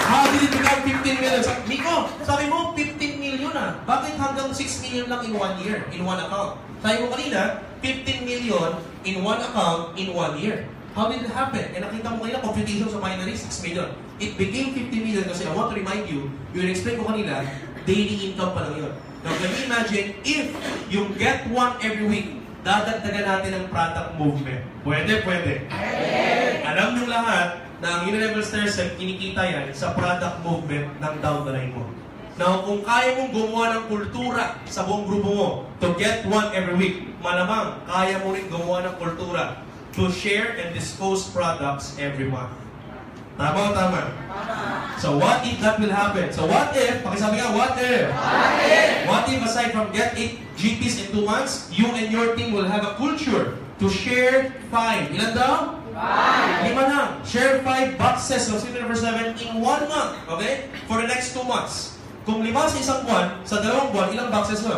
how did it become 15 million? Miko, sabi mo 15 million ah. Bakit hanggang 6 million lang in 1 year, in one account? Sabi mo kanina, 15 million in one account in 1 year. How did it happen? And nakita mo kanina, computation sa binary, 6 million. It became 50 million kasi I want to remind you, yung explain ko kanina, daily income pa lang yun. Now, can you imagine if you get one every week, dadagdagan natin ang product movement? Pwede, pwede. Alam nyo lahat na ang Unilever Stairs kinikita yan sa product movement ng down the line mo. Now, kung kaya mong gumawa ng kultura sa buong grupo mo to get one every week, malamang kaya mo rin gumawa ng kultura to share and dispose products every month. Tama o tama? So what if that will happen? So what if, pakisabi nga, what if? What if aside from get 8 GPs in 2 months, you and your team will have a culture to share 5. Ilan daw? 5. 5 lang. Share 5 boxes of Sweet Number 7 in 1 month. Okay? For the next 2 months. Kung 5 sa isang buwan, sa 2 buwan, ilang boxes mo?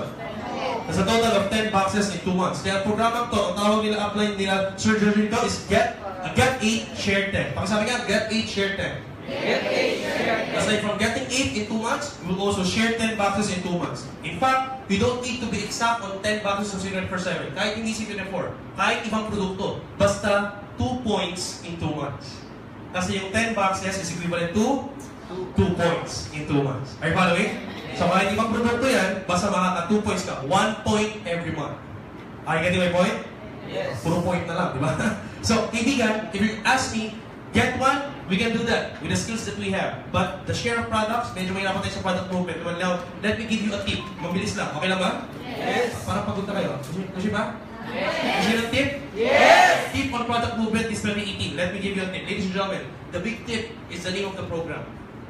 Sa total of 10 boxes in 2 months. Kaya ang programa to, ang tawag nila, apply nila, surgery nito is get 8, share 10. Pakisabi nga, get 8, share 10. Get 8, share 10. Aside from getting 8 in 2 months, we will also share 10 boxes in 2 months. In fact, we don't need to be exact on 10 boxes of Secret for 7. Kahit hindi Secret 4. Kahit ibang produkto. Basta 2 points in 2 months. Kasi yung 10 boxes is equivalent to 2 points in 2 months. Are you following? So kahit ibang produkto yan, basta makaka 2 points ka. 1 point every month. Are you getting my point? Yes. Puro point na lang, di ba? So, kaibigan, if you ask me, get one, we can do that with the skills that we have. But the share of products, medyo may naman tayo sa product movement. Well, now, let me give you a tip. Mabilis lang. Okay lang ba? Yes. Parang pagod na kayo. Gusto ba? Yes. Gusto nyo ng tip? Yes. Tip on product movement is 2018. Let me give you a tip. Ladies and gentlemen, the big tip is the name of the program.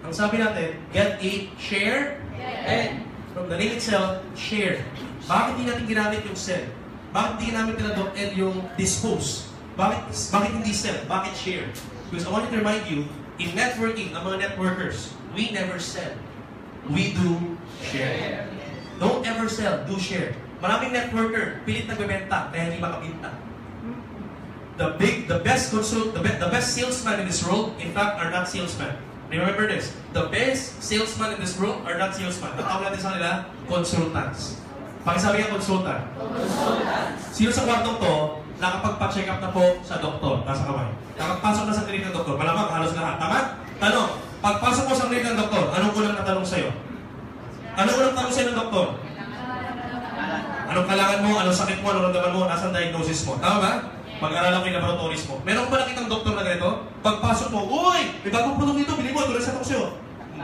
Ang sabi natin, get 8, share, and from the name itself, share. Bakit hindi natin ginamit yung sell? Bakit hindi ginamit nila .ed yung dispose? Bakit hindi sell? Bakit share? Because I want to remind you, in networking, ang mga networkers, we never sell. We do share. Don't ever sell, do share. Maraming networker, pilit nagbebenta, kaya hindi makabinta. The best salesman in this world, in fact, are not salesmen. Remember this, the best salesman in this world are not salesmen. Ang tawag natin sa kanila, consultants. Pakisabi nga consultant. Sino sa kwartong to, nakapagpa-check up na po sa doktor, nasa kamay. Nakapasok na sa klinik ng doktor, malamang halos lahat. Tama? Tanong, pagpasok mo sa klinik ng doktor, anong unang natanong sa'yo? Anong unang tanong sa'yo ng doktor? Anong kailangan mo, anong sakit mo, anong ramdaman mo, nasaan diagnosis mo? Tama ba? Pag-aralan ko yung laboratories mo. Meron ba nakitang doktor na ganito? Pagpasok mo, uy! May bagong product dito, bili mo, ito rin sa ko sa'yo.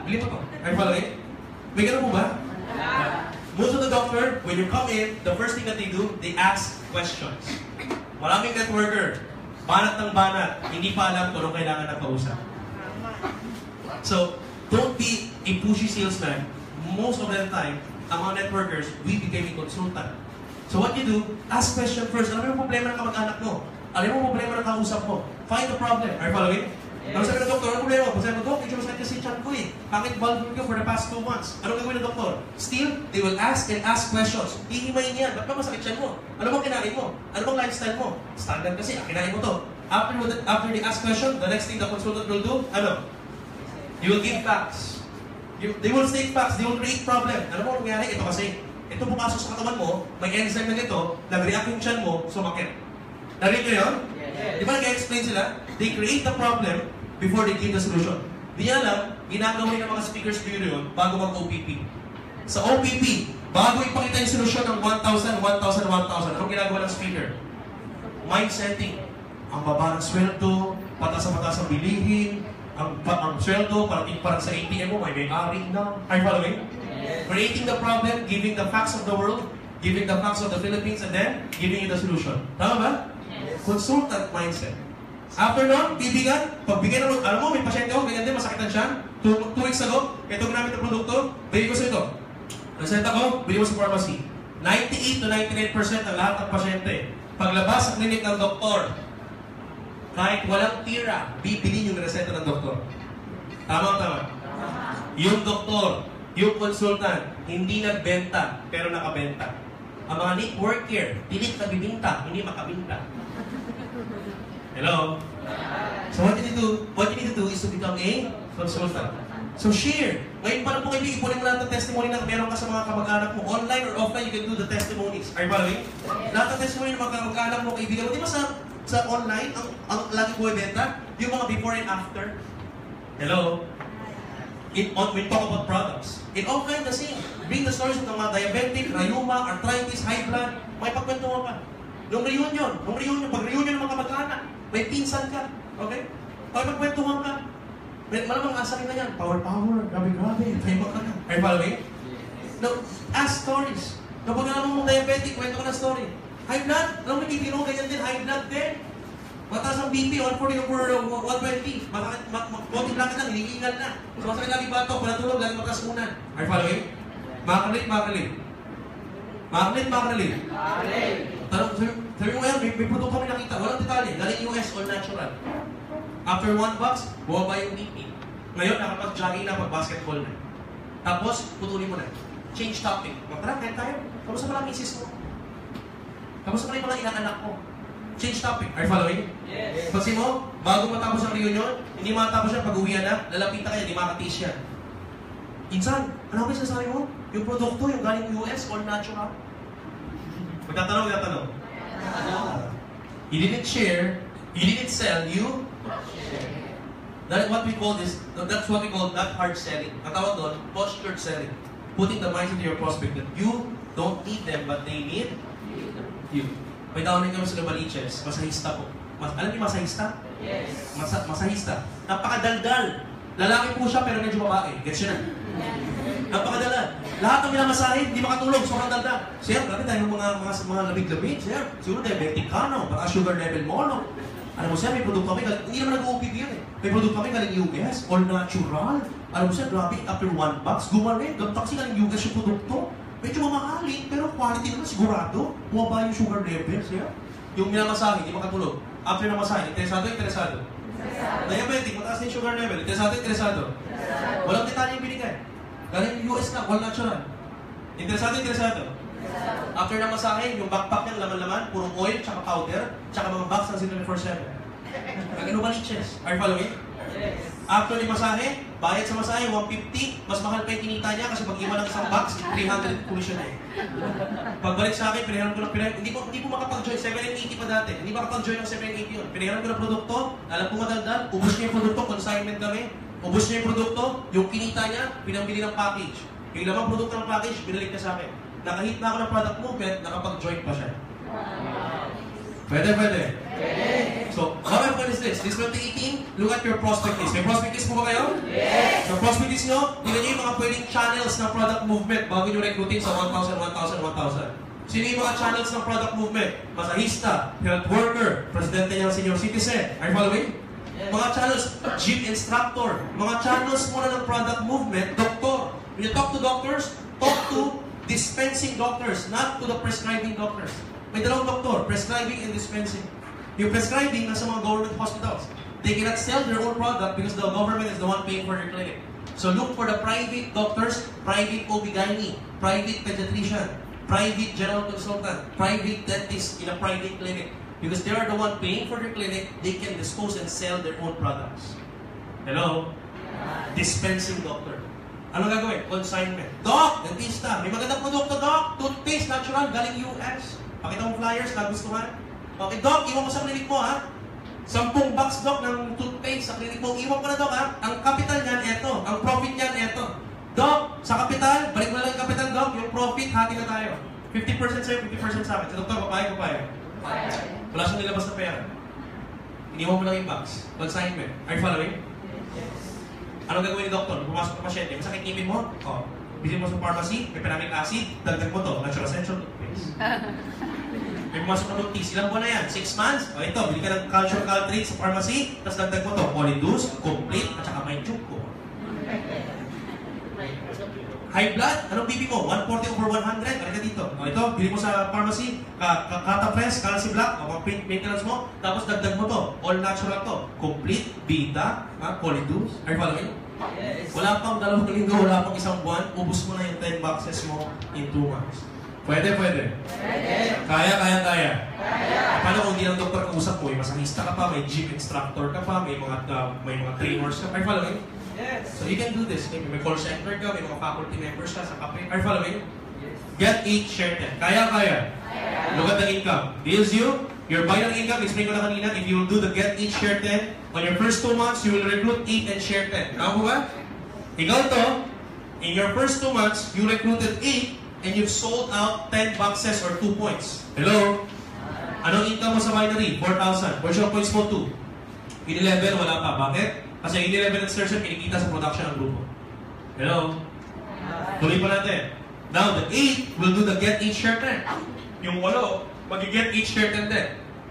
Bili mo to. Ay pala eh? May ganun mo ba? Most of the doctor, when you come in, the first thing that they do, they ask questions. Maraming networker, banat ng banat, hindi pa alam kung anong kailangan ng kausap. So, don't be a pushy salesman. Most of the time, ang mga networkers, we became a consultant. So what you do, ask question first. Ano yung problema ng kamag-anak mo? Ano yung problema ng kausap mo? Find the problem. Are you following? Ano sabi ng doktor? Ano problema mo? Sabi ng doktor, medyo masakit kasi chan ko eh. Bakit valve ko for the past 2 months? Ano gagawin ng doktor? Still, they will ask and ask questions. Hihimayin yan. Ba't ba masakit chan mo? Ano bang kinain mo? Ano bang lifestyle mo? Standard kasi, kinain mo to. After they ask question, the next thing the consultant will do, ano? You will give facts. They will state facts. They will create problem. Ano mo nangyari? Ito kasi. Ito pumasok sa katawan mo, may enzyme na nito, nag-react yung chan mo, sumakit. Narinig nyo yun? Yes. Di ba nag-explain sila? They create the problem before they give the solution. Di niya alam, ginagawa ng mga speakers bureau yun bago mag-OPP. Sa OPP, bago ipakita yung solusyon ng 1,000, 1,000, 1,000, anong ginagawa ng speaker? Mind setting. Ang baba ng sweldo, patas ang bilihin, ang sweldo, parang sa ATM mo, may-ari na. Are you following? Yes. Creating the problem, giving the facts of the world, giving the facts of the Philippines, and then giving you the solution. Tama ba? Yes. Consultant mindset. After nun, kaibigan, pagbigay ng, alam mo, may pasyente ako, ganyan din, masakit ang tiyan. 2 weeks ago, ito ginamit ng produkto, bigay ko sa ito. Reseta ko, bili mo sa pharmacy. 98 to 99% ng lahat ng pasyente, paglabas sa klinik ng doktor, kahit walang tira, bibilin yung reseta ng doktor. Tama. Yung doktor, yung consultant, hindi nagbenta, pero nakabenta. Ang mga network care, pilit nagbibinta, hindi makabinta. Hello? So what you need to do is to become a consultant. So share. Ngayon pa lang po kayo, ipunin mo lahat ng testimony na meron ka sa mga kamag-anak mo. Online or offline, you can do the testimonies. Are you following? Lahat ng testimony ng mga kamag-anak mo, kaibigan mo. Di ba sa online, ang lagi ko ibenta, yung mga before and after. Hello? We talk about products. In offline, the same. Bring the stories of the mga diabetic, rheuma, arthritis, high blood. May pagkwentuhan ka. Nung reunion, pag reunion ng mga kamag-anak, may pinsan ka. Okay? Pag magkwentuhan ka, malamang asakin na yan. Power. Grabe. Tayo ka na. Are you following? Now, ask stories. Kapag naman mong diabetic, kwento ka na story. High blood, alam mo, hindi ganyan din. High blood din. Mataas ang BP, 140 over 120. Konting lakad lang, hinihingal na. So, masakit lagi bato, palatulog, lagi mataas unan. Are you following? Makalit. Tanong, sabi mo ngayon, may produkto kami nakita. Walang detalye. Galing US, all natural. After 1 box, bumaba yung BP. Ngayon, nakapag-jogging na, pag-basketball na. Tapos, putulin mo na. Change topic. Tara, kaya tayo. Kamusta pala ang misis mo? Kamusta pala yung mga inaanak mo? Change topic. Are you following? Yes. Pansin mo, bago matapos ang reunion, hindi matapos yan, pag-uwihan na, lalapitan ka yan, hindi makatis yan. Imson, ano ba yung sasabi mo? Yung produkto, yung galing US, all natural? Magtatanong. You didn't share, you didn't sell, you that's what we call that hard selling. Ang tawag doon, postured selling. Putting the mindset to your prospect that you don't need them, but they need you. May tawag kami sa Novaliches, masahista po. Alam niyo masahista? Yes. Masahista. Napakadaldal. Lalaki po siya pero medyo babae. Gets yun na? Napakadaldal. Lahat ng minamasahe, hindi makatulog. Sobrang daldal. Sir, grabe tayo mga labig-labig. Sir, siguro diabetic ka, no? Baka sugar level mo, no? Alam mo siya, may produkto kami, hindi naman nag-OPP yun eh. May produkto kami galing US, all natural. Alam mo siya, grabe, after 1 box, gumaling. Kasi galing US yung produkto. Medyo mamahalin, pero quality naman sigurado. Bumaba yung sugar levels, yeah? Yung minamasahe, hindi makatulog. After na masahe, interesado. Diabetic, mataas na yung sugar level. Interesado. Walang detalye yung binigay. Galing US na, all natural. Interesado. After na masahe, yung backpack niya, laman-laman, puro oil, tsaka powder, tsaka mga box na 047. Nag-inubaliches. Are you following? Yes. After ni masahe, bayad sa masahe, 150, mas mahal pa yung kinita niya kasi pag iwan ng isang box, 300 commission na eh. Pagbalik sa akin, pinahiram ko ng hindi po makapag-join, 780 pa dati. Hindi makapag-join ng 780 yun. Pinahiram ko ng produkto, alam ko madaldal, ubos niya yung produkto, consignment kami, ubos niya yung produkto, yung kinita niya, pinambili ng package. Yung lamang produkto ng package, binalik niya sa akin. Nakahit na ako ng product movement, nakapag-join pa siya. Pwede. So, how important is this? This 2018, look at your prospect list. May prospect list po ba kayo? Yes. So, prospect list nyo, tingnan nyo yung mga pwedeng channels ng product movement bago nyo recruiting sa 1,000. Sino yung mga channels ng product movement? Masahista, health worker, presidente ng senior citizen. Are you following? Yes. Mga channels, gym instructor. Mga channels muna ng product movement, doktor. When you talk to doctors, talk to dispensing doctors, not to the prescribing doctors. May dalawang doktor, prescribing and dispensing. Yung prescribing nasa mga government hospitals. They cannot sell their own product because the government is the one paying for their clinic. So look for the private doctors, private OB-GYN, private pediatrician, private general consultant, private dentist in a private clinic. Because they are the one paying for their clinic, they can dispose and sell their own products. Hello? Dispensing doctor. Ano gagawin? Consignment. Doc, dentista, may magandang produkto, Doc. Toothpaste, natural, galing US. Pakita mo flyers, nagustuhan. Okay, Doc, iwan mo sa klinik mo, ha? 10 box, Doc, ng toothpaste sa klinik mo. Iwan ko na, Doc, ha? Ang capital niyan, eto. Ang profit niyan, eto. Doc, sa capital, balik mo lang yung capital, Doc. Yung profit, hati na tayo. 50% sa'yo, 50% sa akin. Sa doktor, papayag. Wala siyang nilabas na pera. Iniwan mo lang yung box. Consignment. Are you following? Anong gagawin ni doktor? Pumasok ka pasyente. Masakit ngipin mo? O. Bilhin mo sa pharmacy, may penamic acid, dagdag mo to, natural essential toothpaste. May pumasok na toothpaste, ilang buwan na yan? 6 months? O ito, bili ka ng calcium caltrate sa pharmacy, tapos dagdag mo to, Polydus, complete, at saka may tube ko. High blood, anong BP mo? 140 over 100, balik ka dito. O ito, bili mo sa pharmacy, Catapres, Calci Black, o print maintenance mo, tapos dagdag mo to, all natural to, complete, beta, Polydus, are you following? Yes. Wala pang 2 linggo, wala pang 1 buwan, ubus mo na yung 10 boxes mo in 2 months. Pwede. Kaya. Paano kung hindi ng doktor kausap mo, may masahista ka pa, may gym instructor ka pa, may mga trainers ka pa. Are you following? Yes. So you can do this. Maybe may call center ka, may mga faculty members ka sa cafe. Are you following? Yes. Get 8, share 10. Kaya. Look at the income. Deals you? Your binary income, explain ko na kanina, if you will do the get 8, share 10, on your first 2 months, you will recruit 8 and share 10. Tama po ba? Ikaw to, in your first 2 months, you recruited 8 and you've sold out 10 boxes or 2 points. Hello? Anong income mo sa binary? 4,000. What's your points mo? 2. In 11, wala pa. Bakit? Kasi in 11 and Sturgeon, kinikita sa production ng grupo. Hello? Tuloy pa natin. Now, the 8 will do the get 8, share 10. Yung 8, mag-get 8, share 10 din.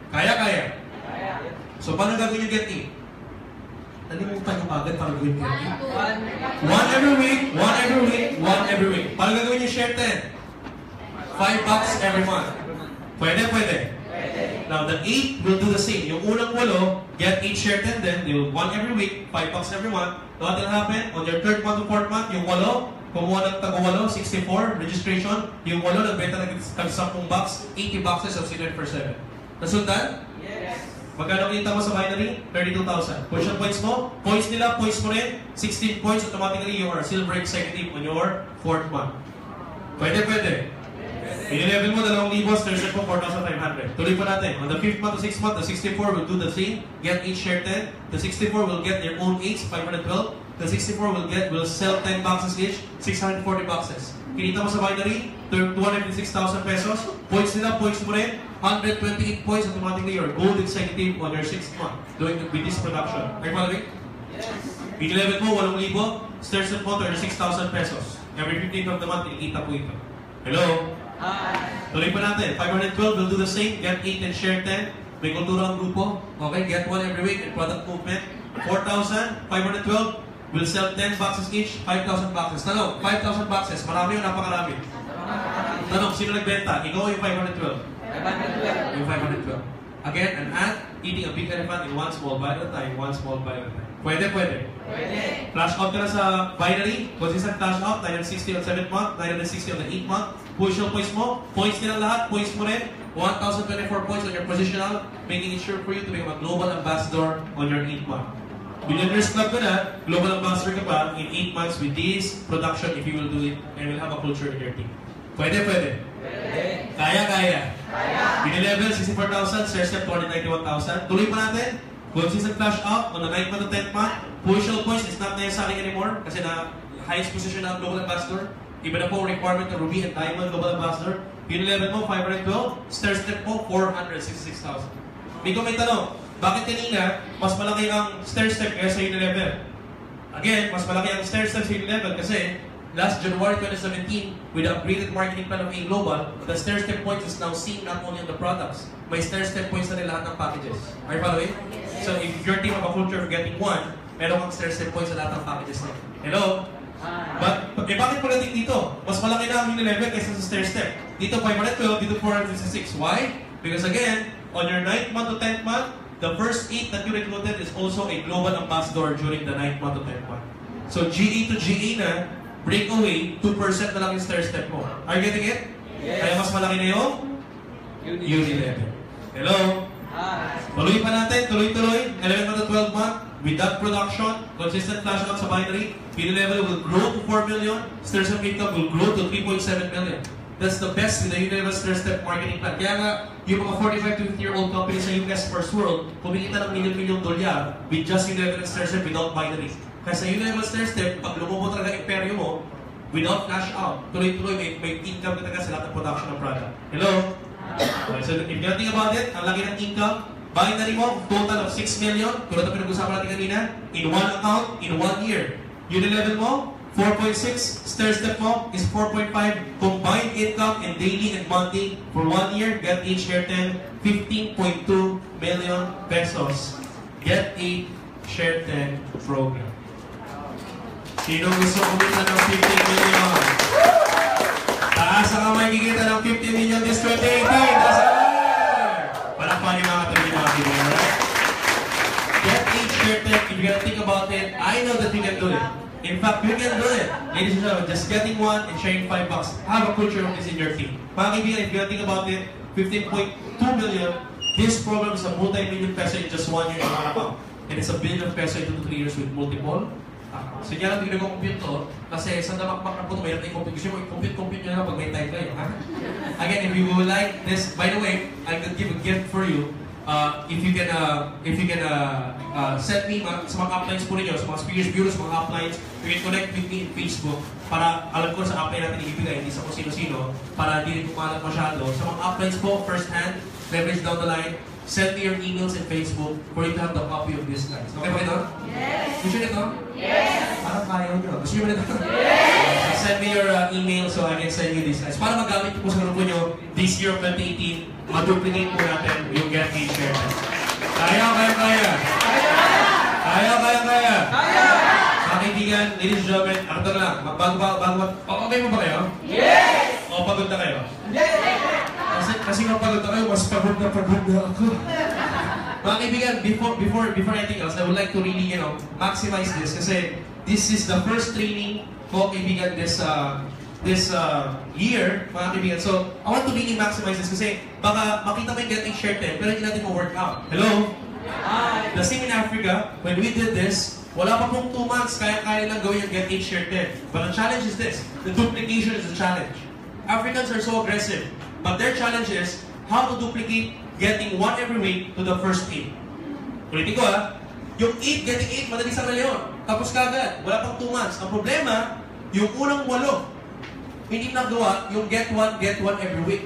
Kaya. So, paano gagawin yung get 8? Nalimutan yung agad para gawin get 8. 1 every week. Paano gagawin yung share 10? 5 bucks every month. Pwede. Now, the 8 will do the same. Yung unang 8, get 8, share 10 din. They will 1 every week, 5 bucks every month. What will happen? On your 3rd month to 4th month, yung 8, kumuha ng tago-8, 64, registration. Yung 8, nagbenta ng 10 bucks, 80 boxes of Silver for 7. Nasundan? Yes. Magkano kita mo sa binary? 32,000. Push points mo? Points nila, points mo rin. 16 points, automatically you are a silver executive on your 4th month. Pwede. I-level mo 2,000, Sturgeon po 4,500. Tuloy pa natin. On the 5th month to 6th month, the 64 will do the same. Get 8, share 10. The 64 will get their own 8s, 512. The 64 will sell 10 boxes each, 640 boxes. Kinita mo sa binary, 256,000 pesos. Points nila, points mo rin. 128 points, automatically you're gold executive on your 6th month doing with this production. Are you following? Yes. I-level mo 8,000, Sturgeon po 36,000 pesos. Every 15th of the month, kinikita po ito. Hello? Tuloy pa natin. 512 will do the same. Get 8 and share 10. May kultura ang grupo. Okay, get 1 every week in product movement. 4,000, 512 will sell 10 boxes each, 5,000 boxes. Tanong, 5,000 boxes. Marami o napakarami? Tanong, sino nagbenta? Ikaw o yung 512? 512. Yung 512. Again, an ant eating a big elephant in one small bite at a time. One small bite at a time. Pwede. Flash out ka na sa binary. Consistent flash out. 960 on 7th month, 960 on the 8th month. Push yung points mo. Points nila lahat. Points mo rin. 1,024 points on your positional, making it sure for you to become a global ambassador on your 8th month. Billionaires Club ka na, global ambassador ka pa in 8 months with this production if you will do it and will have a culture in your team. Pwede. Kaya. Binilevel, 64,000, share step, 291,000. Tuloy pa natin. Consistent flash out on the 9th month to 10th month. Positional points is not necessary anymore kasi na highest position na global ambassador. Iba na po requirement ng Ruby and Diamond global ambassador. Binilevel mo, 512. Share step po, 466,000. Miko, may tanong. Bakit kanina, mas malaki ang stair step kaysa sa level? Again, mas malaki ang stair step sa level kasi last January 2017, with the upgraded marketing plan of A Global, the stair step points is now seen not only on the products, may stair step points na rin lahat ng packages. Are you following? So if your team have a culture of getting 1, meron kang stair step points sa lahat ng packages na. Hello? Bakit pagdating dito? Mas malaki na ang level kaysa sa stair step. Dito 512, dito 456. Why? Because again, on your 9th month to 10th month, the first 8 that you recruited is also a global ambassador during the 9th month to 10th month. So GA to GA na, breakaway, 2% na lang yung stair step mo. Are you getting it? Yes. Kaya mas malaki na yung Unilever. Hello? Tuloy pa natin, tuloy-tuloy. 11 month to 12 month, with that production, consistent flash out sa binary, Unilever will grow to 4 million, stair step income will grow to 3.7 million. That's the best with the Unilever stair step marketing plan. Kaya nga, yung mga 45 to 50-year-old companies sa US first world, kumikita ng milyon-milyong dolyar with just Unilever stair step without binary. Kasi sa Unilever stair step, pag lumubo talaga imperyo mo, without flash out, tuloy-tuloy may income ka talaga sa lahat ng production ng product. Hello? Okay, so if you think about it, ang laki ng income, binary mo, total of 6 million, tulad na pinag-usapan natin kanina, in one account, in 1 year. Unilever mo, 4.6, stair step mo is 4.5, combined income and daily and monthly for 1 year, get 8, share 10, 15.2 million pesos. Get 8, share 10 program. Sino gusto kumita ng 15 million? Taas ang kamay kikita ng 50 million this 2018. Taas ang kamay! Palakpan yung mga katabi mga kibig, right? Get 8, share 10. If you're gonna think about it, I know that you can do it. In fact, you can do it. Ladies and gentlemen, just getting one and sharing $5. Have a culture of this in your team. Mga kaibigan, if you think about it, 15.2 million, this program is a multi-million peso in just 1 year in one account. And it's a billion peso in 2 to 3 years with multiple accounts. So yan ang tignan ko compute to, kasi sa damakmak na po, mayroon tayong compute. Gusto mo i-compute nyo na pag may time kayo, ha? Again, if you would like this, by the way, I could give a gift for you. If you can send me sa mga uplines po ninyo, sa mga speakers bureau, sa mga uplines, you can connect with me in Facebook para alam ko sa upline natin ibibigay, hindi sa kung sino-sino, para hindi rin kumalat masyado. Sa mga uplines po, first hand, leverage down the line, send me your emails in Facebook for you to have the copy of this guys. Okay ba ito? Yes. Gusto nyo ito? Yes. Parang kaya nyo. Gusto nyo ba ito? Yes. Send me your email so I can send you this guys. Para magamit po sa grupo nyo this year of 2018, maduplicate po natin yung get me share. Kaya. Mga kaibigan, ladies and gentlemen, ako na lang, okay mo ba kayo? Yes! O pagod na kayo? Yes! Kasi nga pagod na kayo, mas pagod na ako. Mga kaibigan, before anything else, I would like to really, maximize this kasi this is the first training ko, kaibigan, this year, mga kaibigan. So, I want to really maximize this kasi baka makita mo yung getting share 10, pero hindi natin mo-work out. Hello? Hi! The same in Africa, when we did this, wala pa pong 2 months, kaya lang gawin yung get 8 share 10. But the challenge is this, the duplication is the challenge. Africans are so aggressive, but their challenge is how to duplicate getting 1 every week to the first 8. Ulitin ko yung 8, getting 8, madali sa ngayon. Tapos kagad, wala pang 2 months. Ang problema, yung unang 8, hindi nagawa yung get 1 every week.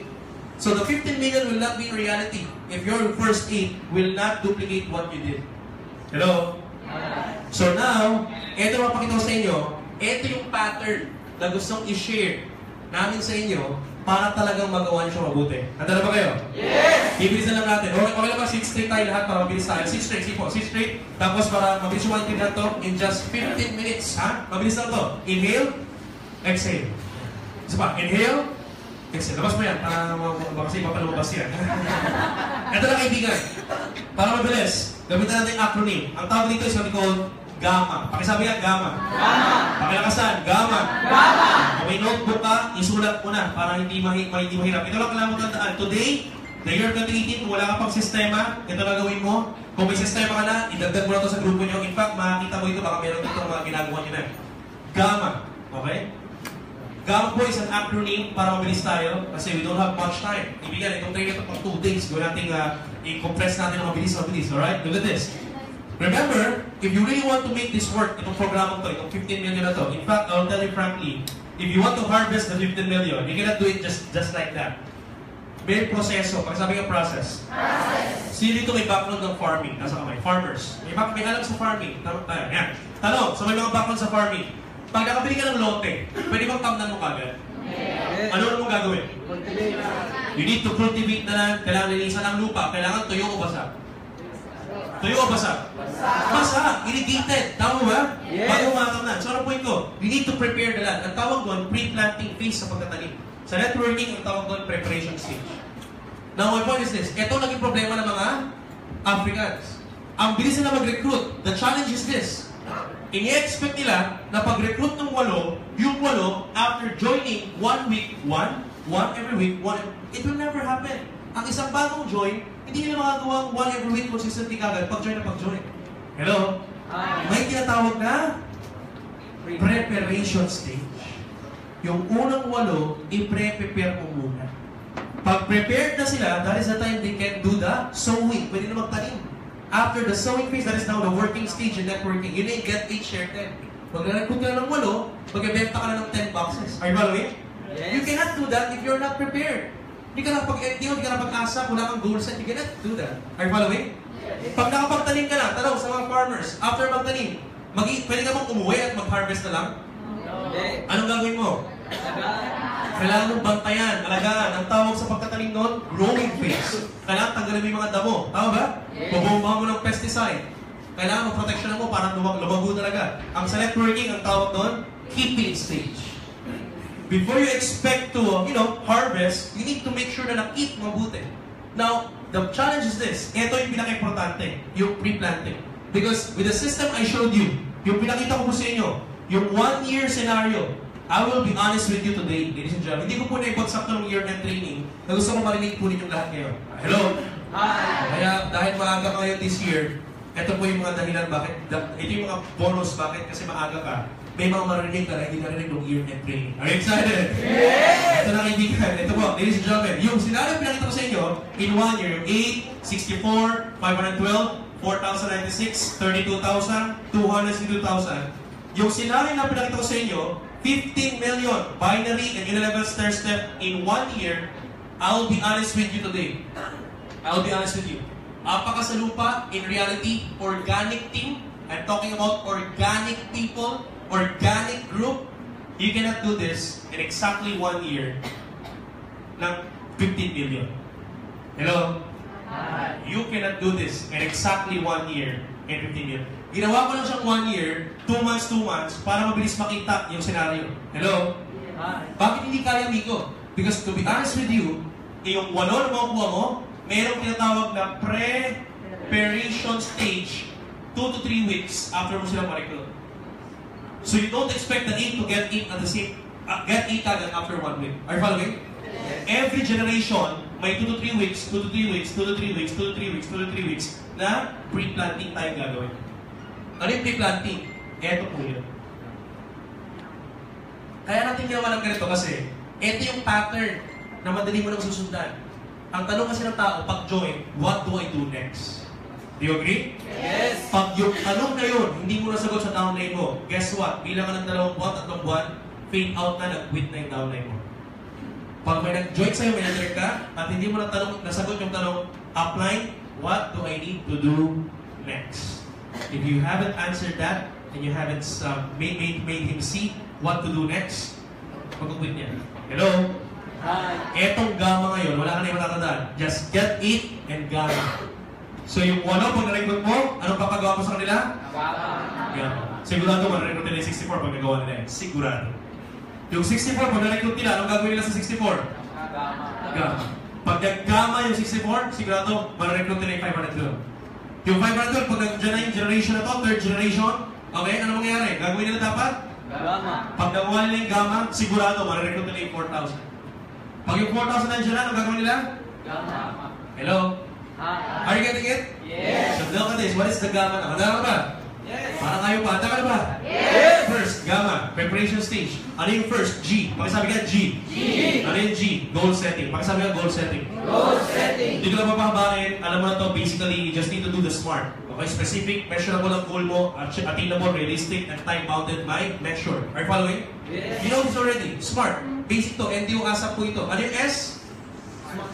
So the 15 million will not be in reality if your first 8 will not duplicate what you did. Hello? So now, ito mapakita ko sa inyo, ito yung pattern na gustong i-share namin sa inyo para talagang magawa niyo siya mabuti. Handa na ba kayo? Yes! Ibilisan lang natin. Okay lang ba? Sit straight tayo lahat para mabilis tayo. Sit straight, sit straight. Tapos para mabilis yung maintindihan to in just 15 minutes. Ha? Mabilis lang to. Inhale, exhale. Isa pa, inhale, exhale. Labas mo yan para kasi papalumabas yan. Ito lang kaibigan. Para mabilis, gamitan natin yung acronym. Ang tawag dito is what we call gamma. Pakisabi yan, gamma. Gamma! Pakilakasan, gamma. Gamma! Kung may notebook ka, isulat mo na para hindi mahirap. Ito lang kailangan mo tandaan. Today, the year 2018, kung wala ka pang sistema, ito lang gawin mo. Kung may sistema ka na, idagdag mo na ito sa grupo nyo. In fact, makakita mo ito, baka meron dito mga ginagawa nyo na. Gamma. Okay? Gamma po is an acronym para mabilis tayo kasi we don't have much time. Ibigyan, itong training ito pang 2 days. Gawin natin, i-compress natin ng mabilis. Alright? Look at this. Remember, if you really want to make this work, itong programa to, itong 15 million na to, in fact, I'll tell you frankly, if you want to harvest the 15 million, you cannot do it just like that. May proseso. Pagsabi ng process. Sino dito may background ng farming? Nasa kamay. Farmers. May alam sa farming. Tama tayo. Yan. Tanong, so may mga background sa farming. Pag nakabili ka ng lote, pwede bang tamnan mo kagad? Yes. Ano mong gagawin? You need to cultivate na lang, kailangan linisan ang lupa, kailangan tuyo o basa? Tuyo o basa? Basa! Irrigated! Tama ba? Yes. Bago makamnan. So ano point ko? You need to prepare the land. Ang tawag doon, pre-planting phase sa pagtatanim. Sa networking, ang tawag doon, preparation stage. Now, my point is this. Ito naging problema ng mga Africans. Ang bilis nila mag-recruit. The challenge is this. Ini-expect nila na pag-recruit ng 8, yung 8, after joining 1 week, 1 every week, 1, it will never happen. Ang isang bagong join, hindi nila makagawa 1 every week consistently kagad, pag-join na pag-join. Hello? May tinatawag na preparation stage. Yung unang 8, i-prepare mo muna. Pag-prepared na sila, that is the time they can do the sowing. Pwede na magtanim. After the sowing phase, that is now the working stage in networking. You need get 8 share 10. Pag na-recruit ka na ng 8, mag-benta ka na ng 10 boxes. Are you following? Yes. You cannot do that if you're not prepared. Hindi ka na pag-asa, wala kang goal set, you cannot do that. Are you following? Yes. Pag nakapagtanim ka na, tanong sa mga farmers, after magtanim, pwede ka bang umuwi at mag-harvest na lang? No. Anong gagawin mo? Kailangan mong bantayan, alagaan. Ang tawag sa pagtatanim noon, growing phase. Kailangan tanggalin mo yung mga damo. Tama ba? Bubombahan mo ng pesticide. Kailangan mag-protection mo para lumago talaga. Ang sa networking, ang tawag noon, keeping stage. Before you expect to, harvest, you need to make sure na na-keep mabuti. Now, the challenge is this. Ito yung pinaka-importante, yung pre-planting. Because with the system I showed you, yung pinakita ko po sa inyo, Yung 1-year scenario, I will be honest with you today, ladies and gentlemen. Hindi ko po na-ibagsak ng year-end training na gusto ko marinig po ninyong lahat ngayon. Hello? Hi! Kaya dahil maaga ka ngayon this year, ito po yung mga dahilan bakit, ito yung mga bonus bakit kasi maaga ka, may mga marinig ka na hindi narinig ng year-end training. Are you excited? Yes! Ito na kaibigan. Ito po, ladies and gentlemen, yung scenario pinakita ko sa inyo, in 1 year, yung 8, 64, 512, 4,096, 32,000, 262,000. Yung scenario na pinakita ko sa inyo, 15 million binary and unilevel stair step in 1 year. I'll be honest with you today. I'll be honest with you. Apakasalupa, in reality, organic team. I'm talking about organic people, organic group. You cannot do this in exactly 1 year ng 15 million. Hello? Hi! You cannot do this in exactly 1 year and 15 million. Ginawa ko lang siyang 1 year, 2 months, para mabilis makita yung scenario. Hello? Hi! Bakit hindi kaya, Miko? Because to be honest with you, yung 8 na makukuha mo, mayroong tinatawag na preparation stage 2 to 3 weeks after mo sila ma-recruit. So you don't expect the 8 to get 8 at the same, get 8 agad after 1 week. Are you following? Yes. Every generation, may 2 to 3 weeks, 2 to 3 weeks, 2 to 3 weeks, 2 to 3 weeks, 2 to 3 weeks na pre-planting tayong gagawin. Ano yung pre-planting? Eto po yun. Kaya natin ginawa ng ganito kasi eto yung pattern na madali mo nang susundan. Ang tanong kasi ng tao, pag join, what do I do next? Do you agree? Yes! Pag yung tanong na yun, hindi mo nasagot sa downline mo, guess what? Bilang ka ng 2 buwan, 3 buwan, fade out na, nag-quit na yung downline mo. Pag may nag-join sa'yo, may nag-direct ka, at hindi mo nasagot yung tanong, upline, what do I need to do next? If you haven't answered that, and you haven't made him see what to do next, mag-quit niya. Hello? Hi! Etong gamma ngayon, wala ka na yung matatandaan. Just get it and gamma. So yung pag na-recruit mo, anong papagawa mo sa kanila? Gamma. Sigurado mo, na-recruit nila yung 64 pag nagawa nila yan. Sigurado. Yung 64, pag na-recruit nila, anong gagawin nila sa 64? Gamma. Pag nag-gamma yung 64, sigurado, ma-recruit nila yung 512. Yung 512, pag nandiyan na yung generation na to, 3rd generation, okay, ano mangyayari? Gagawin nila dapat? Gamma. Pag nakuha nila yung gamma, sigurado, ma-recruit nila yung 4,000. Pag yung 4,000 nandiyan na, anong gagawin nila? Gamma. Hello? Hi! Are you getting it? Yes! So look at this. What is the gamma now? Handa ka ba? Yes! Parang kayo pa. Handa ka na ba? Yes! First, gamma. Preparation stage. Ano yung first? G. Pakisabi ka, G. G! Ano yung G? Goal setting. Pakisabi ka, goal setting. Goal setting! Hindi ko lang papahabain. Alam mo na to, basically, you just need to do the SMART. Okay? Specific, measurable ang goal mo, attainable, realistic, and time-bounded by measure. Are you following? Yes! You know this already. SMART. Basic to. NDO ASAP po ito. Ano yung S?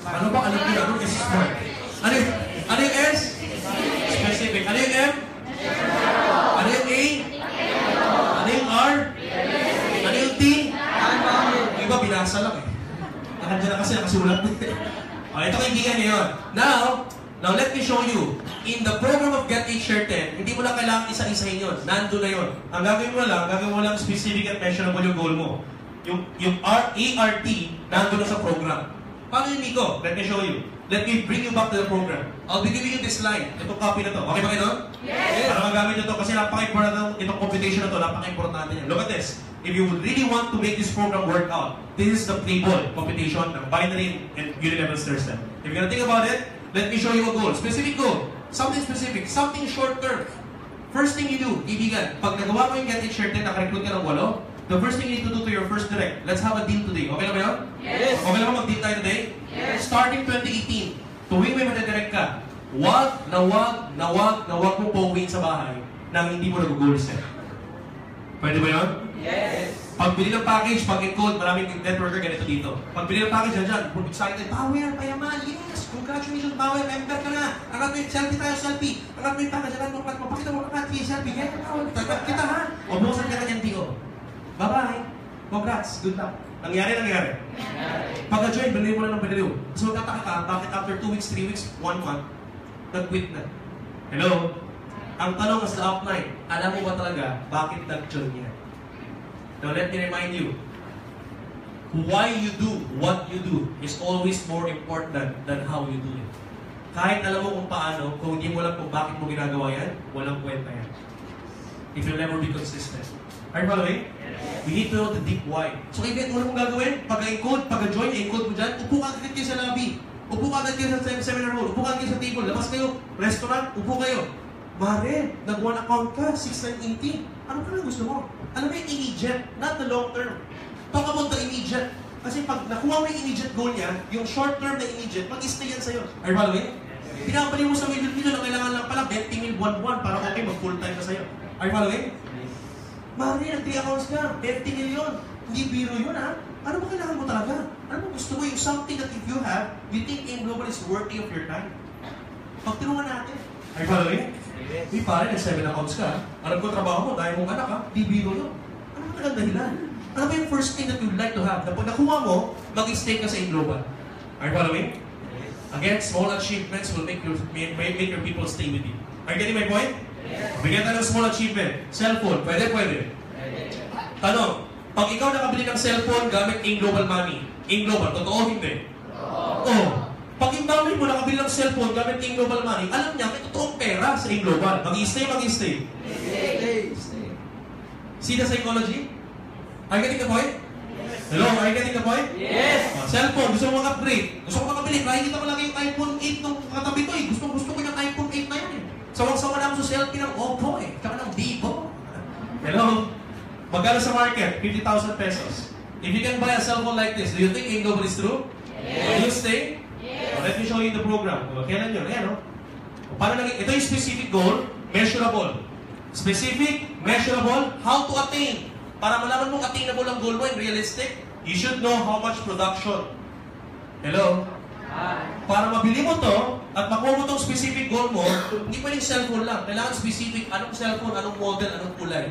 Ano ba? Alam ko na. Ano yung S? SMART. Ano yung S? Specific. Ano yung M? Ano yung A? Ano yung R? Ano yung T? Yung iba, binasa lang eh. Nakandyan na kasi nakasulat. Okay, ito kaibigan niyo yun. Now let me show you. In the program of Get It Share 10, hindi mo lang kailangan isa-isahin yun. Nandun na yun. Ang gagawin mo lang specific at measurable yung goal mo. Yung ART, nandun na sa program. Paano yun, Miko? Let me show you. Let me bring you back to the program. I'll be giving you this slide. Itong copy na to. Okay ba kayo doon? Yes! Para magamit nyo to kasi napaka-importante itong computation na to. Napaka-importante yan. Look at this. If you really want to make this program work out, this is the playboy computation ng binary and unilevel stair step. If you're gonna think about it, let me show you a goal. Specific goal. Something specific. Something short-term. First thing you do, ibigan, pag nagawa mo yung Get It Share 10, naka-recruit ka ng 8, the first thing you need to do to your first direct, let's have a deal today. Okay na ba yun? Yes! Okay na ba mag-deal tayo today? Yes! Starting 2018, tuwing may madadirect ka, wag mo pauwiin sa bahay nang hindi mo nag-goal set. Pwede ba yun? Yes! Pag bili ng package, pag encode, maraming networker ganito dito. Pag bili ng package, dyan, excited, Power, payaman, yes! Congratulations, Power, member ka na! Angat mo yung selfie tayo, selfie! Angat mo yung package, angat mo, pakita mo angat yung selfie, kaya tagat kita ha! O bukasan ka kanyang TO. Bye-bye! Congrats, good luck. Nangyari. Pagka-join, baliw mo na ng baliw. So magtataka ka, bakit after 2 weeks, 3 weeks, 1 month, nag-quit na. Hello? Ang tanong as the upline, alam mo ba talaga bakit nag-join niya? Now let me remind you, why you do what you do is always more important than how you do it. Kahit alam mo kung paano, kung hindi mo alam kung bakit mo ginagawa yan, walang kwenta yan. If you'll never be consistent. Are you following? We need to know the deep why. So kaibigan, ano mong gagawin? Pag-encode, pag-join, encode mo dyan, upo ka agad kayo sa lobby. Upo ka agad kayo sa seminar hall. Upo ka agad kayo sa table. Labas kayo, restaurant, upo kayo. Mare, nag-one account ka, 6,980. Ano ka na gusto mo? Ano ba yung immediate? Not the long term. Talk about the immediate. Kasi pag nakuha mo yung immediate goal niya, yung short term na immediate, mag-stay yan sa'yo. Are you following? Pinapali mo sa middle video na kailangan lang pala 20 mil buwan-buwan para okay, mag-full time ka sa'yo. Are you following? Mare, nag-3 accounts ka, 20 million. Hindi biro yun, ha? Ano ba kailangan mo talaga? Ano ba gusto mo? Yung something that if you have, you think AIM Global is worthy of your time. Pagtulungan natin. Are you following? Uy, pare, nag-7 accounts ka. Alam ko trabaho mo, dahil mong anak, ha? Di biro yun. Ano ba talagang dahilan? Ano ba yung first thing that you'd like to have? Na pag nakuha mo, mag-stay ka sa AIM Global. Are you following? Again, small achievements will make your people stay with you. Are you getting my point? Bigyan tayo ng small achievement. Cellphone, pwede? Tanong, pag ikaw nakabili ng cellphone gamit AIM Global Money, AIM Global, totoo hindi? Oo. Pag yung family mo nakabili ng cellphone gamit AIM Global Money, alam niya, may totoong pera sa AIM Global. Mag-i-stay. See the psychology? Are you getting the point? Hello, are you getting the point? Yes! Cellphone, gusto mo mag-upgrade. Gusto mo makabili. Nakikita mo lagi yung iPhone 8 ng katabi ko eh. Gusto ko yung iPhone 8 na yun eh. Sawang-sawa na ako sa selfie ng Oppo eh. Tsaka ng Vivo. Hello? Magkano sa market? 50,000 pesos. If you can buy a cellphone like this, do you think AIM Global is true? Yes! Will you stay? Yes! Let me show you the program. Kailan yun? Ayan o. Paano naging? Ito yung specific goal, measurable. Specific, measurable, how to attain. Para malaman mong attainable ang goal mo and realistic, you should know how much production. Hello? Para mabili mo to, at makuha mo tong specific goal mo, hindi pwedeng cellphone lang. Kailangan specific, anong cellphone, anong model, anong kulay.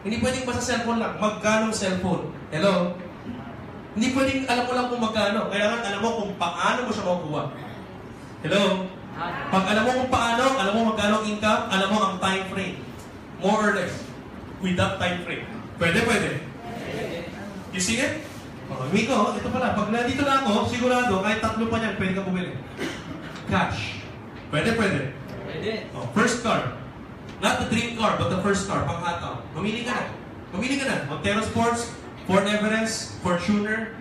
Hindi pwedeng basta cellphone lang. Magkanong cellphone? Hello? Hindi pwedeng alam mo lang kung magkano. Kailangan alam mo kung paano mo siya makukuha. Hello? Pag alam mo kung paano, alam mo magkano income, alam mo ang time frame. More or less. With that time frame. Pwede. You see it? Miko, ito pala. Pag nandito na ako, sigurado, kahit tatlo pa niyan, pwede ka bumili. Cash. Pwede. First car. Not the dream car, but the first car. Panghataw. Mamili ka na. Montero Sports, Ford Everest, Fortuner,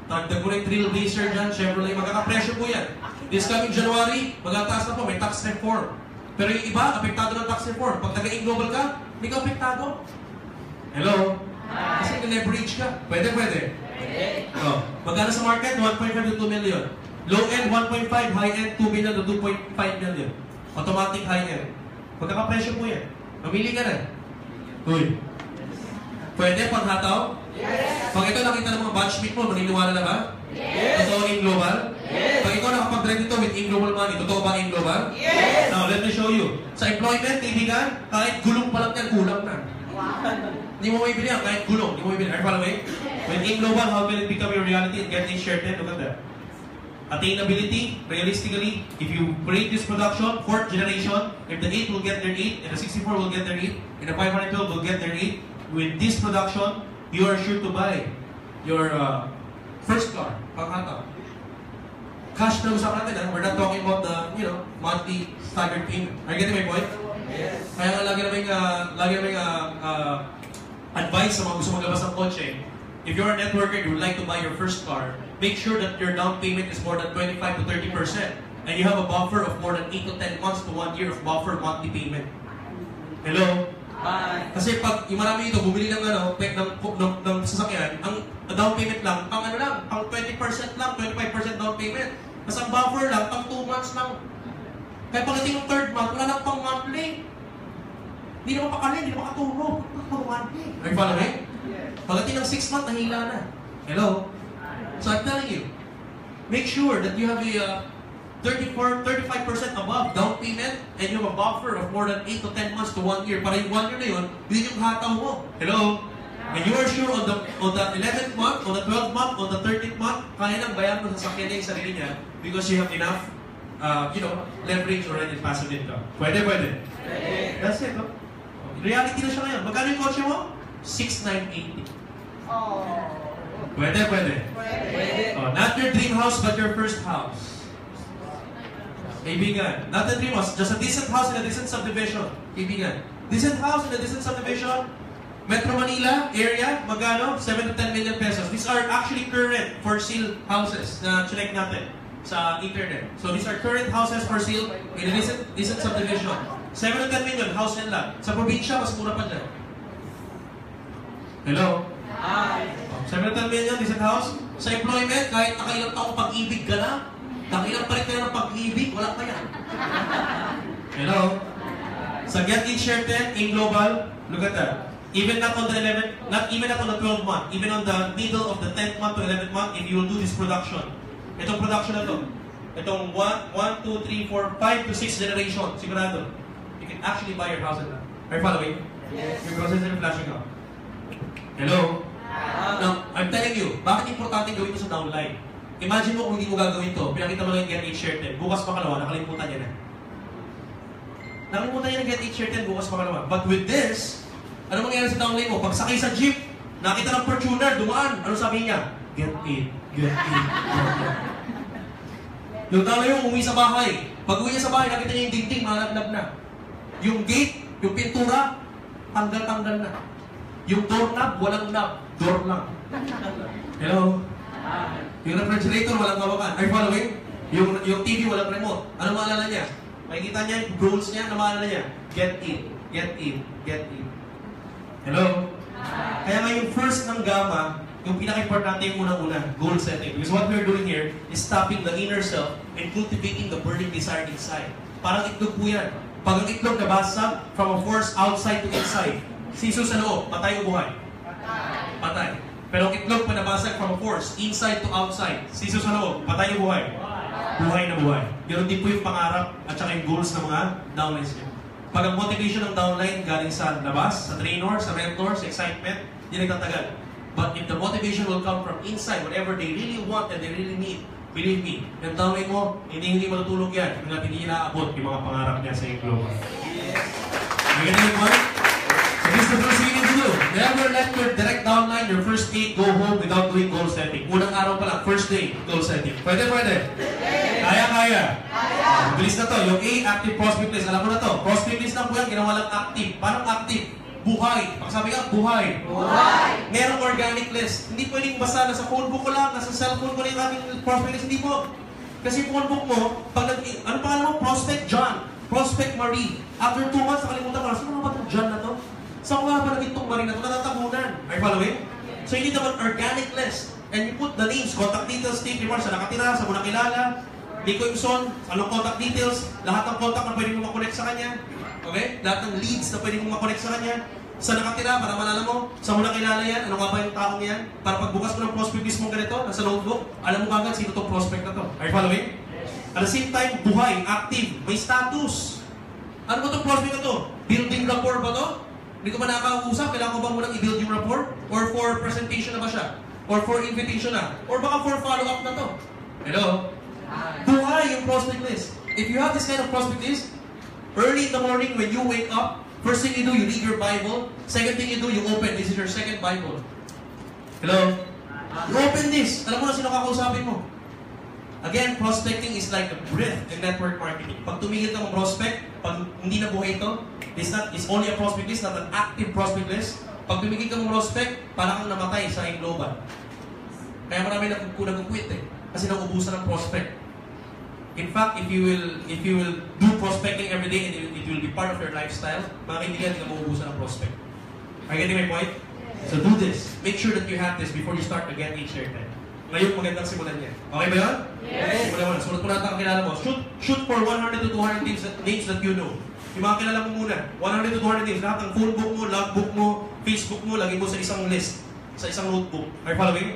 tagdag mo na yung Trailblazer dyan, Chevrolet, magkakapresyo po yan. This coming January, magkataas na po, may tax reform. Pero yung iba, apektado ng tax reform. Pag taga-AIM Global ka, hindi ka apektado. Hello? Kasi leverage ka. Pwede. Magkano sa market? 1.5 to 2 million. Low end, 1.5. High end, 2 million to 2.5 million. Automatic high end. Magkakapresyo po yan. Mamili ka na. Uy. Pwede paghataw? Yes! Pag ito nakita ng mga batchmate mo, maniniwala na ba? Yes! Totoo AIM Global? Yes! Pag ikaw nakapag-drive dito with AIM Global Money, totoo ba AIM Global? Yes! Now, let me show you. Sa employment, kaibigan, kahit gulong pa lang yan, kulang na. Hindi mo maibili yan, kahit gulong. Hindi mo maibili. Are you following? With AIM Global, how will it become your reality and get a share 10? Look at that. Attainability, realistically, if you create this production, 4th generation, if the 8 will get their 8, and the 64 will get their 8, and the 512 will get their 8, with this production, you are sure to buy your first car, panghataw. Cash na usapan natin, we're not talking about the, monthly staggered payment. Are you getting my point? Yes. Kaya nga lagi naming advice sa mga gusto maglabas ng kotse. If you're a networker, you would like to buy your first car, make sure that your down payment is more than 25 to 30%. And you have a buffer of more than 8 to 10 months to 1 year of buffer monthly payment. Hello? Bye. Kasi pag yung marami ito, bumili ng sasakyan, ang down payment lang, pang 20% lang, 25% down payment. Kasi ang buffer lang, pang 2 months lang. Kaya pagdating ng 3rd month, wala lang pang monthly. Hindi naman pakali, hindi naman makatulog. Pang monthly. Are you following? Pagdating ng 6 months, nahila na. Hello? So I'm telling you, make sure that you have a 35% above down payment and you have a buffer of more than 8 to 10 months to 1 year. Para yung 1 year na yun, yun yung hataw mo. Hello? And you are sure on the 11th month, on the 12th month, on the 13th month, kaya nang bayan mo sa sakyan niya yung sarili niya because you have enough, leverage already in passive income. Pwede. That's it, no? Reality na siya ngayon. Magkano yung kotse mo? 6,980. Pwede. Not your dream house, but your first house. Kaibigan, not a dream house, just a decent house in a decent subdivision. Kaibigan, decent house in a decent subdivision, Metro Manila area, magkano? 7 to 10 million pesos. These are actually current for sale houses na check natin sa internet. So these are current houses for sale in a decent subdivision. 7 to 10 million, house and lot. Sa probinsya, mas mura pa dyan. Hello? Hi. 7 to 10 million, decent house. Sa employment, kahit nakailang taong pag-ibig ka na, nakailang pa rin kayo ng pag-ibig, wala pa yan. Hello? Sa Get It Share 10, in global, look at that. Even not on the 11th, not even not on the 12th month, even on the middle of the 10th month to 11th month, if you will do this production. Itong production na to, itong 1, 2, 3, 4, 5 to 6 generation, sigurado. You can actually buy your house in that. Are you following? Yes. Your process is flashing up. Hello? Now, I'm telling you, bakit importante gawin ito sa downline? Imagine mo kung hindi mo gagawin ito, pinakita mo lang yung Get It Share 10, bukas pakalawa, nakalimutan niya na. Nakalimutan niya ng Get It Share 10, bukas pakalawa. But with this, ano mangyayari sa downline mo? Pag sakay sa jeep, nakita ng Fortuner, dumaan, ano sabi niya? Get it, get it, get it. Yung downline mo, umuwi sa bahay. Pag uwi niya sa bahay, nakita niya yung dingding, malaglag na. Yung gate, yung pintura, tanggal-tanggal na. Yung doorknob, walang knob. Door lang. Hello? Yung refrigerator, walang hawakan. Are you following? Yung TV, walang remote. Ano maalala niya? Makikita niya yung goals niya, ano maalala niya? Get it, get it, get it. Hello? Kaya nga yung first ng gamma, yung pinaka-importante yung unang-una, goal setting. Because what we're doing here is stopping the inner self and cultivating the burning desire inside. Parang itlog po yan. Pag ang itlog nabasag from a force outside to inside, siso sa loob, patay o buhay? Patay. Pero ang itlog pa nabasag from a force inside to outside, siso sa loob, patay o buhay? Buhay na buhay. Pero din po yung pangarap at saka yung goals ng mga downlines niyo. Pag ang motivation ng downline galing sa labas, sa trainer, sa mentor, sa excitement, hindi nagtatagal. But if the motivation will come from inside, whatever they really want and they really need, believe me, yung downline mo, hindi matutulog yan. Hanggang hindi inaabot yung mga pangarap niya sa global. Yes. Maganda yung point? So this is the first thing you need to do. Never let your direct downline, your first date, go home without doing goal setting. Unang araw pa lang, first day, goal setting. Pwede? Kaya. Bilis na to. Yung A, active prospect list. Alam mo na to. Prospect list lang po yan, ginawa lang active. Paano active? Buhay. Pag sabi ka, buhay. Merong organic list. Hindi pwedeng basta nasa phone book ko lang, nasa cellphone ko na yung aking prospect list. Hindi po. Kasi phone book mo, pag ano pangalan mo? Prospect John. Prospect Marie. After 2 months, nakalimutan ko, sino ba itong John na to? Saan ko nga ba naging itong Marie na ito? Natatabunan. Are you following? So you need an organic list. And you put the names, contact details, state remarks, sa nakatira, sa muna kilala, Miko, Imson, anong contact details, lahat ng contact na pwede mong makonect sa kanya. Okay? Lahat ng leads na pwede mong makonect sa kanya. Sa nakatira, para malala mo, sa muna kilala yan, ano nga ba yung taong yan? Para pagbukas mo ng prospect list mo ganito, nasa notebook, alam mo kagad sino itong prospect na to. Are you following? At the same time, buhay, active, may status. Ano ba itong prospect na to? Building rapport ba to? Hindi ko ba nakakausap? Kailangan ko ba munang i-build yung rapport? Or for presentation na ba siya? Or for invitation na? Or baka for follow-up na to? Hello? Buhay yung prospect list. If you have this kind of prospect list, early in the morning when you wake up, first thing you do, you read your Bible. Second thing you do, you open. This is your second Bible. Hello? You open this. Alam mo na sino kakausapin mo. Again, prospecting is like a breath in network marketing. Pag tumigil ka ng prospect, pag hindi na buhay ito, it's only a prospect list, not an active prospect list. Pag tumigil ka ng prospect, parang kang namatay sa global. Kaya marami nag-quit eh. Kasi naubusan ng prospect. In fact, if you will do prospecting every day and it will be part of your lifestyle, mga kaibigan, hindi ka maubusan ng prospect. Are you getting my point? So do this. Make sure that you have this before you start again each year. Ngayon, magandang simulan niya. Okay ba yun? Yes! Simulan mo. Sulat mo natin ang kilala mo. Shoot for 100 to 200 names that you know. Yung mga kilala mo muna. 100 to 200 names. Lahat ng phone book mo, logbook mo, Facebook mo, lagay mo sa isang list. Sa isang notebook. Are you following?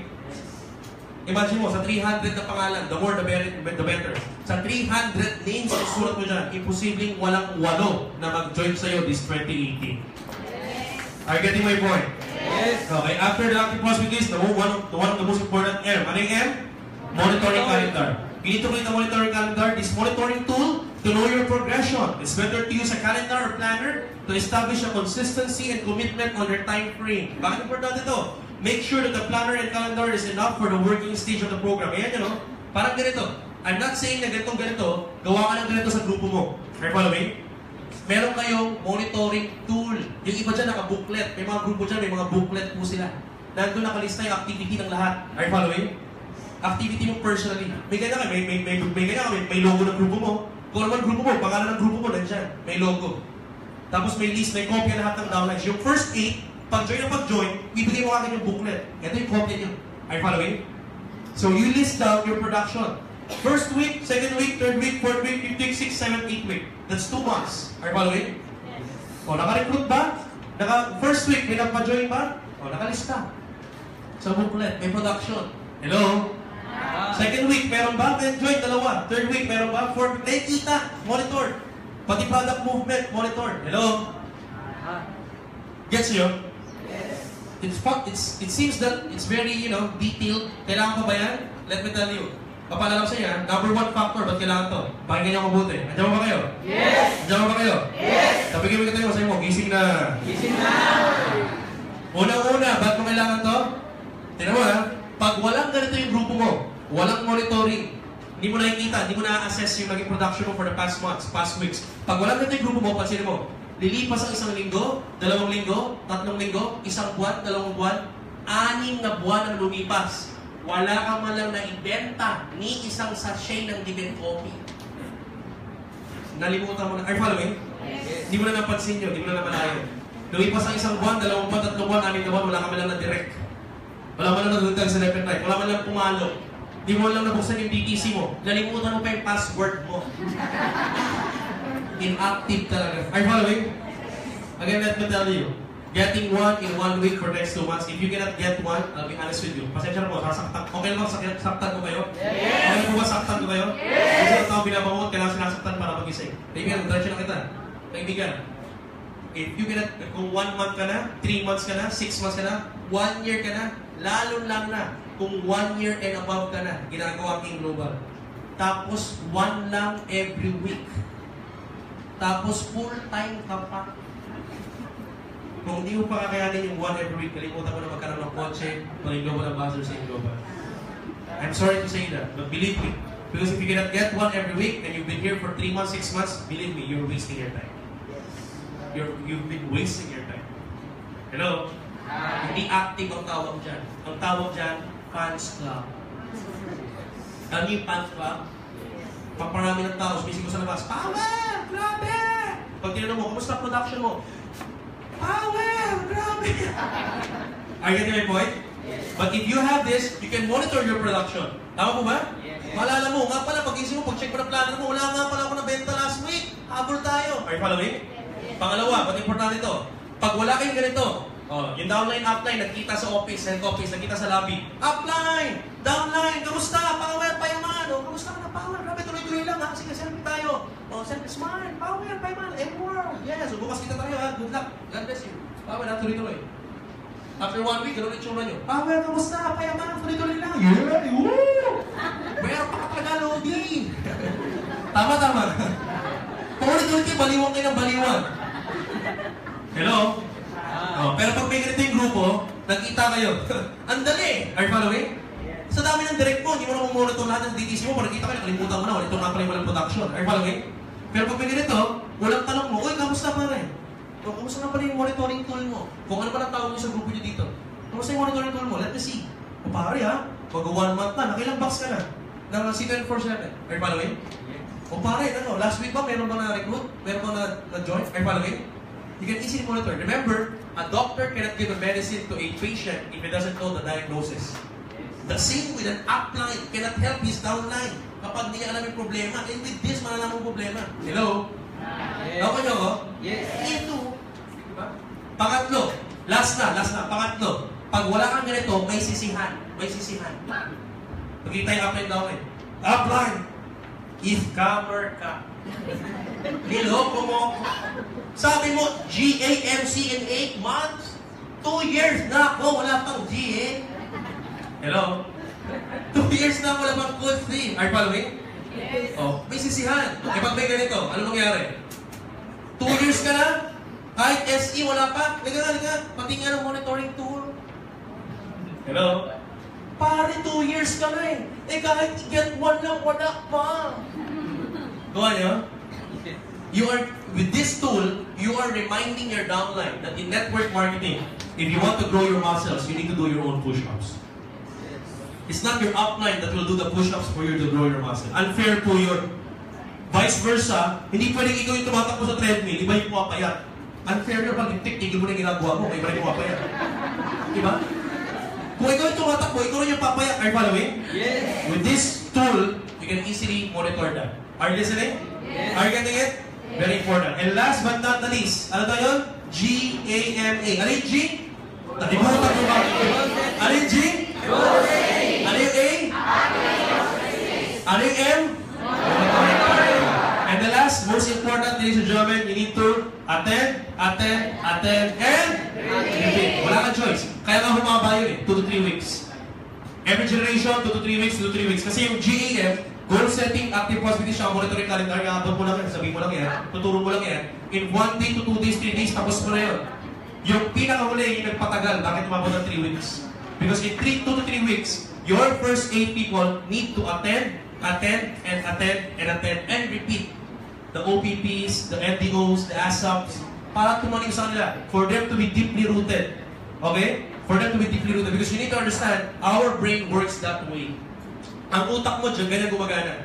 Imagine mo, sa 300 na pangalan, the more the better. Sa 300 names na sulat mo dyan, imposibleng walang 8 na mag-join sa'yo this 2018. Are you getting my point? Yes. Okay, after the active prospect list, one of the most important M. Ano yung M? Monitoring calendar. You need to create a monitoring calendar. This monitoring tool to know your progression. It's better to use a calendar or planner to establish a consistency and commitment on your time frame. Bakit importante ito? Make sure that the planner and calendar is enough for the working stage of the program. Ayan yun, no? Parang ganito. I'm not saying na ganito, gawa ka ng ganito sa grupo mo. Are you following? meron kayong monitoring tool. Yung iba dyan naka-booklet. May mga grupo dyan, may mga booklet po sila. Nandun nakalista yung activity ng lahat. Are you following? Activity mo personally. May ganyan ka, may logo ng grupo mo. Kung ano man grupo mo, pangalan ng grupo mo, nandyan. May logo. Tapos may list, may kopya lahat ng downlines. Yung first 8, pag-join, ibigay mo akin yung booklet. Ito yung kopya nyo. Are you following? So you list down your production. First week, second week, third week, fourth week, fifth week, sixth, seventh, eighth week. That's 2 months. Are you following? Yes. O, naka-recruit ba? First week, may nagpa-join ba? O, nakalista. Sa booklet, may production. Hello? Second week, meron ba? May join, dalawa. Third week, meron ba? Fourth week, nakikita, monitor. Pati product movement, monitor. Hello? Gets you? Yes. It seems that it's very, detailed. Kailangan pa ba yan? Let me tell you. Papalala ko sa iyo, number 1 factor, ba't kailangan to? Pakinggan niyo mabuti. Andiyan mo ba kayo? Yes! Andiyan mo ba kayo? Yes! Tapigin mo kita yung sa'yo mo, gising na. Gising na! Unang-una, ba't mo kailangan to? Tignan mo ha, pag walang ganito yung grupo mo, walang monitoring, hindi mo nakikita, hindi mo na-assess yung naging production mo for the past months, past weeks. Pag walang ganito yung grupo mo, pansinin mo, lilipas ang 1 linggo, 2 linggo, 3 linggo, 1 buwan, 2 buwan, 6 na buwan ang lumipas. Wala kang man lang na-ibenta ni isang sachet ng Divine Coffee. Nalimutan mo na. Are you following? Yes. Hindi mo na napansin yun, hindi mo na namalayan. Lumipas ang 1 buwan, 2 buwan, 3 buwan, 6 na buwan, wala ka man lang na-direct. Wala man lang nagdagdag sa left and right. Wala man lang pumalo. Hindi mo lang nabuksan yung DTC mo. Nalimutan mo pa yung password mo. Inactive talaga. Are you following? Again, let me tell you. Getting 1 in 1 week for next 2 months. If you cannot get 1, I'll be honest with you. Pasensya na po, sasaktan. Okay lang ba saktan ko kayo? Yes! Okay lang ba saktan ko kayo? Yes! Kasi ang tao binabangot, kailangan sinasaktan para magising. Kaibigan, diretso na kita. Kaibigan, if you cannot, kung 1 month ka na, 3 months ka na, 6 months ka na, 1 year ka na, lalo lang na kung 1 year and above ka na, ginagawa king global. Tapos 1 lang every week. Tapos full-time ka pa. Kung hindi mo pa kakayanin yung 1 every week, kalimutan mo na magkaroon ng kotse, maging global ambassador sa global. I'm sorry to say that, but believe me. Because if you cannot get 1 every week, and you've been here for 3 months, 6 months, believe me, you're wasting your time. You've been wasting your time. Hello? Hindi active ang tawag dyan. Ang tawag dyan, fans club. Alam niyo yung fans club? Paparami ng tao, sumisig ko sa labas, power! Grabe! Pag tinanong mo, kumusta production mo? Power! Grabe! Are you getting my point? Yes. But if you have this, you can monitor your production. Tama po ba? Yes. Maalala mo, nga pala, pag-isip mo, pag-check mo ng plano mo, wala nga pala ako na benta last week. Habol tayo. Are you following? Yes. Pangalawa, ba't importante ito? Pag wala kayong ganito, yung downline, upline, nagkita sa office, head office, nagkita sa lobby. Upline! Downline! Kamusta? Power! Payaman! Kamusta ka na power? Grabe, tuloy-tuloy lang ha. Sige, selfie tayo. Selfie smile. Power! Payaman! More! Yes! Bukas kita tayo ha. Good luck. God bless you. Power ha. Tuloy-tuloy. After 1 week, gano'n yung tsura nyo. Power! Kamusta? Payaman! Tuloy-tuloy lang. Yeah! Woo! Meron pa katalaga, Lodi! Tama. Paulit-ulit kayo, baliwan kayo ng baliwan. Hello? Pero pag may ganito yung grupo, nagkita kayo. Ang dali! Are you following? Yes. Sa dami ng direct mo, hindi mo na monitor lahat ng DTC mo. Pag nagkita kayo, nakalimutan mo na. Ito nga pala yung walang production. Are you following? Pero pag may ganito, walang tanong mo, uy, kamusta pa rin? Kamusta na pala yung monitoring tool mo? Kung ano pa lang tawag nyo sa grupo nyo dito. Kamusta yung monitoring tool mo? Let me see. O pare ha, pag 1 month na, nakilang box ka na. Ng C24/7. Are you following? Yes. O pare, last week ba meron ba na-recruit? Meron ba na-join? Are you following? You can easily monitor. Remember, a doctor cannot give a medicine to a patient if he doesn't know the diagnosis. The same with an upline cannot help his downline kapag hindi alam yung problema. And with this, malalaman mo problema. Hello? Yes. Okay nyo ko? Yes. Ito. Diba? Pangatlo. Last na. Pangatlo. Pag wala kang ganito, may sisihan. Pagkita yung upline downline. Upline! If-cover ka. Niloko mo. Sabi mo, GAMC in 8 months? 2 years na ako, wala pang GA. Hello? 2 years na wala pang code 3. Are you following? Yes. May sisihan. Pag may ganito, ano nangyari? 2 years ka na? Kahit SE, wala pa? Liga. Pati nga ng monitoring tool. Hello? Pare, 2 years ka na kahit get 1 lang, wala pa. Gawa niyo? with this tool, you are reminding your downline that in network marketing, if you want to grow your muscles, you need to do your own push-ups. It's not your upline that will do the push-ups for you to grow your muscle. Unfair po yun. Vice versa, hindi pwedeng ikaw yung tumatakbo sa treadmill, iba yung pumapayat. Unfair yun, pag tigil mo na yung ginagawa mo, iba yung pumapayat. Diba? Kung ikaw yung tumatakbo, ikaw rin yung papayat. Are you following? Yes. With this tool, you can easily monitor that. Are you listening? Yes. Are you getting it? Very important. And last but not the least, ano tayo yun? G-A-M-A. Ano yung G? Nalimutan mo ba? Ano yung G? Ano yung A? Ano yung M? And the last, most important, ladies and gentlemen, you need to attend, and repeat. Wala kang choice. Kaya nga humaba yun eh, 2 to 3 weeks. Every generation, 2 to 3 weeks, 2 to 3 weeks. Kasi yung GAM, goal setting, active positivity siya, monitoring calendar, kakabot mo lang yan, sabihin mo lang yan, tuturo mo lang yan. In 1 day to 2 days, 3 days, tapos mo na yun. Yung pinakahuli, yung nagpatagal, bakit umabot ng 3 weeks? Because in 2 to 3 weeks, your first 8 people need to attend, and repeat. The OPPs, the NDOs, the ASAPs, para tumaning sa kanila, for them to be deeply rooted. Okay? For them to be deeply rooted. Because you need to understand, our brain works that way. Ang utak mo dyan, ganyan gumagana.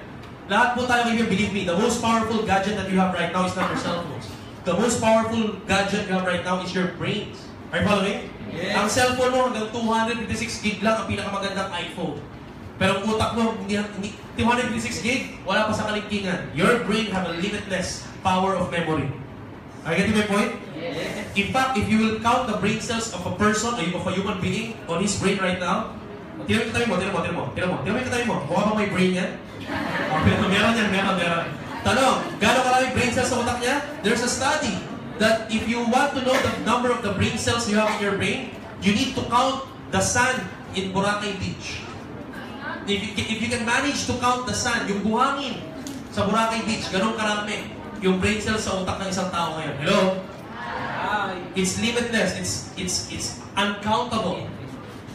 Lahat po tayo kayo, believe me, the most powerful gadget that you have right now is not your cell phones. The most powerful gadget you have right now is your brains. Are you following? Yes. Ang cellphone mo, hanggang 256 gig lang ang pinakamagandang iPhone. Pero ang utak mo, hindi 256 gig, wala pa sa kaligtingan. Your brain have a limitless power of memory. Are you getting my point? Yes. In fact, if you will count the brain cells of a person, of a human being, on his brain right now, tira mo yung katabi mo. Mukha ba may brain yan? Meron yan. Tanong, gano'ng karami brain cells sa utak niya? There's a study that if you want to know the number of the brain cells you have in your brain, you need to count the sand in Boracay Beach. If you can manage to count the sand, yung buhangin sa Boracay Beach, ganun karami yung brain cells sa utak ng isang tao ngayon. Hello? It's limitless. It's uncountable.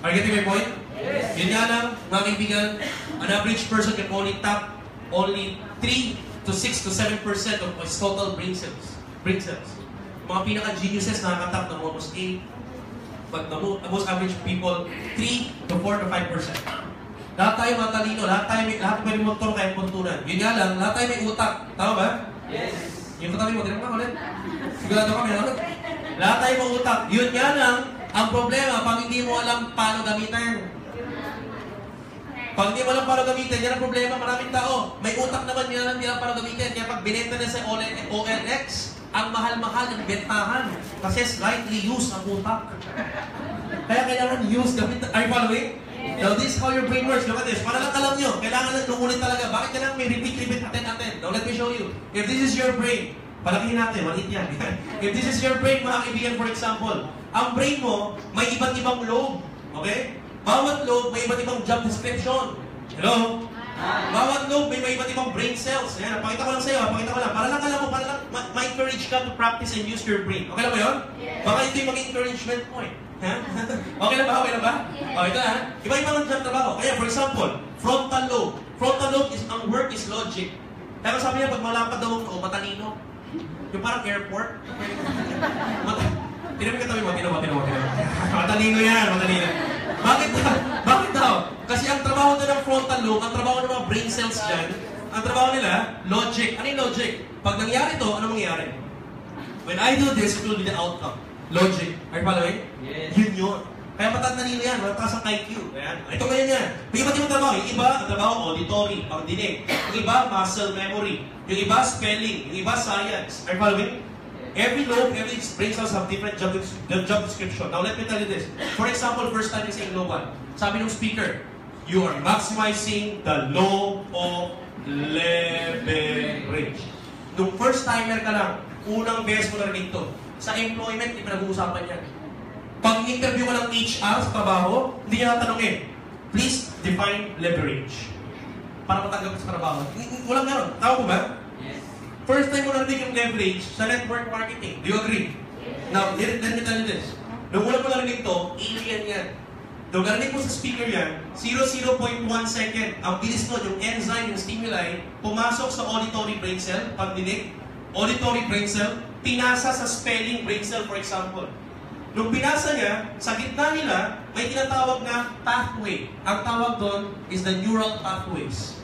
Are you getting my point? Yes. Yun nga lang, mga kaibigan, an average person can only tap only 3 to 6 to 7% of his total brain cells. Mga pinaka-geniuses nakakatap ng almost 8. But the most average people, 3 to 4 to 5%. Lahat tayo matalino, lahat pwede motor kaya puntunan. Yun nga lang, lahat tayo may utak. Tama ba? Yes. Yung katabi mo, tinang ulit. Sigurado kami, ano? Lahat tayo may utak. Yun nga lang, ang problema, pag hindi mo alam paano gamitin. Pag hindi mo alam paano gamitin, yan ang problema, maraming tao. May utak naman, yan lang nila paano gamitin. Kaya pag binenta na sa OLX, ang mahal-mahal ng bentahan. Kasi slightly used ang utak. Kaya kailangan use, gamit. Are you following? Now, this is how your brain works. Look at this. Para lang alam nyo, kailangan lang nungulit talaga. Bakit kailangan may repeat, attend. Now, let me show you. If this is your brain, palakihin natin, maliit yan. If this is your brain, mga kaibigan, for example, ang brain mo, may iba't ibang lobe. Okay? Bawat lobe, may iba't ibang job description. Hello? Bawat lobe, may iba't ibang brain cells. Ayan, pakita ko lang sa'yo, pakita ko lang. Para lang alam mo, para lang ma-encourage ka to practice and use your brain. Okay lang ba yun? Yes. Baka ito yung mag-encouragement mo eh. Ha? Okay lang ba? Okay lang ba? O, ito ha. Iba-iba lang dyan trabaho. Kaya, for example, frontal lobe. Frontal lobe is, ang work is logic. Kaya sabi niya, pag malapad daw ang matalino. Yung parang airport. Tinamig katabi mo. Matalino yan, matalino. Bakit daw? Kasi ang trabaho na ng frontal lobe, ang trabaho ng mga brain cells dyan, ang trabaho nila, logic. Ano yung logic? Pag nangyari to, ano mangyayari? When I do this, it will be the outcome. Logic. Are you following? Yes. Yun. Kaya matatnilo yan, mataas ang IQ. Ayan. Ito ngayon yan. May iba't ibang trabaho. Yung iba, ang trabaho, auditory, pangdinig. Yung iba, muscle memory. Yung iba, spelling. Yung iba, science. Are you following? Every lobe, every brain cells have different job description. Now, let me tell you this. For example, first time saying lobe 1. Sabi ng speaker, you are maximizing the lobe of leverage. Nung first timer ka lang, unang beses mo narinig to. Sa employment, ipinag-uusapan yan. Pag interview mo ng HR sa trabaho, hindi niya tatanungin, please define leverage. Para matanggap sa trabaho. Walang gano'n. Tama po ba? Yes. First time mo narinig yung leverage sa network marketing. Do you agree? Yes. Now, let me tell you this. Nung una mo narinig to, alien yan. Nung narinig mo sa speaker yan, 0.1 second. Ang bilis nun, yung enzyme, yung stimuli, pumasok sa auditory brain cell, pagdinig, auditory brain cell, pinasa sa spelling brain cell, for example. Nung pinasa niya, sa gitna nila, may tinatawag na pathway. Ang tawag doon is the neural pathways.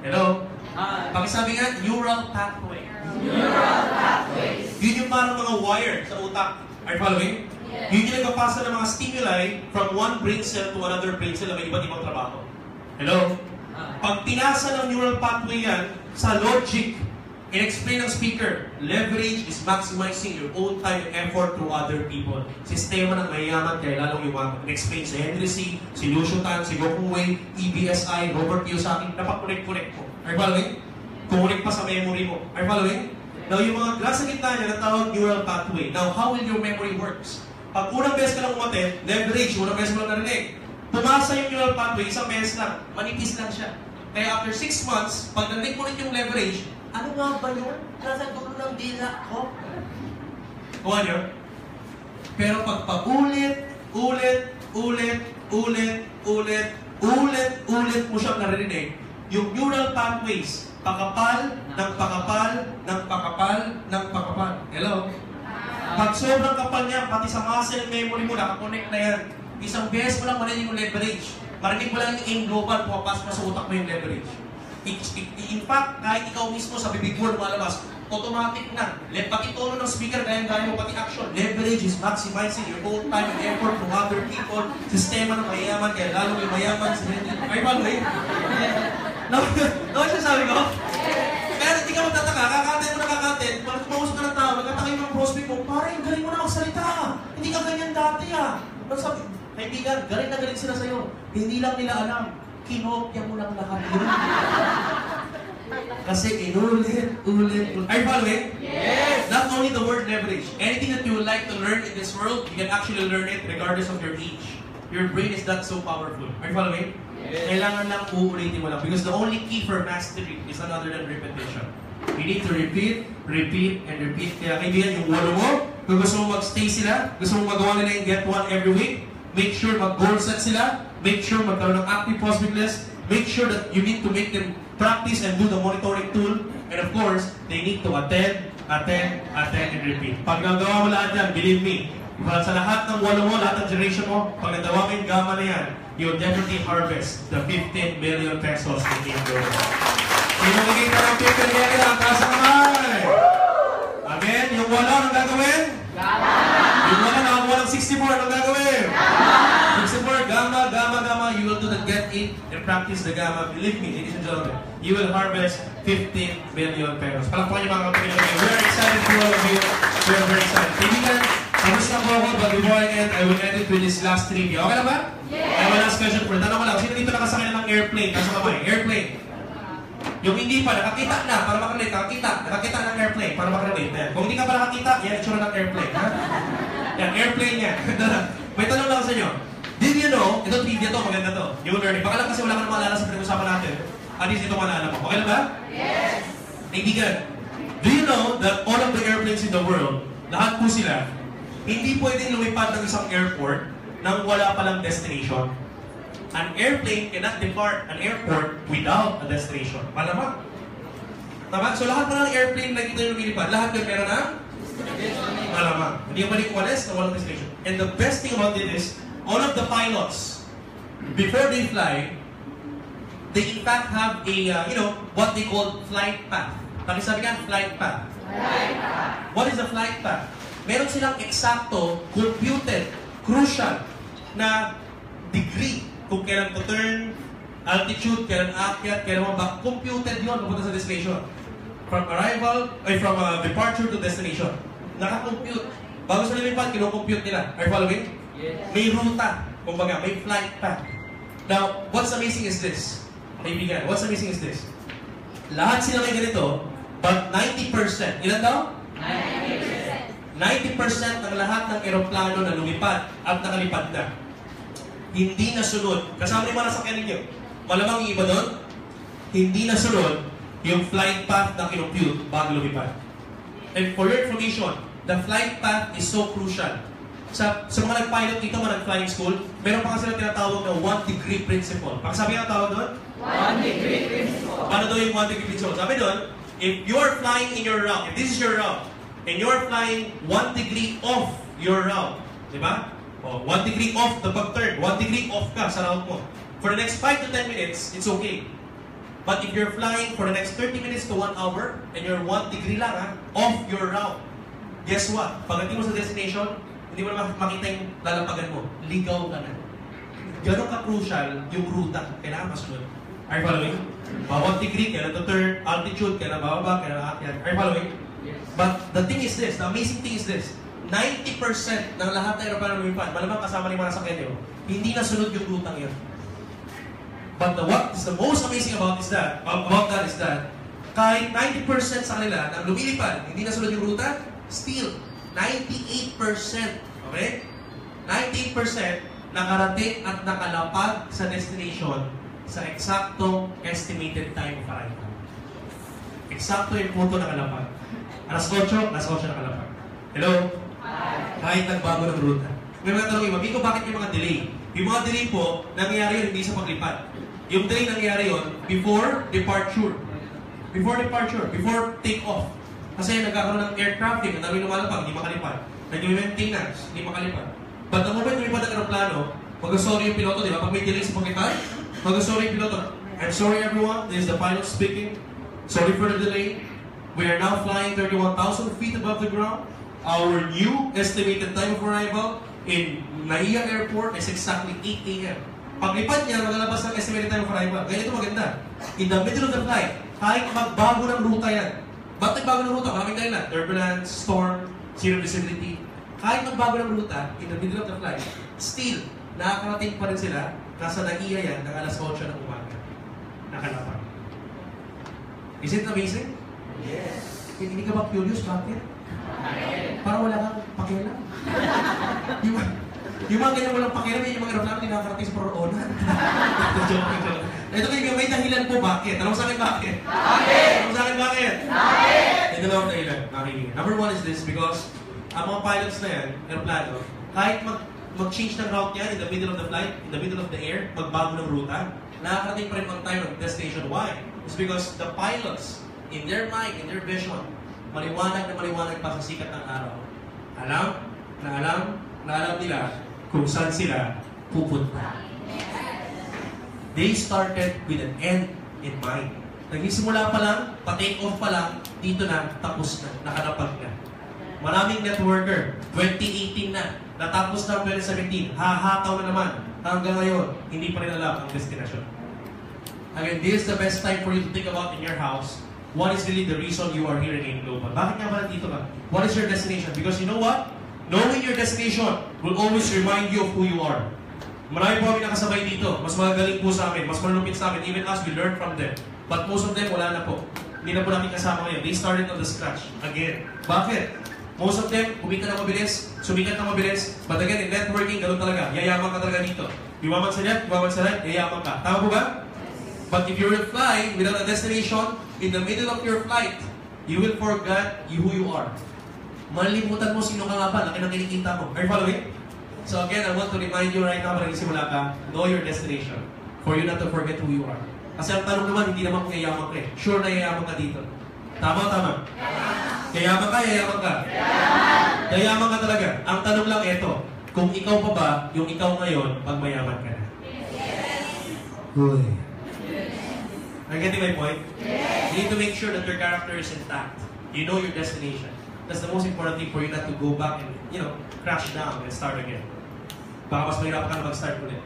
Hello? Pakisabi nga, neural pathway. Neural pathways. Yun yung parang mga wire sa utak. Are you following? Yes. Yun yung nagpapasa ng mga stimuli from one brain cell to another brain cell na may iba't ibang trabaho. Hello? Pag pinasa ng neural pathway yan, sa logic, in-explain ng speaker, leverage is maximizing your own time and effort through other people. Sistema ng mayayaman, kaya lalong yung in-explain si Henry C., si Lucio Tan, si Goku Wei, EBSI, Robert Kiyosaki, napakunik-kunik mo. Are you following? Kukunik pa sa memory mo. Are you following? Now, yung mga nasa gitna niya, natawag neural pathway. Now, how will your memory works? Pag unang beses ka lang umatin, leverage, unang beses mo lang narinig. Pumasa yung neural pathway, isang beses lang, manipis lang siya. Kaya after 6 months, pag narinig mo ulit yung leverage, ano nga ba yun? Nasa dulo ng dila ko? Kuha niyo? Pero pag paulit, ulit mo siyang narinig, yung neural pathways, pakapal, ng pakapal, ng pakapal, ng pakapal. Hello? Pag sobrang kapal niya, pati sa muscle memory mo, nakakonect na yan. Isang beses mo lang marinig yung leverage. Marinig mo lang yung aim global, pumapasok sa utak mo yung leverage. In fact, kahit ikaw mismo sa bibig mo lumalabas, automatic na. Pag itono ng speaker, gaya mo pati action. Leverage is maximizing your own time and effort from other people. Sistema ng mayaman, kaya lalo yung mayaman sa hindi. Ay, bagay? No, siya sabi ko? Pero hindi ka magtataka, kakatin mo na kakatin, pag kumausap ka ng tao, nagtataka yung mga prospect mo, parang galing mo na magsalita. Hindi ka ganyan dati Sabi, kaibigan, galing na galing sila sa'yo. Hindi lang nila alam. Kinopya mo lang lahat yun. Kasi inulit. Are you following? Yes! Not only the word leverage. Anything that you would like to learn in this world, you can actually learn it regardless of your age. Your brain is that so powerful. Are you following? Yes. Kailangan lang uulitin mo lang. Because the only key for mastery is none other than repetition. You need to repeat, and repeat. Kaya kaibigan, yung walo mo, kung gusto mo mag-stay sila, gusto mo magawa nila yung get one every week, make sure mag-goal set sila, make sure magkaroon ng active prospect list, make sure that you need to make them practice and do the monitoring tool, and of course, they need to attend, and repeat. Pag nagawa mo lahat yan, believe me, sa lahat ng walo mo, lahat ng generation mo, pag nagawa mo yung gamma na yan, you'll definitely harvest the 15 million pesos in Indo. Sino nakikita ng 15 million ang kasa kamay? Again, yung wala, anong gagawin? Gamma! Yung wala, nakakuha ng 64, anong gagawin? Gamma! 64, gamma, you will do the get it and practice the gamma. Believe me, ladies and gentlemen, you will harvest 15 million pesos. Palakpakan niyo mga kapatid. We're excited for all of you. We're very excited. Kaibigan, tapos na po ako, but before I end, I will end it with this last trivia. Okay na ba? Yes! I have a last question for you. Tanong ko lang, sino dito nakasakay ng airplane? Nasa kamay, airplane. Yung hindi pa, nakakita na, para makarelate, nakakita ng airplane, para makarelate. Yan. Kung hindi ka pa nakakita, yan, itsura ng airplane. Ha? Yan, airplane yan. May tanong lang sa inyo. Did you know, ito trivia to, maganda to. New learning. Baka lang kasi wala ka na maalala sa pinag-usapan natin. At least ito maalala mo. Okay na ba? Yes! Kaibigan, do you know that all of the airplanes in the world, lahat po sila, hindi pwedeng lumipad ng isang airport nang wala palang destination. An airplane cannot depart an airport without a destination. Malamang. Tama? So lahat pa ng airplane na kita yung lumilipad, lahat yung meron na? Malamang. Hindi yung balik walis na walang destination. And the best thing about it is, all of the pilots, before they fly, they in fact have a, what they call flight path. Sabi nga, flight path. Flight path. What is the flight path? Meron silang eksakto, computed, crucial na degree kung kailan to turn, altitude, kailan aakyat, kailan mabak, computed yun papunta sa destination. From departure to destination. Naka-compute. Bago sa lumipad, kino-compute nila. Are you following? Yes. May ruta, kumbaga, may flight path. Now, what's amazing is this. Kaibigan, what's amazing is this. Lahat sila may ganito, but 90%, ilan daw? 90% ng lahat ng eroplano na lumipad at nakalipad na, hindi nasunod. Kasama yung mga nasakyan ninyo. Malamang yung iba doon, hindi nasunod yung flight path na kinompute bago lumipad. And for your information, the flight path is so crucial. Sa mga nag-pilot dito, mga nag-flying school, meron pa kasi sila tinatawag na 1 degree principle. Pagkasabi nga tawag doon? 1 degree principle. Paano daw yung 1 degree principle? Sabi doon, if you're flying in your route, if this is your route, and you're flying 1 degree off your route, di ba? O, 1 degree off the pag-turn, 1 degree off ka sa route mo. For the next 5 to 10 minutes, it's okay. But if you're flying for the next 30 minutes to 1 hour, and you're 1 degree lang off your route, guess what? Pagdating mo sa destination, hindi mo na makita yung lalapagan mo. Ligaw ka na. Ganon ka-crucial yung ruta. Kailangan masunod. Are you following? Bawat degree, kailan to turn, altitude, kailan bababa, kailan aakyat. Are you following? Yes. But the thing is this, the amazing thing is this, 90% ng lahat ng aeroplano lumipad, malamang kasama ni mga sakyan nyo, hindi nasunod yung rutang yun. But what is the most amazing about that is that kahit 90% sa kanila ng lumilipad, hindi nasunod yung ruta, still, 98%, okay? 98% nakarating at nakalapag sa destination sa eksaktong estimated time of arrival. Eksakto yung punto nakalapag. Alas 8 nakalapag. Hello? Hi. Kahit nagbago ng ruta. May mga tanong iba, Miko, bakit may mga delay? Yung mga delay po, nangyayari yun hindi sa paglipad. Yung delay nangyayari yun before departure. Before take-off. Kasi nagkakaroon ng air traffic, ang dami lumalapag, hindi makalipad. Nag-maintenance, hindi makalipad. But the moment lumipad ang aeroplano, mag-sorry yung piloto, di ba? Pag may delay sa paglipad, mag-sorry yung piloto. I'm sorry everyone, this is the pilot speaking. Sorry for the delay. We are now flying 31,000 feet above the ground. Our new estimated time of arrival in Naiya Airport is exactly 8 a.m. Paglipad niya, malalabas ng estimated time of arrival. Ganito maganda. In the middle of the flight, kahit magbago ng ruta yan. Ba't nagbago ng ruta? Maraming dahilan. Turbulence, storm, zero visibility. Kahit magbago ng ruta, in the middle of the flight, still, nakakarating pa rin sila. Nasa Naiya yan, ng alas 8 ng umaga. Nakalapag. Is it amazing? Yes. Hindi ka ba curious? Bakit? Parang wala kang pakialam. yung mga ganyan walang pakialam, yung mga aeroplano hindi nakakarating sa paroonan. Ito kayo, may dahilan po bakit. Alam mo sa akin bakit? Bakit? Alam mo sa akin bakit? Bakit? Ito lang ang dahilan. Number one is this, because ang mga pilots na yan, aeroplano, kahit mag-change ng route yan in the middle of the flight, in the middle of the air, magbago ng ruta, nakakarating pa rin on time ng destination. Why? It's because the pilots, in their mind, in their vision, maliwanag pa sa sikat ng araw. Alam nila kung saan sila pupunta. They started with an end in mind. Nagsimula pa lang, pa-take off pa lang, dito na, tapos na, nakalapag na. Maraming networker, 2018 na, natapos na 2017, hahataw na naman. Hanggang ngayon, hindi pa rin alam ang destination. Again, this is the best time for you to think about in your house. What is really the reason you are here in Global? Bakit nga ba nandito ka? What is your destination? Because you know what? Knowing your destination will always remind you of who you are. Marami po kami nakasabay dito. Mas magagaling po sa amin. Mas malulupit sa amin. Even us, we learn from them. But most of them, wala na po. Hindi na po namin kasama ngayon. They started on the scratch. Again. Bakit? Most of them, kumita na mabilis, sumikat na mabilis. But again, in networking, ganoon talaga. Yayaman ka talaga dito. Yumaman sa left, yayaman ka. Tama po ba? But if you will fly without a destination, in the middle of your flight, you will forget who you are. Malilimutan mo sino ka nga ba, laki ng kinikita mo. Are you following? So again, I want to remind you right now, para nagsimula ka, know your destination. For you not to forget who you are. Kasi ang tanong naman, hindi naman kung yayaman ka eh. Sure na yayaman ka dito. Tama? Yayaman ka, yayaman ka. Yayaman ka talaga. Ang tanong lang ito, kung ikaw pa ba, yung ikaw ngayon, pag mayaman ka na. Uy. Are you getting my point? Yes. You need to make sure that your character is intact. You know your destination. That's the most important thing for you not to go back and, crash down and start again. Baka mas mahirap ka na mag-start ulit.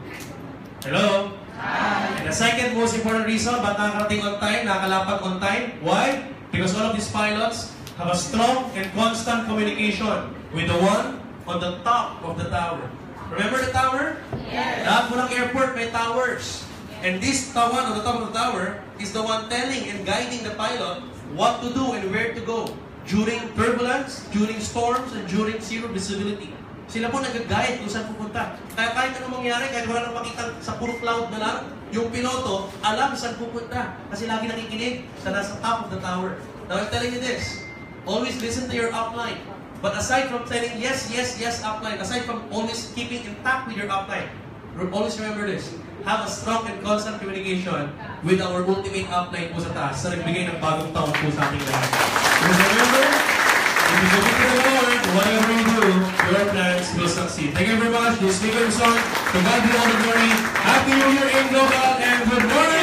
Hello? Hi. And the second most important reason, ba't nakakarating on time, nakakalapag on time? Why? Because all of these pilots have a strong and constant communication with the one on the top of the tower. Remember the tower? Yes. Lahat po ng airport may towers. And this one on the top of the tower is the one telling and guiding the pilot what to do and where to go during turbulence, during storms, and during zero visibility. Sila po nag-guide kung saan pupunta. Kaya kahit anong mangyari, kahit wala nang makita sa puro cloud na lang, yung piloto alam saan pupunta. Kasi lagi nakikinig sa nasa top of the tower. Now I'm telling you this, always listen to your upline. But aside from telling yes, upline, aside from always keeping intact with your upline, always remember this. Have a strong and constant communication with our ultimate upline po sa taas sa nagbigay ng bagong taon po sa ating lahat. Because remember, if you commit to the Lord, whatever you do, your plans will succeed. Thank you very much. This is Imson. To God be all the glory. Happy New Year in Global and good morning!